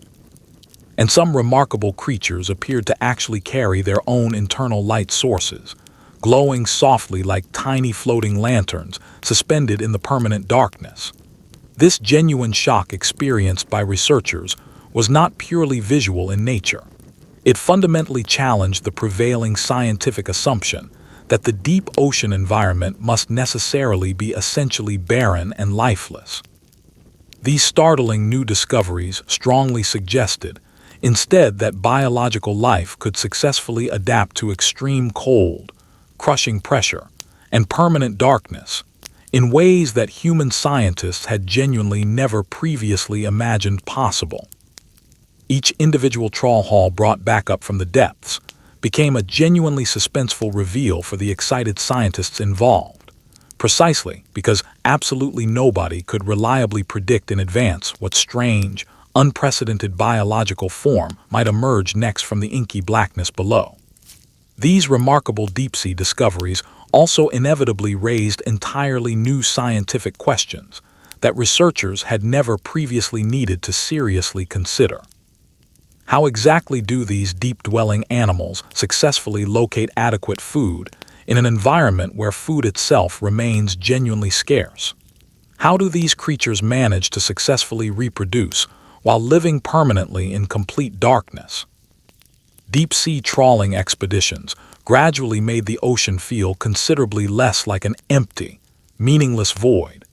And some remarkable creatures appeared to actually carry their own internal light sources, glowing softly like tiny floating lanterns suspended in the permanent darkness. This genuine shock experienced by researchers was not purely visual in nature. It fundamentally challenged the prevailing scientific assumption that the deep ocean environment must necessarily be essentially barren and lifeless. These startling new discoveries strongly suggested instead that biological life could successfully adapt to extreme cold, crushing pressure, and permanent darkness in ways that human scientists had genuinely never previously imagined possible. Each individual trawl haul brought back up from the depths became a genuinely suspenseful reveal for the excited scientists involved, precisely because absolutely nobody could reliably predict in advance what strange, unprecedented biological form might emerge next from the inky blackness below. These remarkable deep-sea discoveries also inevitably raised entirely new scientific questions that researchers had never previously needed to seriously consider. How exactly do these deep-dwelling animals successfully locate adequate food in an environment where food itself remains genuinely scarce? How do these creatures manage to successfully reproduce while living permanently in complete darkness? Deep-sea trawling expeditions gradually made the ocean feel considerably less like an empty, meaningless void,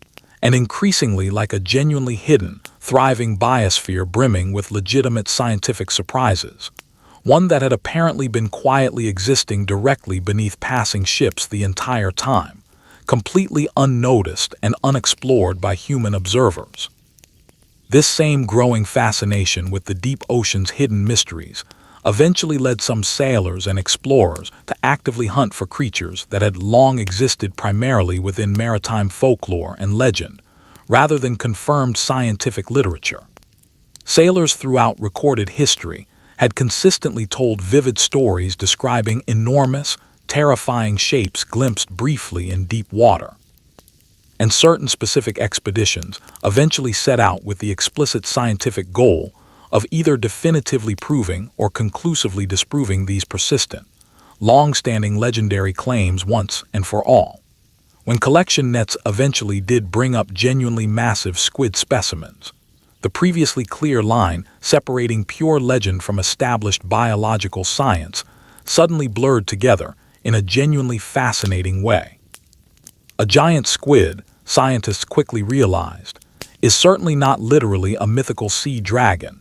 and increasingly like a genuinely hidden, thriving biosphere brimming with legitimate scientific surprises, one that had apparently been quietly existing directly beneath passing ships the entire time, completely unnoticed and unexplored by human observers. This same growing fascination with the deep ocean's hidden mysteries eventually led some sailors and explorers to actively hunt for creatures that had long existed primarily within maritime folklore and legend, rather than confirmed scientific literature. Sailors throughout recorded history had consistently told vivid stories describing enormous, terrifying shapes glimpsed briefly in deep water. And certain specific expeditions eventually set out with the explicit scientific goal of either definitively proving or conclusively disproving these persistent, long-standing legendary claims once and for all. When collection nets eventually did bring up genuinely massive squid specimens, the previously clear line separating pure legend from established biological science suddenly blurred together in a genuinely fascinating way. A giant squid, scientists quickly realized, is certainly not literally a mythical sea dragon,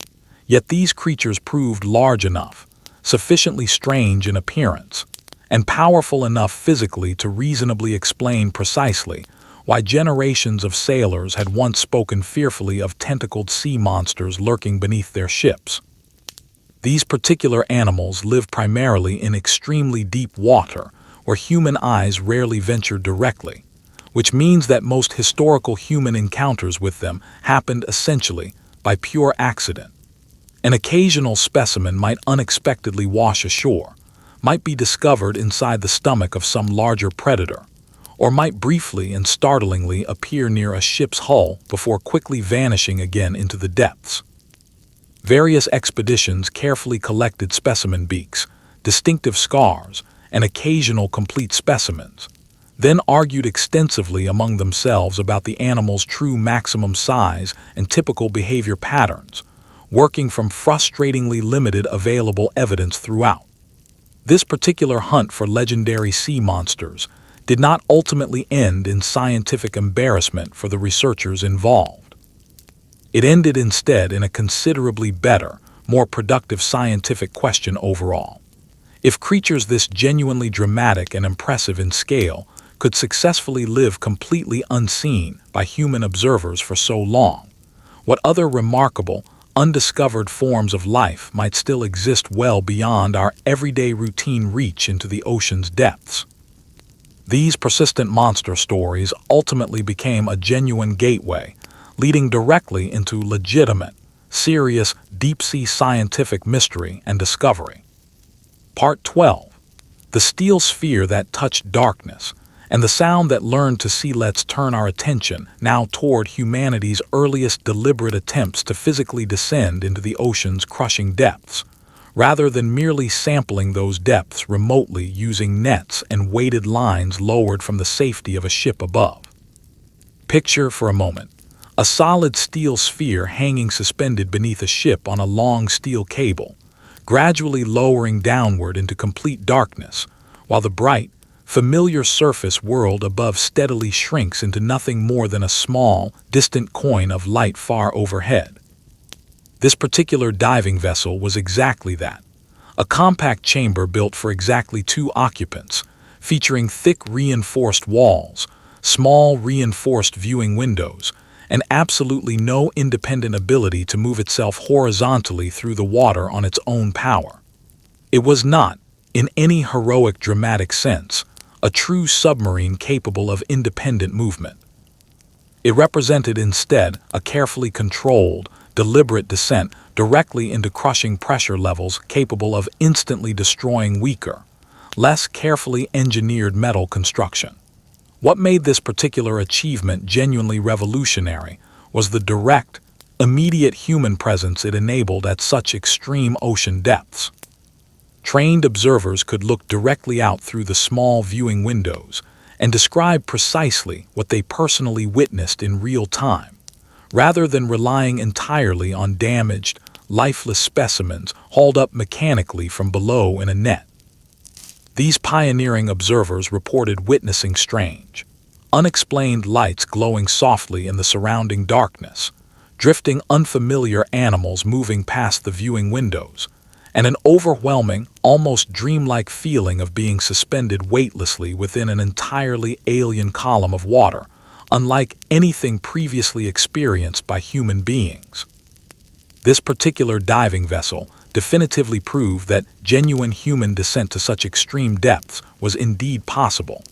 yet these creatures proved large enough, sufficiently strange in appearance, and powerful enough physically to reasonably explain precisely why generations of sailors had once spoken fearfully of tentacled sea monsters lurking beneath their ships. These particular animals live primarily in extremely deep water, where human eyes rarely venture directly, which means that most historical human encounters with them happened essentially by pure accident. An occasional specimen might unexpectedly wash ashore, might be discovered inside the stomach of some larger predator, or might briefly and startlingly appear near a ship's hull before quickly vanishing again into the depths. Various expeditions carefully collected specimen beaks, distinctive scars, and occasional complete specimens, then argued extensively among themselves about the animal's true maximum size and typical behavior patterns, working from frustratingly limited available evidence throughout. This particular hunt for legendary sea monsters did not ultimately end in scientific embarrassment for the researchers involved. It ended instead in a considerably better, more productive scientific question overall. If creatures this genuinely dramatic and impressive in scale could successfully live completely unseen by human observers for so long, what other remarkable, undiscovered forms of life might still exist well beyond our everyday routine reach into the ocean's depths? These persistent monster stories ultimately became a genuine gateway, leading directly into legitimate, serious, deep-sea scientific mystery and discovery. Part 12. The steel sphere that touched darkness, and the sound that learned to see. Let's turn our attention now toward humanity's earliest deliberate attempts to physically descend into the ocean's crushing depths, rather than merely sampling those depths remotely using nets and weighted lines lowered from the safety of a ship above. Picture for a moment a solid steel sphere hanging suspended beneath a ship on a long steel cable, gradually lowering downward into complete darkness, while the bright, familiar surface world above steadily shrinks into nothing more than a small, distant coin of light far overhead. This particular diving vessel was exactly that, a compact chamber built for exactly 2 occupants, featuring thick reinforced walls, small reinforced viewing windows, and absolutely no independent ability to move itself horizontally through the water on its own power. It was not, in any heroic dramatic sense, a true submarine capable of independent movement. It represented instead a carefully controlled, deliberate descent directly into crushing pressure levels capable of instantly destroying weaker, less carefully engineered metal construction. What made this particular achievement genuinely revolutionary was the direct, immediate human presence it enabled at such extreme ocean depths. Trained observers could look directly out through the small viewing windows and describe precisely what they personally witnessed in real time, rather than relying entirely on damaged, lifeless specimens hauled up mechanically from below in a net. These pioneering observers reported witnessing strange, unexplained lights glowing softly in the surrounding darkness, drifting unfamiliar animals moving past the viewing windows, and an overwhelming, almost dreamlike feeling of being suspended weightlessly within an entirely alien column of water, unlike anything previously experienced by human beings. This particular diving vessel definitively proved that genuine human descent to such extreme depths was indeed possible,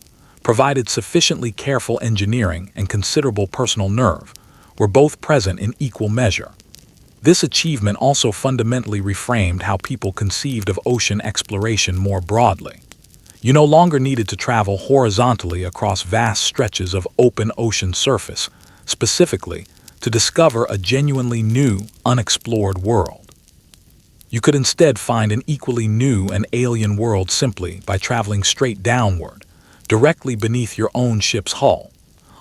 provided sufficiently careful engineering and considerable personal nerve were both present in equal measure. This achievement also fundamentally reframed how people conceived of ocean exploration more broadly. You no longer needed to travel horizontally across vast stretches of open ocean surface, specifically to discover a genuinely new, unexplored world. You could instead find an equally new and alien world simply by traveling straight downward, directly beneath your own ship's hull.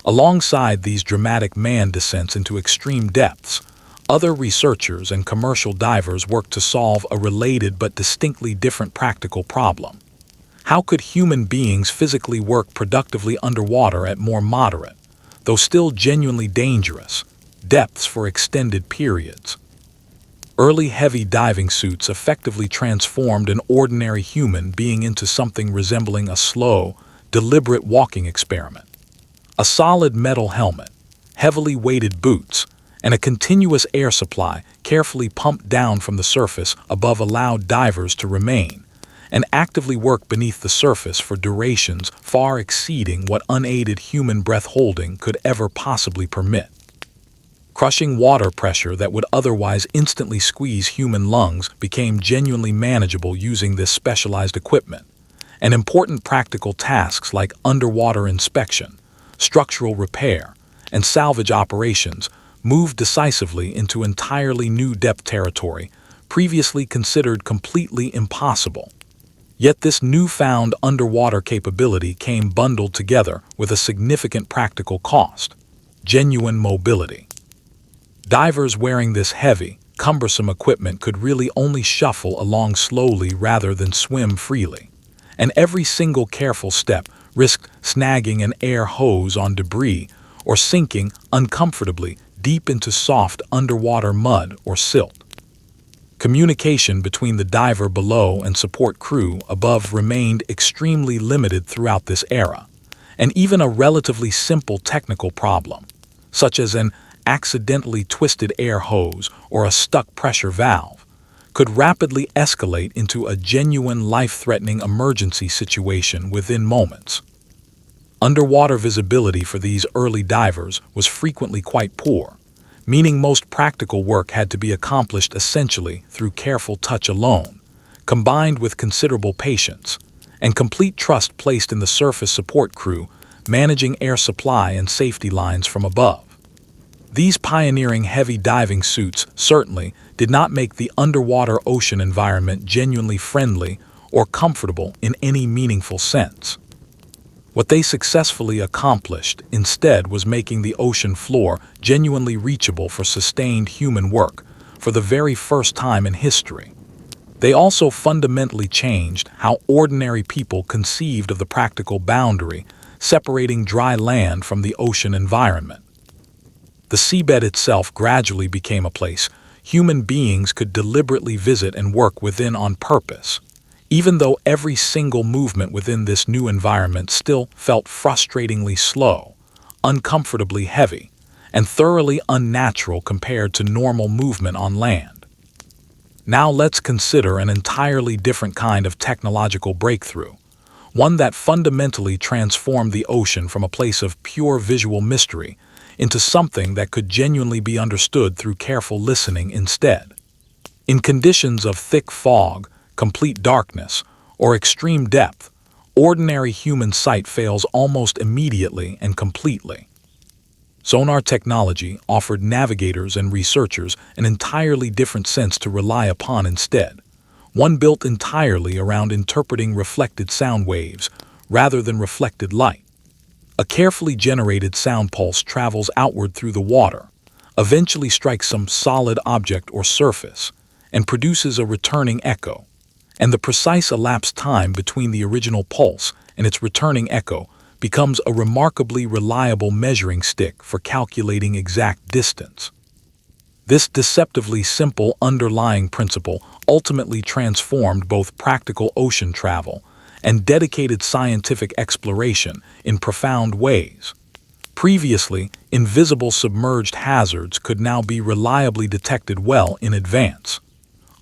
Alongside these dramatic manned descents into extreme depths, other researchers and commercial divers worked to solve a related but distinctly different practical problem. How could human beings physically work productively underwater at more moderate, though still genuinely dangerous, depths for extended periods? Early heavy diving suits effectively transformed an ordinary human being into something resembling a slow, deliberate walking experiment. A solid metal helmet, heavily weighted boots, and a continuous air supply carefully pumped down from the surface above allowed divers to remain and actively work beneath the surface for durations far exceeding what unaided human breath holding could ever possibly permit. Crushing water pressure that would otherwise instantly squeeze human lungs became genuinely manageable using this specialized equipment, and important practical tasks like underwater inspection, structural repair, and salvage operations moved decisively into entirely new depth territory, previously considered completely impossible. Yet this newfound underwater capability came bundled together with a significant practical cost: genuine mobility. Divers wearing this heavy, cumbersome equipment could really only shuffle along slowly rather than swim freely, and every single careful step risked snagging an air hose on debris or sinking uncomfortably deep into soft underwater mud or silt. Communication between the diver below and support crew above remained extremely limited throughout this era, and even a relatively simple technical problem, such as an accidentally twisted air hose or a stuck pressure valve, could rapidly escalate into a genuine life-threatening emergency situation within moments. Underwater visibility for these early divers was frequently quite poor, meaning most practical work had to be accomplished essentially through careful touch alone, combined with considerable patience and complete trust placed in the surface support crew managing air supply and safety lines from above. These pioneering heavy diving suits certainly did not make the underwater ocean environment genuinely friendly or comfortable in any meaningful sense. What they successfully accomplished instead was making the ocean floor genuinely reachable for sustained human work for the very first time in history. They also fundamentally changed how ordinary people conceived of the practical boundary separating dry land from the ocean environment. The seabed itself gradually became a place human beings could deliberately visit and work within on purpose, even though every single movement within this new environment still felt frustratingly slow, uncomfortably heavy, and thoroughly unnatural compared to normal movement on land. Now let's consider an entirely different kind of technological breakthrough, one that fundamentally transformed the ocean from a place of pure visual mystery into something that could genuinely be understood through careful listening instead. In conditions of thick fog, complete darkness, or extreme depth, ordinary human sight fails almost immediately and completely. Sonar technology offered navigators and researchers an entirely different sense to rely upon instead, one built entirely around interpreting reflected sound waves rather than reflected light. A carefully generated sound pulse travels outward through the water, eventually strikes some solid object or surface, and produces a returning echo. And the precise elapsed time between the original pulse and its returning echo becomes a remarkably reliable measuring stick for calculating exact distance. This deceptively simple underlying principle ultimately transformed both practical ocean travel and dedicated scientific exploration in profound ways. Previously, invisible submerged hazards could now be reliably detected well in advance.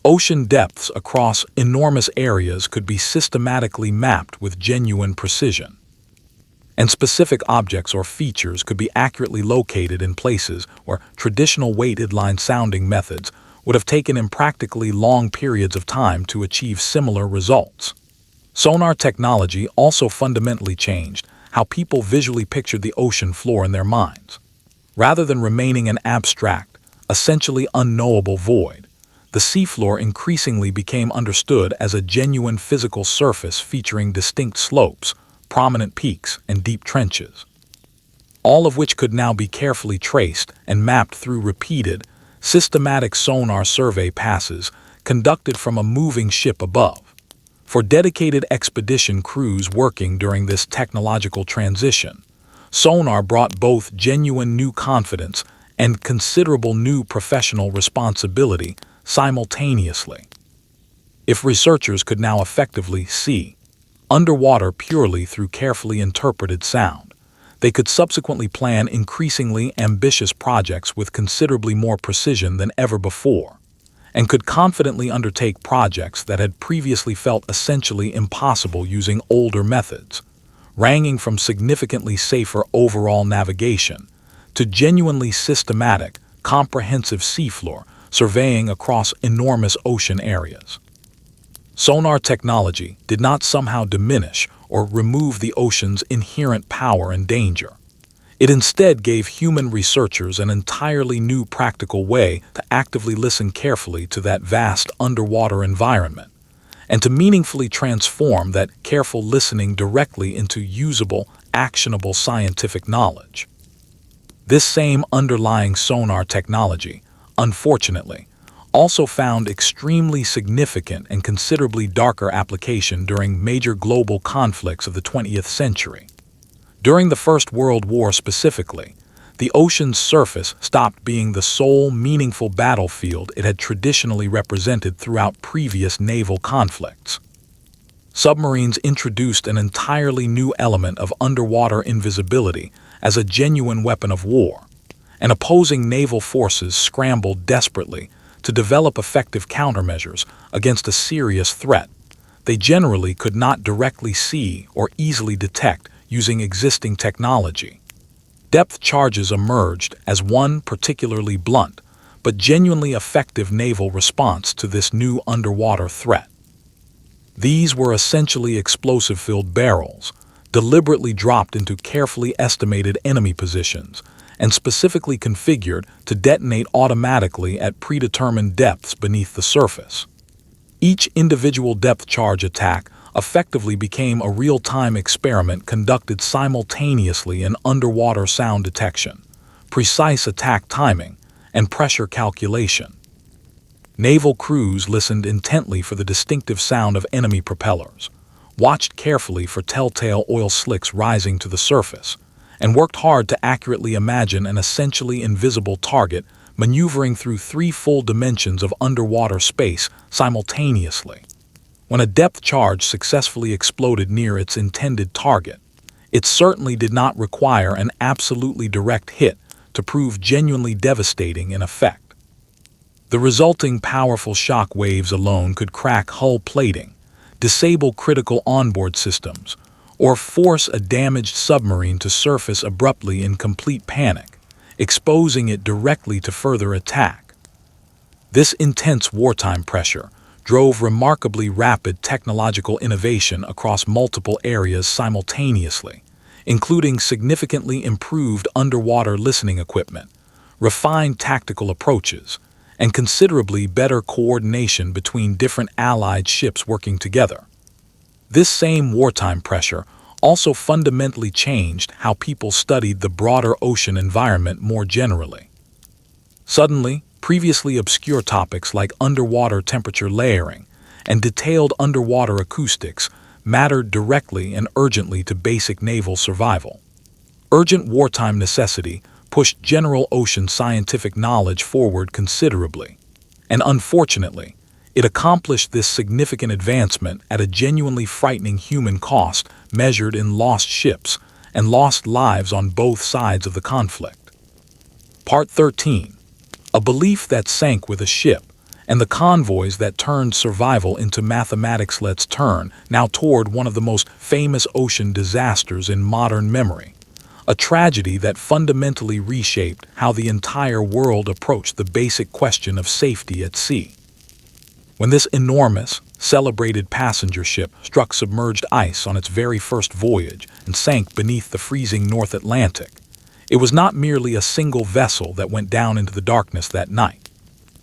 Ocean depths across enormous areas could be systematically mapped with genuine precision. And specific objects or features could be accurately located in places where traditional weighted line sounding methods would have taken impractically long periods of time to achieve similar results. Sonar technology also fundamentally changed how people visually pictured the ocean floor in their minds. Rather than remaining an abstract, essentially unknowable void, the seafloor increasingly became understood as a genuine physical surface featuring distinct slopes, prominent peaks, and deep trenches, all of which could now be carefully traced and mapped through repeated, systematic sonar survey passes conducted from a moving ship above. For dedicated expedition crews working during this technological transition, sonar brought both genuine new confidence and considerable new professional responsibility simultaneously. If researchers could now effectively see underwater purely through carefully interpreted sound, they could subsequently plan increasingly ambitious projects with considerably more precision than ever before, and could confidently undertake projects that had previously felt essentially impossible using older methods, ranging from significantly safer overall navigation to genuinely systematic, comprehensive seafloor surveying across enormous ocean areas. Sonar technology did not somehow diminish or remove the ocean's inherent power and danger. It instead gave human researchers an entirely new practical way to actively listen carefully to that vast underwater environment, and to meaningfully transform that careful listening directly into usable, actionable scientific knowledge. This same underlying sonar technology, unfortunately, also found extremely significant and considerably darker application during major global conflicts of the 20th century. During the First World War specifically, the ocean's surface stopped being the sole meaningful battlefield it had traditionally represented throughout previous naval conflicts. Submarines introduced an entirely new element of underwater invisibility as a genuine weapon of war, and opposing naval forces scrambled desperately to develop effective countermeasures against a serious threat they generally could not directly see or easily detect using existing technology. Depth charges emerged as one particularly blunt but genuinely effective naval response to this new underwater threat. These were essentially explosive-filled barrels, deliberately dropped into carefully estimated enemy positions and specifically configured to detonate automatically at predetermined depths beneath the surface. Each individual depth charge attack effectively became a real-time experiment conducted simultaneously in underwater sound detection, precise attack timing, and pressure calculation. Naval crews listened intently for the distinctive sound of enemy propellers, watched carefully for telltale oil slicks rising to the surface, and worked hard to accurately imagine an essentially invisible target maneuvering through 3 full dimensions of underwater space simultaneously. When a depth charge successfully exploded near its intended target, it certainly did not require an absolutely direct hit to prove genuinely devastating in effect. The resulting powerful shock waves alone could crack hull plating, disable critical onboard systems, or force a damaged submarine to surface abruptly in complete panic, exposing it directly to further attack. This intense wartime pressure drove remarkably rapid technological innovation across multiple areas simultaneously, including significantly improved underwater listening equipment, refined tactical approaches, and considerably better coordination between different allied ships working together. This same wartime pressure also fundamentally changed how people studied the broader ocean environment more generally. Suddenly, previously obscure topics like underwater temperature layering and detailed underwater acoustics mattered directly and urgently to basic naval survival. Urgent wartime necessity pushed general ocean scientific knowledge forward considerably, and unfortunately, it accomplished this significant advancement at a genuinely frightening human cost measured in lost ships and lost lives on both sides of the conflict. Part 13. A belief that sank with a ship, and the convoys that turned survival into mathematics. Let's turn now toward one of the most famous ocean disasters in modern memory, a tragedy that fundamentally reshaped how the entire world approached the basic question of safety at sea. When this enormous, celebrated passenger ship struck submerged ice on its very first voyage and sank beneath the freezing North Atlantic, it was not merely a single vessel that went down into the darkness that night.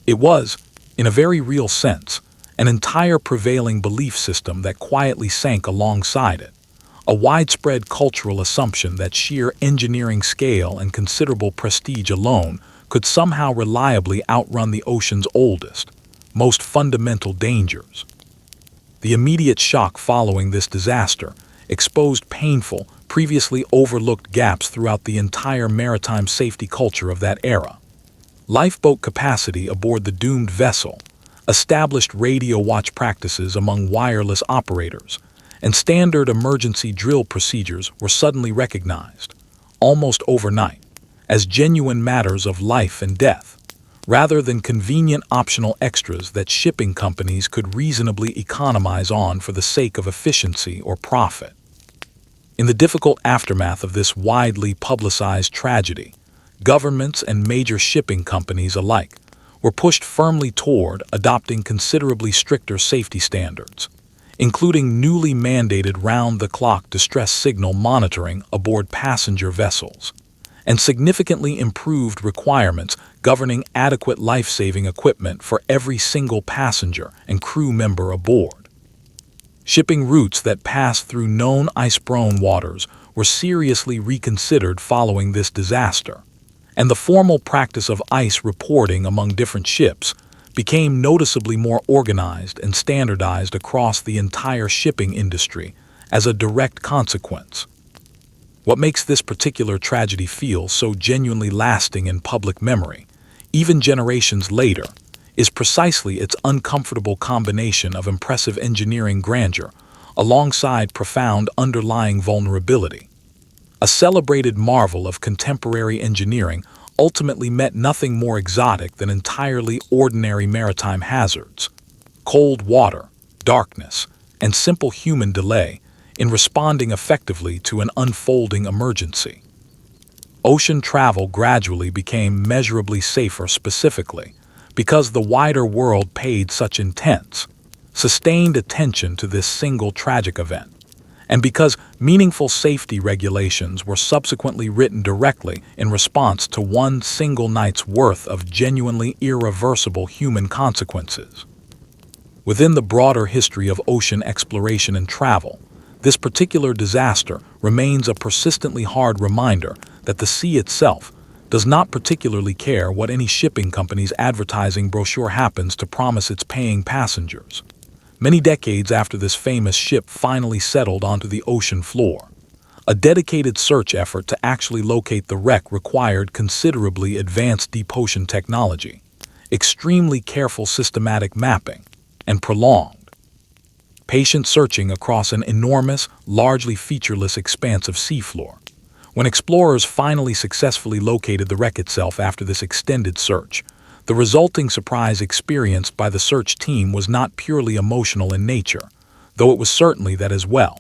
It was, in a very real sense, an entire prevailing belief system that quietly sank alongside it, a widespread cultural assumption that sheer engineering scale and considerable prestige alone could somehow reliably outrun the ocean's oldest, most fundamental dangers. The immediate shock following this disaster exposed painful, previously overlooked gaps throughout the entire maritime safety culture of that era. Lifeboat capacity aboard the doomed vessel, established radio watch practices among wireless operators, and standard emergency drill procedures were suddenly recognized, almost overnight, as genuine matters of life and death, rather than convenient optional extras that shipping companies could reasonably economize on for the sake of efficiency or profit. In the difficult aftermath of this widely publicized tragedy, governments and major shipping companies alike were pushed firmly toward adopting considerably stricter safety standards, including newly mandated round-the-clock distress signal monitoring aboard passenger vessels, and significantly improved requirements governing adequate life-saving equipment for every single passenger and crew member aboard. Shipping routes that passed through known ice-prone waters were seriously reconsidered following this disaster, and the formal practice of ice reporting among different ships became noticeably more organized and standardized across the entire shipping industry as a direct consequence. What makes this particular tragedy feel so genuinely lasting in public memory, even generations later, is precisely its uncomfortable combination of impressive engineering grandeur alongside profound underlying vulnerability. A celebrated marvel of contemporary engineering ultimately met nothing more exotic than entirely ordinary maritime hazards: cold water, darkness, and simple human delay in responding effectively to an unfolding emergency. Ocean travel gradually became measurably safer specifically because the wider world paid such intense, sustained attention to this single tragic event, and because meaningful safety regulations were subsequently written directly in response to one single night's worth of genuinely irreversible human consequences. Within the broader history of ocean exploration and travel, this particular disaster remains a persistently hard reminder that the sea itself does not particularly care what any shipping company's advertising brochure happens to promise its paying passengers. Many decades after this famous ship finally settled onto the ocean floor, a dedicated search effort to actually locate the wreck required considerably advanced deep ocean technology, extremely careful systematic mapping, and prolonged, patient searching across an enormous, largely featureless expanse of seafloor. When explorers finally successfully located the wreck itself after this extended search, the resulting surprise experienced by the search team was not purely emotional in nature, though it was certainly that as well.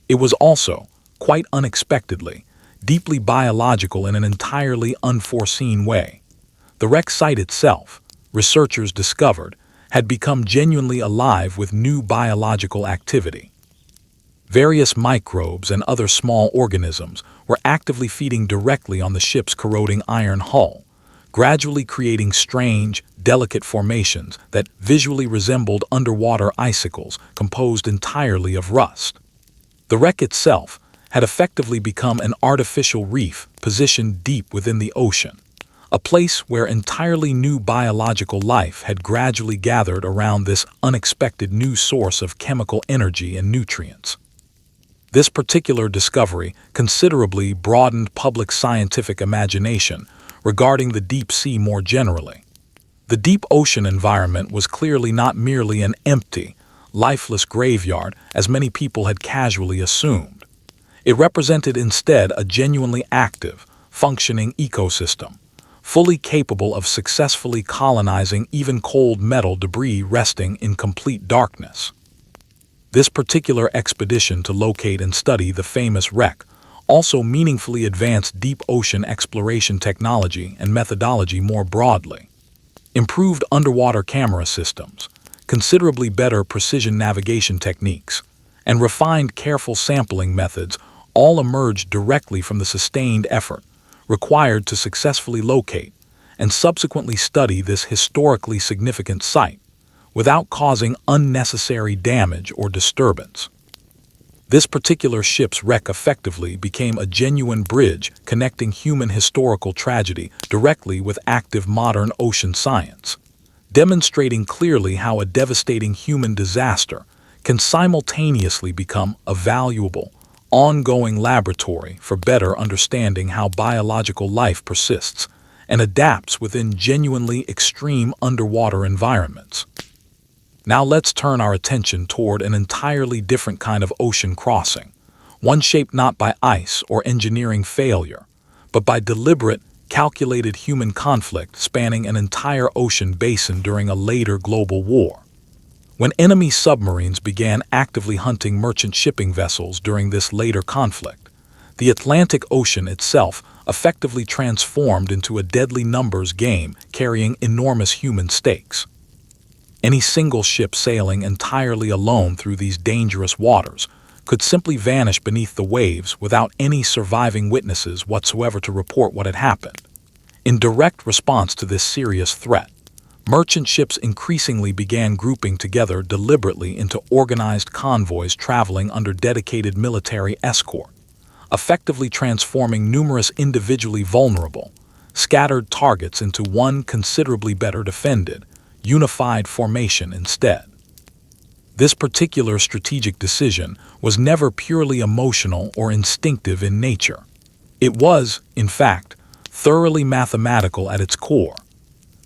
It was also, quite unexpectedly, deeply biological in an entirely unforeseen way. The wreck site itself, researchers discovered, had become genuinely alive with new biological activity. Various microbes and other small organisms were actively feeding directly on the ship's corroding iron hull, gradually creating strange, delicate formations that visually resembled underwater icicles composed entirely of rust. The wreck itself had effectively become an artificial reef positioned deep within the ocean, a place where entirely new biological life had gradually gathered around this unexpected new source of chemical energy and nutrients. This particular discovery considerably broadened public scientific imagination regarding the deep sea more generally. The deep ocean environment was clearly not merely an empty, lifeless graveyard as many people had casually assumed. It represented instead a genuinely active, functioning ecosystem, fully capable of successfully colonizing even cold metal debris resting in complete darkness. This particular expedition to locate and study the famous wreck also meaningfully advanced deep ocean exploration technology and methodology more broadly. Improved underwater camera systems, considerably better precision navigation techniques, and refined careful sampling methods all emerged directly from the sustained effort required to successfully locate and subsequently study this historically significant site without causing unnecessary damage or disturbance. This particular ship's wreck effectively became a genuine bridge connecting human historical tragedy directly with active modern ocean science, demonstrating clearly how a devastating human disaster can simultaneously become a valuable, ongoing laboratory for better understanding how biological life persists and adapts within genuinely extreme underwater environments. Now let's turn our attention toward an entirely different kind of ocean crossing, one shaped not by ice or engineering failure, but by deliberate, calculated human conflict spanning an entire ocean basin during a later global war. When enemy submarines began actively hunting merchant shipping vessels during this later conflict, the Atlantic Ocean itself effectively transformed into a deadly numbers game carrying enormous human stakes. Any single ship sailing entirely alone through these dangerous waters could simply vanish beneath the waves without any surviving witnesses whatsoever to report what had happened. In direct response to this serious threat, merchant ships increasingly began grouping together deliberately into organized convoys traveling under dedicated military escort, effectively transforming numerous individually vulnerable, scattered targets into one considerably better defended, unified formation instead. This particular strategic decision was never purely emotional or instinctive in nature. It was, in fact, thoroughly mathematical at its core.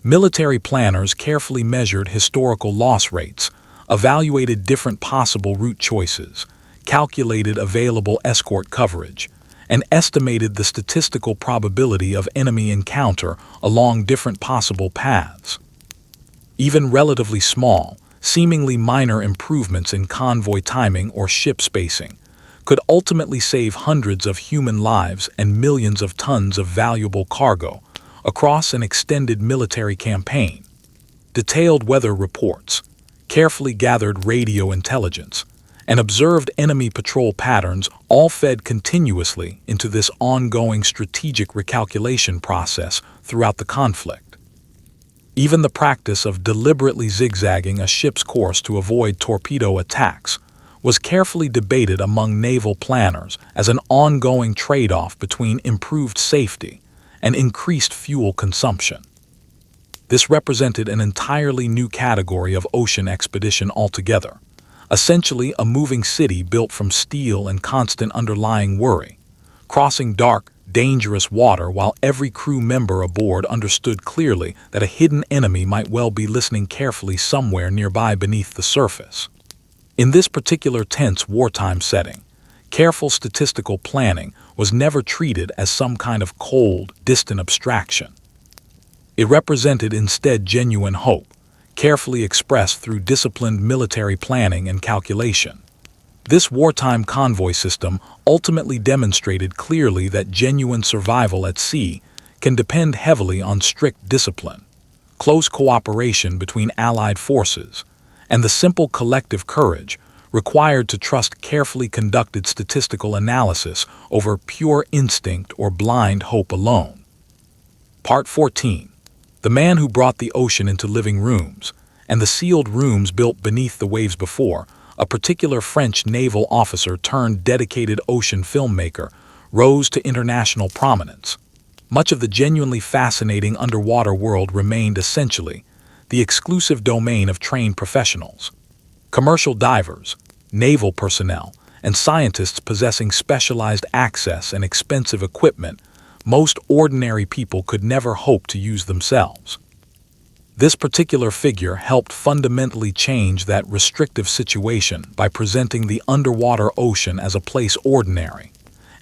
Military planners carefully measured historical loss rates, evaluated different possible route choices, calculated available escort coverage, and estimated the statistical probability of enemy encounter along different possible paths. Even relatively small, seemingly minor improvements in convoy timing or ship spacing could ultimately save hundreds of human lives and millions of tons of valuable cargo across an extended military campaign. Detailed weather reports, carefully gathered radio intelligence, and observed enemy patrol patterns all fed continuously into this ongoing strategic recalculation process throughout the conflict. Even the practice of deliberately zigzagging a ship's course to avoid torpedo attacks was carefully debated among naval planners as an ongoing trade-off between improved safety and increased fuel consumption. This represented an entirely new category of ocean expedition altogether, essentially a moving city built from steel and constant underlying worry, crossing dark, dangerous water while every crew member aboard understood clearly that a hidden enemy might well be listening carefully somewhere nearby beneath the surface. In this particular tense wartime setting, careful statistical planning was never treated as some kind of cold, distant abstraction. It represented instead genuine hope, carefully expressed through disciplined military planning and calculation. This wartime convoy system ultimately demonstrated clearly that genuine survival at sea can depend heavily on strict discipline, close cooperation between allied forces, and the simple collective courage required to trust carefully conducted statistical analysis over pure instinct or blind hope alone. Part 14. The man who brought the ocean into living rooms, and the sealed rooms built beneath the waves before, a particular French naval officer turned dedicated ocean filmmaker, rose to international prominence. Much of the genuinely fascinating underwater world remained essentially the exclusive domain of trained professionals. Commercial divers, naval personnel, and scientists possessing specialized access and expensive equipment most ordinary people could never hope to use themselves. This particular figure helped fundamentally change that restrictive situation by presenting the underwater ocean as a place ordinary,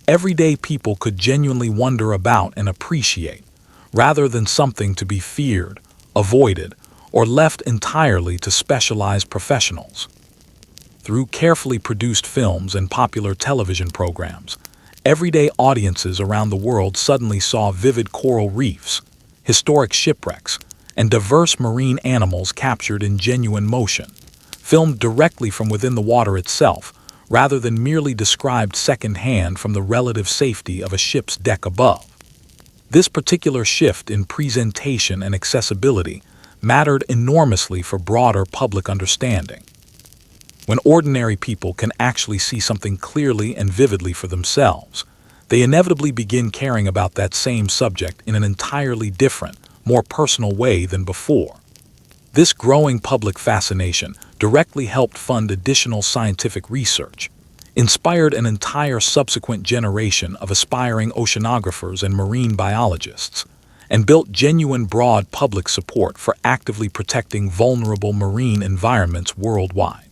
everyday people could genuinely wonder about and appreciate, rather than something to be feared, avoided, or left entirely to specialized professionals. Through carefully produced films and popular television programs, everyday audiences around the world suddenly saw vivid coral reefs, historic shipwrecks, and diverse marine animals captured in genuine motion, filmed directly from within the water itself, rather than merely described second-hand from the relative safety of a ship's deck above. This particular shift in presentation and accessibility mattered enormously for broader public understanding. When ordinary people can actually see something clearly and vividly for themselves, they inevitably begin caring about that same subject in an entirely different, more personal way than before. This growing public fascination directly helped fund additional scientific research, inspired an entire subsequent generation of aspiring oceanographers and marine biologists, and built genuine broad public support for actively protecting vulnerable marine environments worldwide.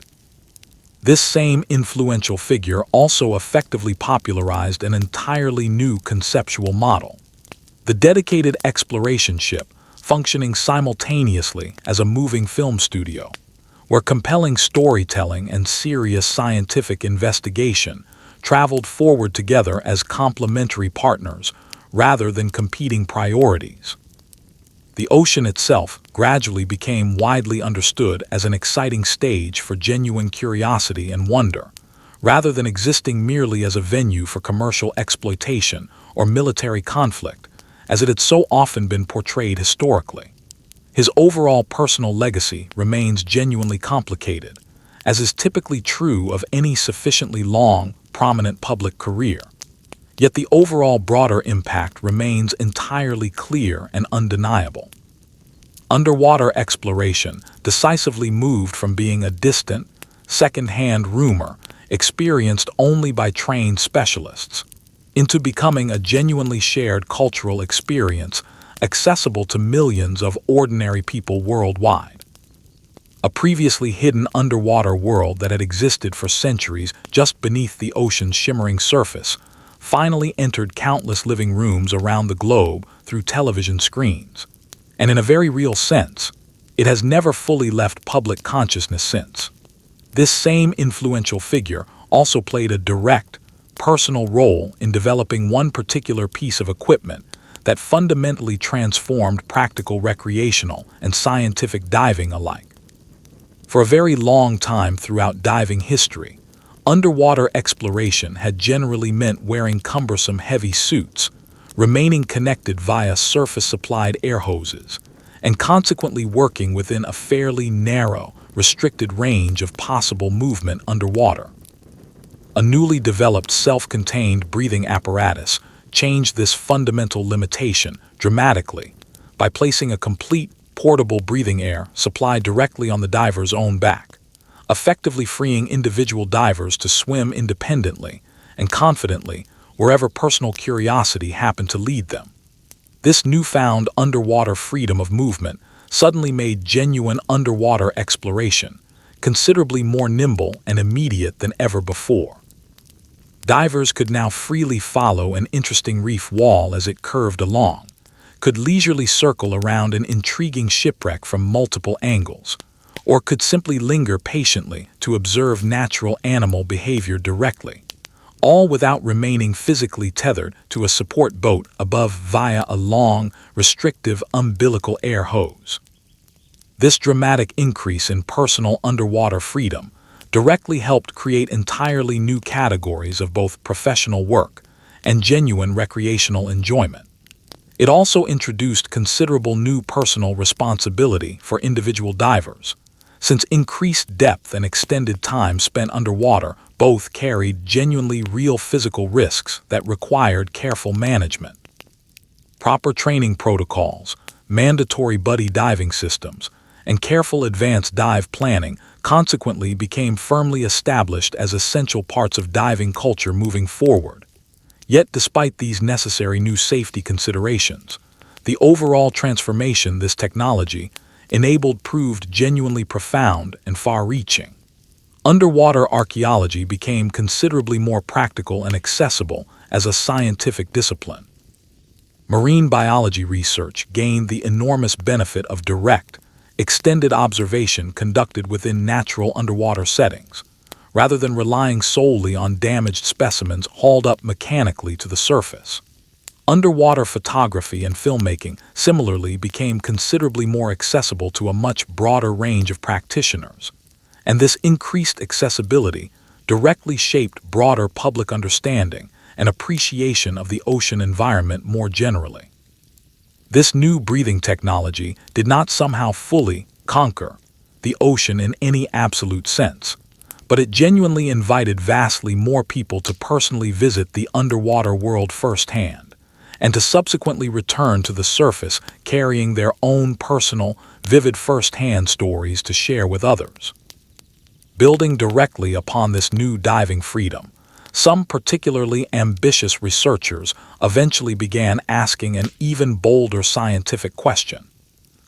This same influential figure also effectively popularized an entirely new conceptual model. The dedicated exploration ship, functioning simultaneously as a moving film studio, where compelling storytelling and serious scientific investigation traveled forward together as complementary partners rather than competing priorities. The ocean itself gradually became widely understood as an exciting stage for genuine curiosity and wonder, rather than existing merely as a venue for commercial exploitation or military conflict, as it had so often been portrayed historically. His overall personal legacy remains genuinely complicated, as is typically true of any sufficiently long, prominent public career. Yet the overall broader impact remains entirely clear and undeniable. Underwater exploration decisively moved from being a distant, second-hand rumor experienced only by trained specialists into becoming a genuinely shared cultural experience accessible to millions of ordinary people worldwide. A previously hidden underwater world that had existed for centuries just beneath the ocean's shimmering surface finally entered countless living rooms around the globe through television screens. And in a very real sense, it has never fully left public consciousness since. This same influential figure also played a direct, personal role in developing one particular piece of equipment that fundamentally transformed practical recreational and scientific diving alike. For a very long time throughout diving history, underwater exploration had generally meant wearing cumbersome heavy suits, remaining connected via surface-supplied air hoses, and consequently working within a fairly narrow, restricted range of possible movement underwater. A newly developed self-contained breathing apparatus changed this fundamental limitation dramatically by placing a complete, portable breathing air supply directly on the diver's own back, effectively freeing individual divers to swim independently and confidently wherever personal curiosity happened to lead them. This newfound underwater freedom of movement suddenly made genuine underwater exploration considerably more nimble and immediate than ever before. Divers could now freely follow an interesting reef wall as it curved along, could leisurely circle around an intriguing shipwreck from multiple angles, or could simply linger patiently to observe natural animal behavior directly, all without remaining physically tethered to a support boat above via a long, restrictive umbilical air hose. This dramatic increase in personal underwater freedom directly helped create entirely new categories of both professional work and genuine recreational enjoyment. It also introduced considerable new personal responsibility for individual divers, since increased depth and extended time spent underwater both carried genuinely real physical risks that required careful management. Proper training protocols, mandatory buddy diving systems, and careful advanced dive planning consequently became firmly established as essential parts of diving culture moving forward. Yet despite these necessary new safety considerations, the overall transformation this technology enabled proved genuinely profound and far-reaching. Underwater archaeology became considerably more practical and accessible as a scientific discipline. Marine biology research gained the enormous benefit of direct, extended observation conducted within natural underwater settings, rather than relying solely on damaged specimens hauled up mechanically to the surface. Underwater photography and filmmaking similarly became considerably more accessible to a much broader range of practitioners, and this increased accessibility directly shaped broader public understanding and appreciation of the ocean environment more generally. This new breathing technology did not somehow fully conquer the ocean in any absolute sense, but it genuinely invited vastly more people to personally visit the underwater world firsthand, and to subsequently return to the surface carrying their own personal, vivid first-hand stories to share with others. Building directly upon this new diving freedom, some particularly ambitious researchers eventually began asking an even bolder scientific question.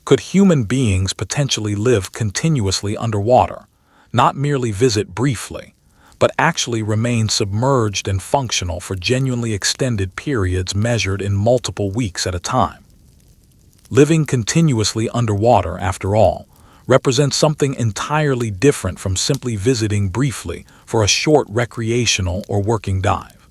Could human beings potentially live continuously underwater, not merely visit briefly, but actually remain submerged and functional for genuinely extended periods measured in multiple weeks at a time? Living continuously underwater, after all, represents something entirely different from simply visiting briefly for a short recreational or working dive.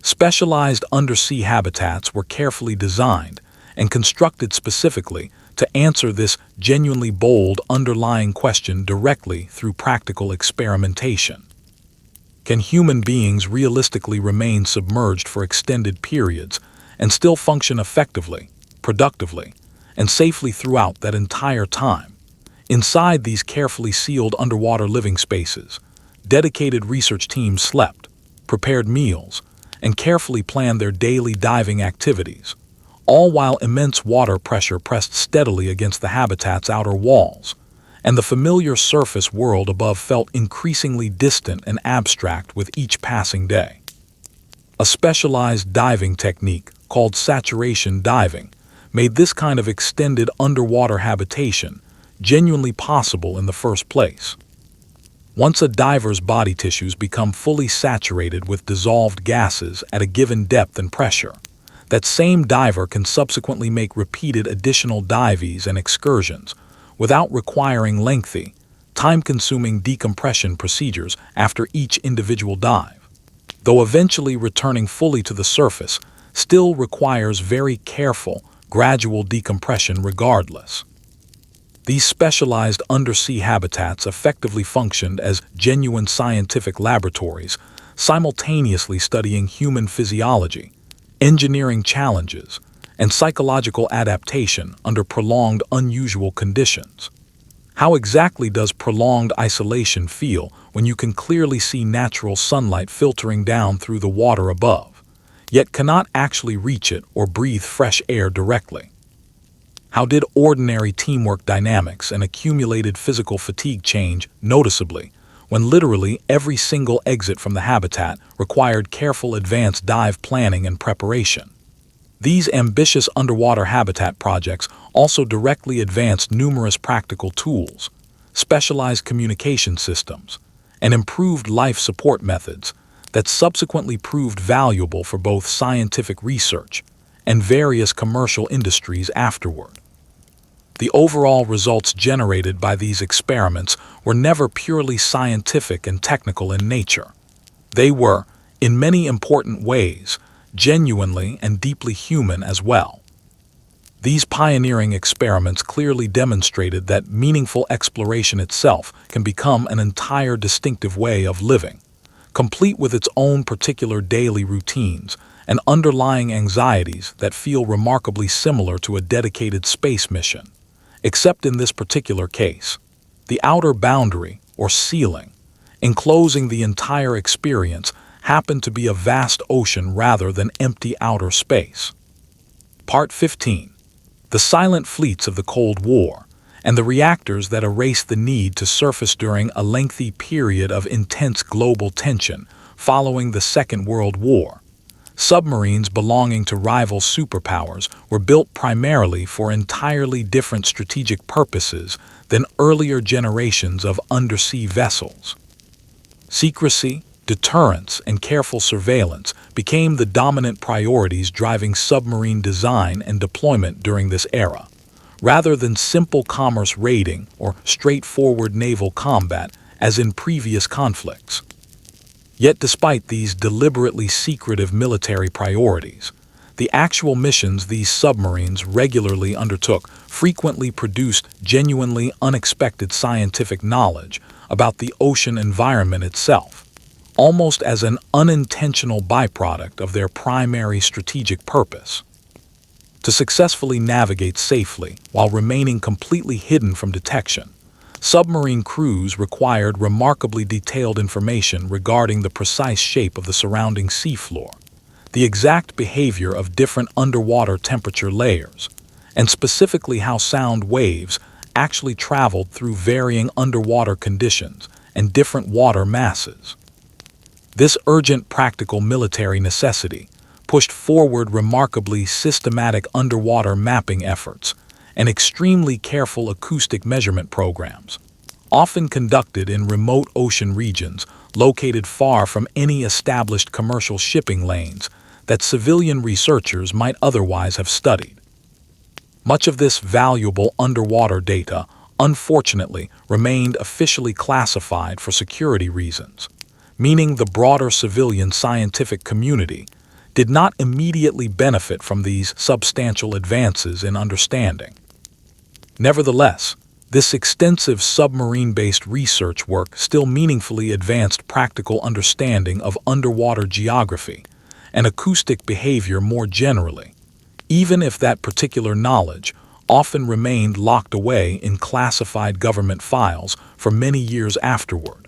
Specialized undersea habitats were carefully designed and constructed specifically to answer this genuinely bold underlying question directly through practical experimentation. Can human beings realistically remain submerged for extended periods and still function effectively, productively, and safely throughout that entire time? Inside these carefully sealed underwater living spaces, dedicated research teams slept, prepared meals, and carefully planned their daily diving activities, all while immense water pressure pressed steadily against the habitat's outer walls, and the familiar surface world above felt increasingly distant and abstract with each passing day. A specialized diving technique called saturation diving made this kind of extended underwater habitation genuinely possible in the first place. Once a diver's body tissues become fully saturated with dissolved gases at a given depth and pressure, that same diver can subsequently make repeated additional dives and excursions without requiring lengthy, time-consuming decompression procedures after each individual dive, though eventually returning fully to the surface still requires very careful, gradual decompression regardless. These specialized undersea habitats effectively functioned as genuine scientific laboratories, simultaneously studying human physiology, engineering challenges, and psychological adaptation under prolonged, unusual conditions. How exactly does prolonged isolation feel when you can clearly see natural sunlight filtering down through the water above, yet cannot actually reach it or breathe fresh air directly? How did ordinary teamwork dynamics and accumulated physical fatigue change noticeably when literally every single exit from the habitat required careful advanced dive planning and preparation? These ambitious underwater habitat projects also directly advanced numerous practical tools, specialized communication systems, and improved life support methods that subsequently proved valuable for both scientific research and various commercial industries afterward. The overall results generated by these experiments were never purely scientific and technical in nature. They were, in many important ways, genuinely and deeply human as well. These pioneering experiments clearly demonstrated that meaningful exploration itself can become an entire distinctive way of living, complete with its own particular daily routines and underlying anxieties that feel remarkably similar to a dedicated space mission. Except in this particular case, the outer boundary, or ceiling, enclosing the entire experience happened to be a vast ocean rather than empty outer space. Part 15. The silent fleets of the Cold War, and the reactors that erased the need to surface during a lengthy period of intense global tension following the Second World War. Submarines belonging to rival superpowers were built primarily for entirely different strategic purposes than earlier generations of undersea vessels. Secrecy, deterrence, and careful surveillance became the dominant priorities driving submarine design and deployment during this era, rather than simple commerce raiding or straightforward naval combat as in previous conflicts. Yet despite these deliberately secretive military priorities, the actual missions these submarines regularly undertook frequently produced genuinely unexpected scientific knowledge about the ocean environment itself, almost as an unintentional byproduct of their primary strategic purpose. To successfully navigate safely while remaining completely hidden from detection, submarine crews required remarkably detailed information regarding the precise shape of the surrounding seafloor, the exact behavior of different underwater temperature layers, and specifically how sound waves actually traveled through varying underwater conditions and different water masses. This urgent practical military necessity pushed forward remarkably systematic underwater mapping efforts and extremely careful acoustic measurement programs, often conducted in remote ocean regions located far from any established commercial shipping lanes that civilian researchers might otherwise have studied. Much of this valuable underwater data, unfortunately, remained officially classified for security reasons, meaning the broader civilian scientific community did not immediately benefit from these substantial advances in understanding. Nevertheless, This extensive submarine-based research work still meaningfully advanced practical understanding of underwater geography and acoustic behavior more generally, even if that particular knowledge often remained locked away in classified government files for many years afterward.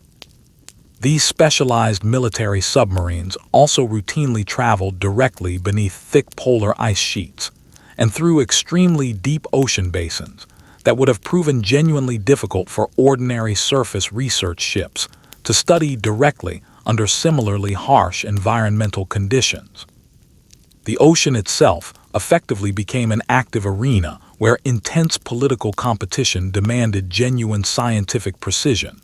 These specialized military submarines also routinely traveled directly beneath thick polar ice sheets and through extremely deep ocean basins that would have proven genuinely difficult for ordinary surface research ships to study directly under similarly harsh environmental conditions. The ocean itself effectively became an active arena where intense political competition demanded genuine scientific precision,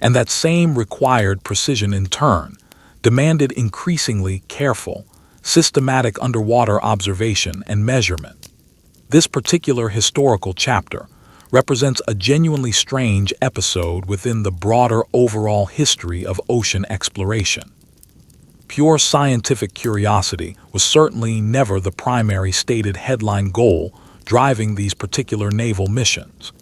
and that same required precision in turn demanded increasingly careful, systematic underwater observation and measurement. This particular historical chapter represents a genuinely strange episode within the broader overall history of ocean exploration. Pure scientific curiosity was certainly never the primary stated headline goal driving these particular naval missions.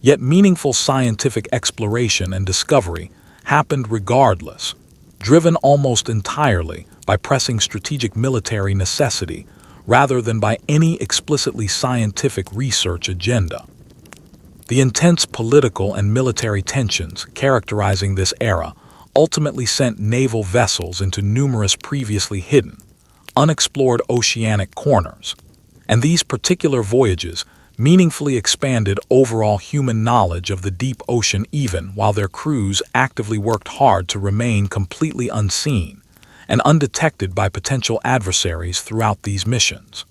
Yet meaningful scientific exploration and discovery happened regardless, driven almost entirely by pressing strategic military necessity rather than by any explicitly scientific research agenda. The intense political and military tensions characterizing this era ultimately sent naval vessels into numerous previously hidden, unexplored oceanic corners, and these particular voyages meaningfully expanded overall human knowledge of the deep ocean even while their crews actively worked hard to remain completely unseen and undetected by potential adversaries throughout these missions.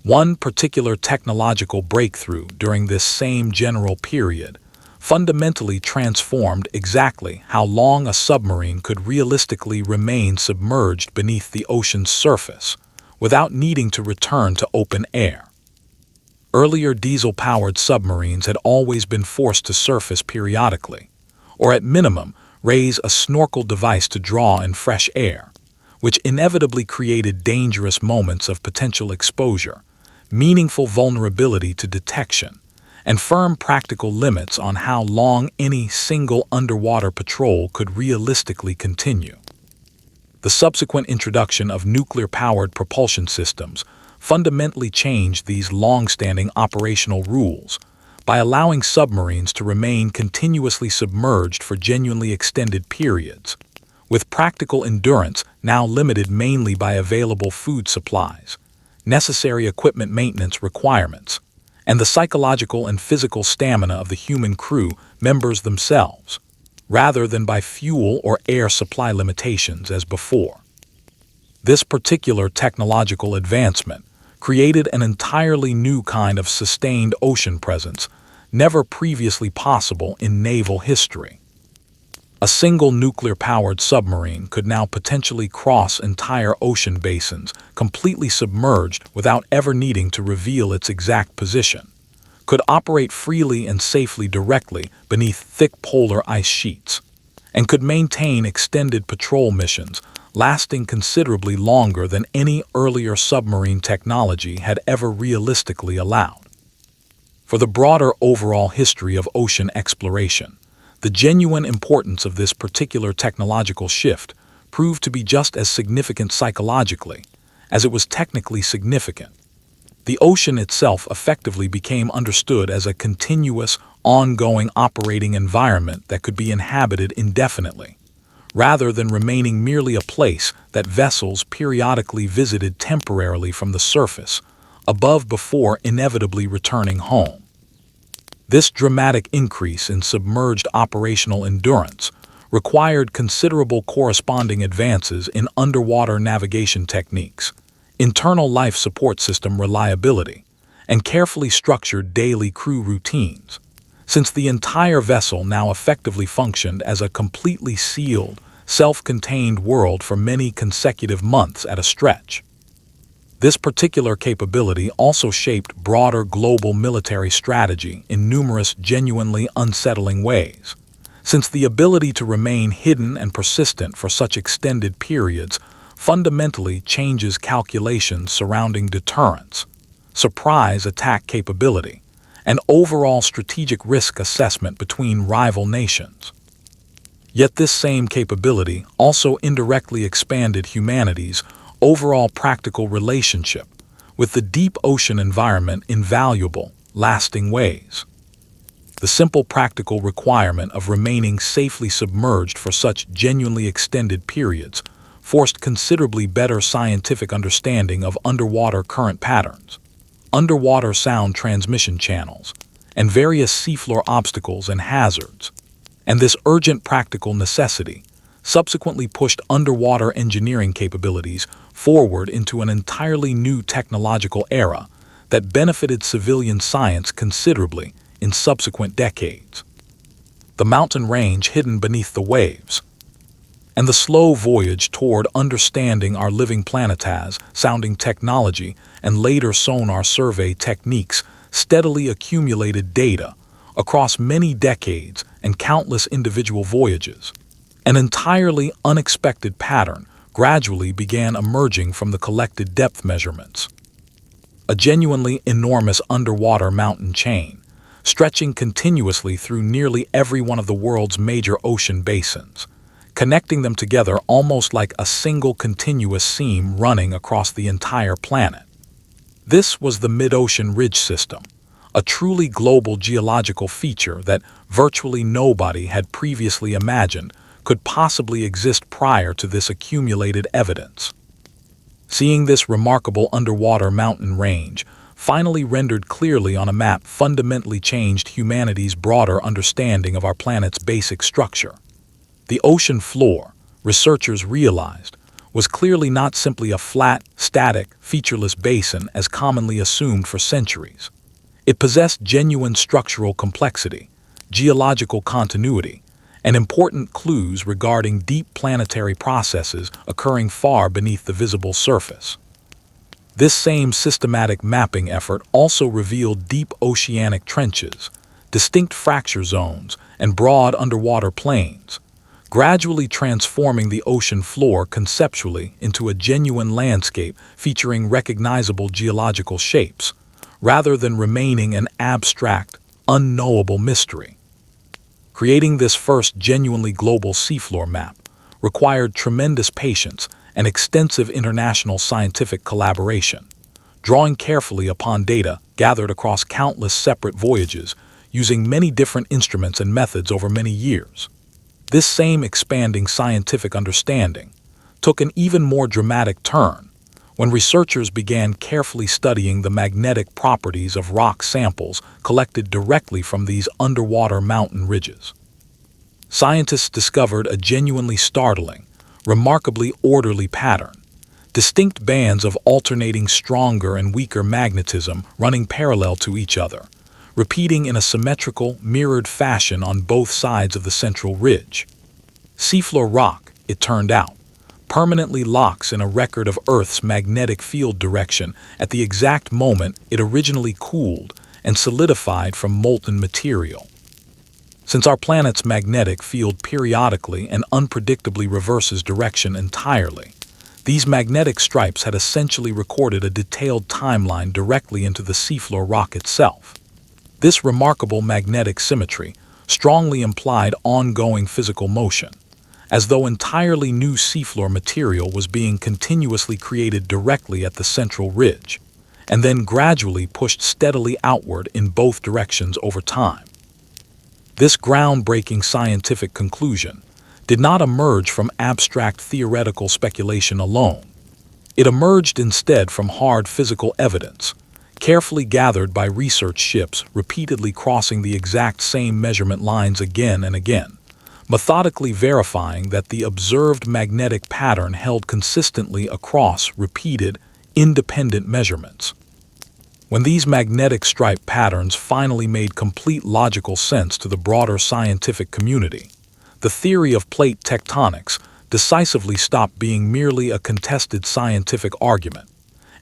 One particular technological breakthrough during this same general period fundamentally transformed exactly how long a submarine could realistically remain submerged beneath the ocean's surface without needing to return to open air. Earlier diesel-powered submarines had always been forced to surface periodically, or at minimum raise a snorkel device to draw in fresh air, which inevitably created dangerous moments of potential exposure, meaningful vulnerability to detection, and firm practical limits on how long any single underwater patrol could realistically continue. The subsequent introduction of nuclear-powered propulsion systems fundamentally changed these long-standing operational rules by allowing submarines to remain continuously submerged for genuinely extended periods, with practical endurance now limited mainly by available food supplies, necessary equipment maintenance requirements, and the psychological and physical stamina of the human crew members themselves, rather than by fuel or air supply limitations as before. This particular technological advancement created an entirely new kind of sustained ocean presence never previously possible in naval history. A single nuclear-powered submarine could now potentially cross entire ocean basins completely submerged without ever needing to reveal its exact position, could operate freely and safely directly beneath thick polar ice sheets, and could maintain extended patrol missions lasting considerably longer than any earlier submarine technology had ever realistically allowed. For the broader overall history of ocean exploration, the genuine importance of this particular technological shift proved to be just as significant psychologically as it was technically significant. The ocean itself effectively became understood as a continuous, ongoing operating environment that could be inhabited indefinitely, rather than remaining merely a place that vessels periodically visited temporarily from the surface, above before inevitably returning home. This dramatic increase in submerged operational endurance required considerable corresponding advances in underwater navigation techniques, internal life support system reliability, and carefully structured daily crew routines, since the entire vessel now effectively functioned as a completely sealed, self-contained world for many consecutive months at a stretch. This particular capability also shaped broader global military strategy in numerous genuinely unsettling ways, since the ability to remain hidden and persistent for such extended periods fundamentally changes calculations surrounding deterrence, surprise attack capability, and overall strategic risk assessment between rival nations. Yet this same capability also indirectly expanded humanity's overall practical relationship with the deep ocean environment in valuable, lasting ways. The simple practical requirement of remaining safely submerged for such genuinely extended periods forced considerably better scientific understanding of underwater current patterns, underwater sound transmission channels, and various seafloor obstacles and hazards. And this urgent practical necessity subsequently pushed underwater engineering capabilities forward into an entirely new technological era that benefited civilian science considerably in subsequent decades. The mountain range hidden beneath the waves, and the slow voyage toward understanding our living planet sounding technology and later sonar survey techniques steadily accumulated data across many decades and countless individual voyages. An entirely unexpected pattern gradually began emerging from the collected depth measurements. A genuinely enormous underwater mountain chain, stretching continuously through nearly every one of the world's major ocean basins, connecting them together almost like a single continuous seam running across the entire planet. This was the mid-ocean ridge system, a truly global geological feature that virtually nobody had previously imagined could possibly exist prior to this accumulated evidence. Seeing this remarkable underwater mountain range, finally rendered clearly on a map, fundamentally changed humanity's broader understanding of our planet's basic structure. The ocean floor, researchers realized, was clearly not simply a flat, static, featureless basin as commonly assumed for centuries. It possessed genuine structural complexity, geological continuity, and important clues regarding deep planetary processes occurring far beneath the visible surface. This same systematic mapping effort also revealed deep oceanic trenches, distinct fracture zones, and broad underwater plains, gradually transforming the ocean floor conceptually into a genuine landscape featuring recognizable geological shapes, rather than remaining an abstract, unknowable mystery. Creating this first genuinely global seafloor map required tremendous patience and extensive international scientific collaboration, drawing carefully upon data gathered across countless separate voyages using many different instruments and methods over many years. This same expanding scientific understanding took an even more dramatic turn when researchers began carefully studying the magnetic properties of rock samples collected directly from these underwater mountain ridges. Scientists discovered a genuinely startling, remarkably orderly pattern, distinct bands of alternating stronger and weaker magnetism running parallel to each other, repeating in a symmetrical, mirrored fashion on both sides of the central ridge. Seafloor rock, it turned out, permanently locks in a record of Earth's magnetic field direction at the exact moment it originally cooled and solidified from molten material. Since our planet's magnetic field periodically and unpredictably reverses direction entirely, these magnetic stripes had essentially recorded a detailed timeline directly into the seafloor rock itself. This remarkable magnetic symmetry strongly implied ongoing physical motion, as though entirely new seafloor material was being continuously created directly at the central ridge, and then gradually pushed steadily outward in both directions over time. This groundbreaking scientific conclusion did not emerge from abstract theoretical speculation alone. It emerged instead from hard physical evidence, carefully gathered by research ships repeatedly crossing the exact same measurement lines again and again, methodically verifying that the observed magnetic pattern held consistently across repeated, independent measurements. When these magnetic stripe patterns finally made complete logical sense to the broader scientific community, the theory of plate tectonics decisively stopped being merely a contested scientific argument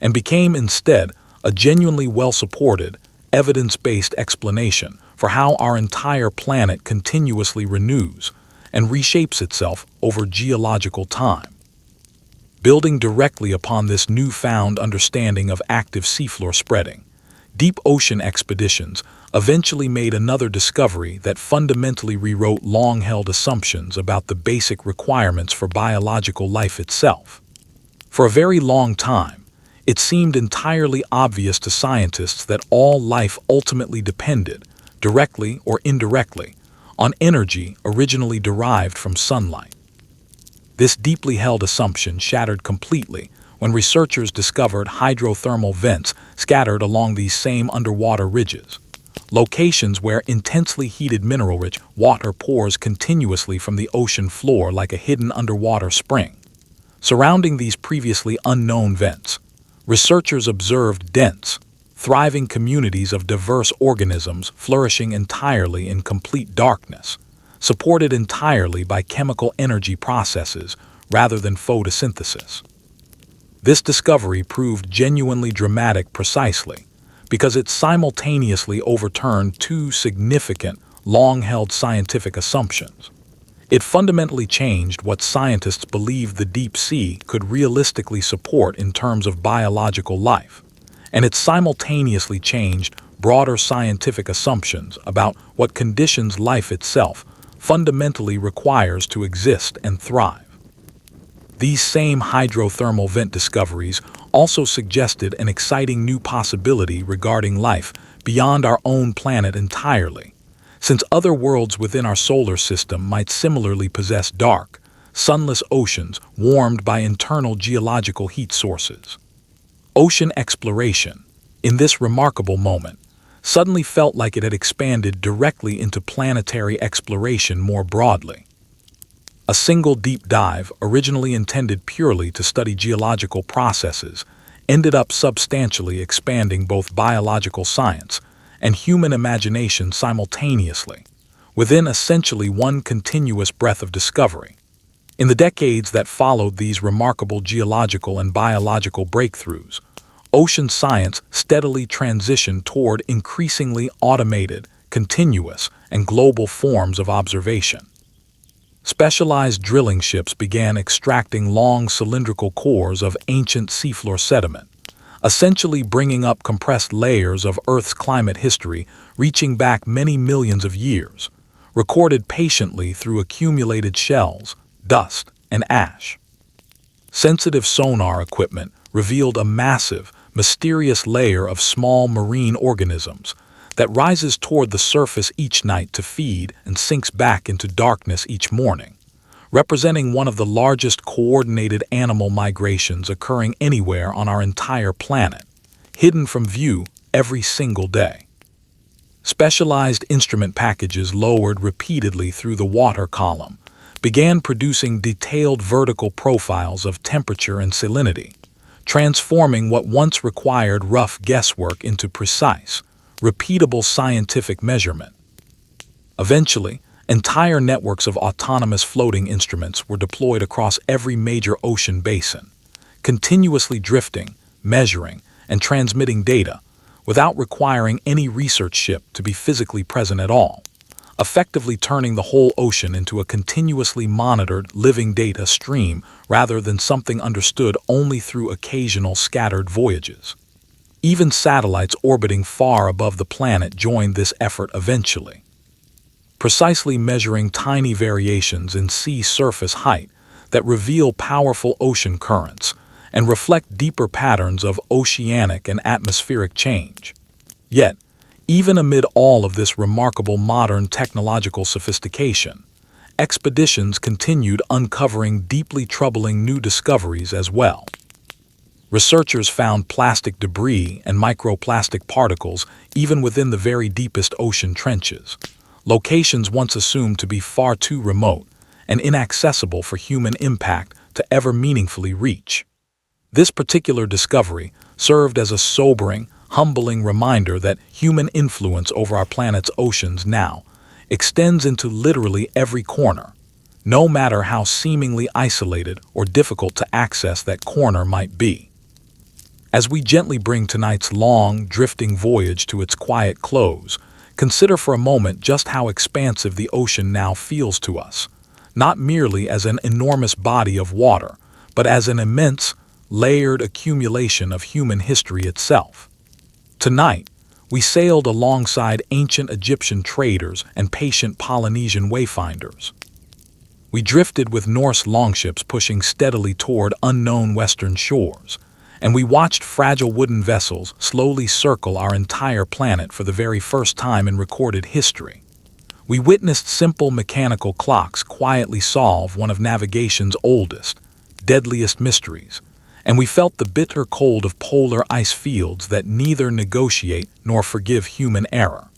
and became instead a genuinely well-supported, evidence-based explanation for how our entire planet continuously renews and reshapes itself over geological time. Building directly upon this newfound understanding of active seafloor spreading, deep ocean expeditions eventually made another discovery that fundamentally rewrote long-held assumptions about the basic requirements for biological life itself. For a very long time, it seemed entirely obvious to scientists that all life ultimately depended, directly or indirectly, on energy originally derived from sunlight. This deeply held assumption shattered completely when researchers discovered hydrothermal vents scattered along these same underwater ridges, locations where intensely heated mineral-rich water pours continuously from the ocean floor like a hidden underwater spring. Surrounding these previously unknown vents, researchers observed dense, thriving communities of diverse organisms flourishing entirely in complete darkness, supported entirely by chemical energy processes rather than photosynthesis. This discovery proved genuinely dramatic precisely because it simultaneously overturned two significant, long-held scientific assumptions. It fundamentally changed what scientists believed the deep sea could realistically support in terms of biological life, and it simultaneously changed broader scientific assumptions about what conditions life itself fundamentally requires to exist and thrive. These same hydrothermal vent discoveries also suggested an exciting new possibility regarding life beyond our own planet entirely, since other worlds within our solar system might similarly possess dark, sunless oceans warmed by internal geological heat sources. Ocean exploration, in this remarkable moment, suddenly felt like it had expanded directly into planetary exploration more broadly. A single deep dive, originally intended purely to study geological processes, ended up substantially expanding both biological science and human imagination simultaneously, within essentially one continuous breath of discovery. In the decades that followed these remarkable geological and biological breakthroughs, ocean science steadily transitioned toward increasingly automated, continuous, and global forms of observation. Specialized drilling ships began extracting long cylindrical cores of ancient seafloor sediment, essentially bringing up compressed layers of Earth's climate history reaching back many millions of years, recorded patiently through accumulated shells, dust, and ash. Sensitive sonar equipment revealed a massive, mysterious layer of small marine organisms that rises toward the surface each night to feed and sinks back into darkness each morning, representing one of the largest coordinated animal migrations occurring anywhere on our entire planet, hidden from view every single day. Specialized instrument packages lowered repeatedly through the water column began producing detailed vertical profiles of temperature and salinity, transforming what once required rough guesswork into precise, repeatable scientific measurement. Eventually, entire networks of autonomous floating instruments were deployed across every major ocean basin, continuously drifting, measuring, and transmitting data without requiring any research ship to be physically present at all, effectively turning the whole ocean into a continuously monitored living data stream rather than something understood only through occasional scattered voyages. Even satellites orbiting far above the planet joined this effort eventually, precisely measuring tiny variations in sea surface height that reveal powerful ocean currents and reflect deeper patterns of oceanic and atmospheric change. Yet, even amid all of this remarkable modern technological sophistication, expeditions continued uncovering deeply troubling new discoveries as well. Researchers found plastic debris and microplastic particles even within the very deepest ocean trenches, locations once assumed to be far too remote and inaccessible for human impact to ever meaningfully reach. This particular discovery served as a sobering, humbling reminder that human influence over our planet's oceans now extends into literally every corner, no matter how seemingly isolated or difficult to access that corner might be. As we gently bring tonight's long, drifting voyage to its quiet close, consider for a moment just how expansive the ocean now feels to us, not merely as an enormous body of water, but as an immense, layered accumulation of human history itself. Tonight, We sailed alongside ancient Egyptian traders and patient Polynesian wayfinders. We drifted with Norse longships pushing steadily toward unknown western shores, and we watched fragile wooden vessels slowly circle our entire planet for the very first time in recorded history. We witnessed simple mechanical clocks quietly solve one of navigation's oldest, deadliest mysteries, and we felt the bitter cold of polar ice fields that neither negotiate nor forgive human error.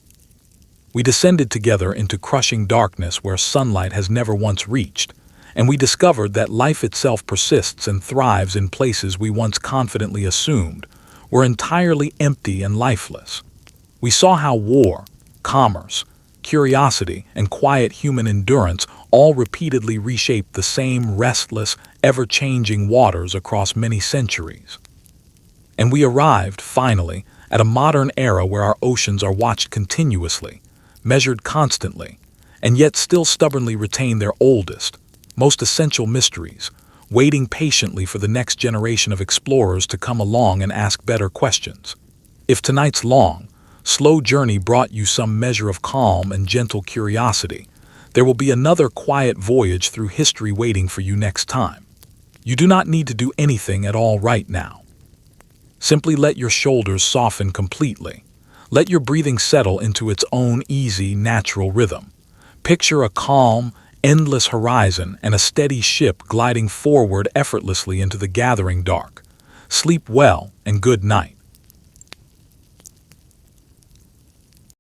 We descended together into crushing darkness where sunlight has never once reached, and we discovered that life itself persists and thrives in places we once confidently assumed were entirely empty and lifeless. We saw how war, commerce, curiosity, and quiet human endurance all repeatedly reshaped the same restless, ever-changing waters across many centuries. And we arrived, finally, at a modern era where our oceans are watched continuously, measured constantly, and yet still stubbornly retain their oldest, most essential mysteries, waiting patiently for the next generation of explorers to come along and ask better questions. If tonight's long, slow journey brought you some measure of calm and gentle curiosity, there will be another quiet voyage through history waiting for you next time. You do not need to do anything at all right now. Simply let your shoulders soften completely. Let your breathing settle into its own easy, natural rhythm. Picture a calm, endless horizon and a steady ship gliding forward effortlessly into the gathering dark. Sleep well and good night.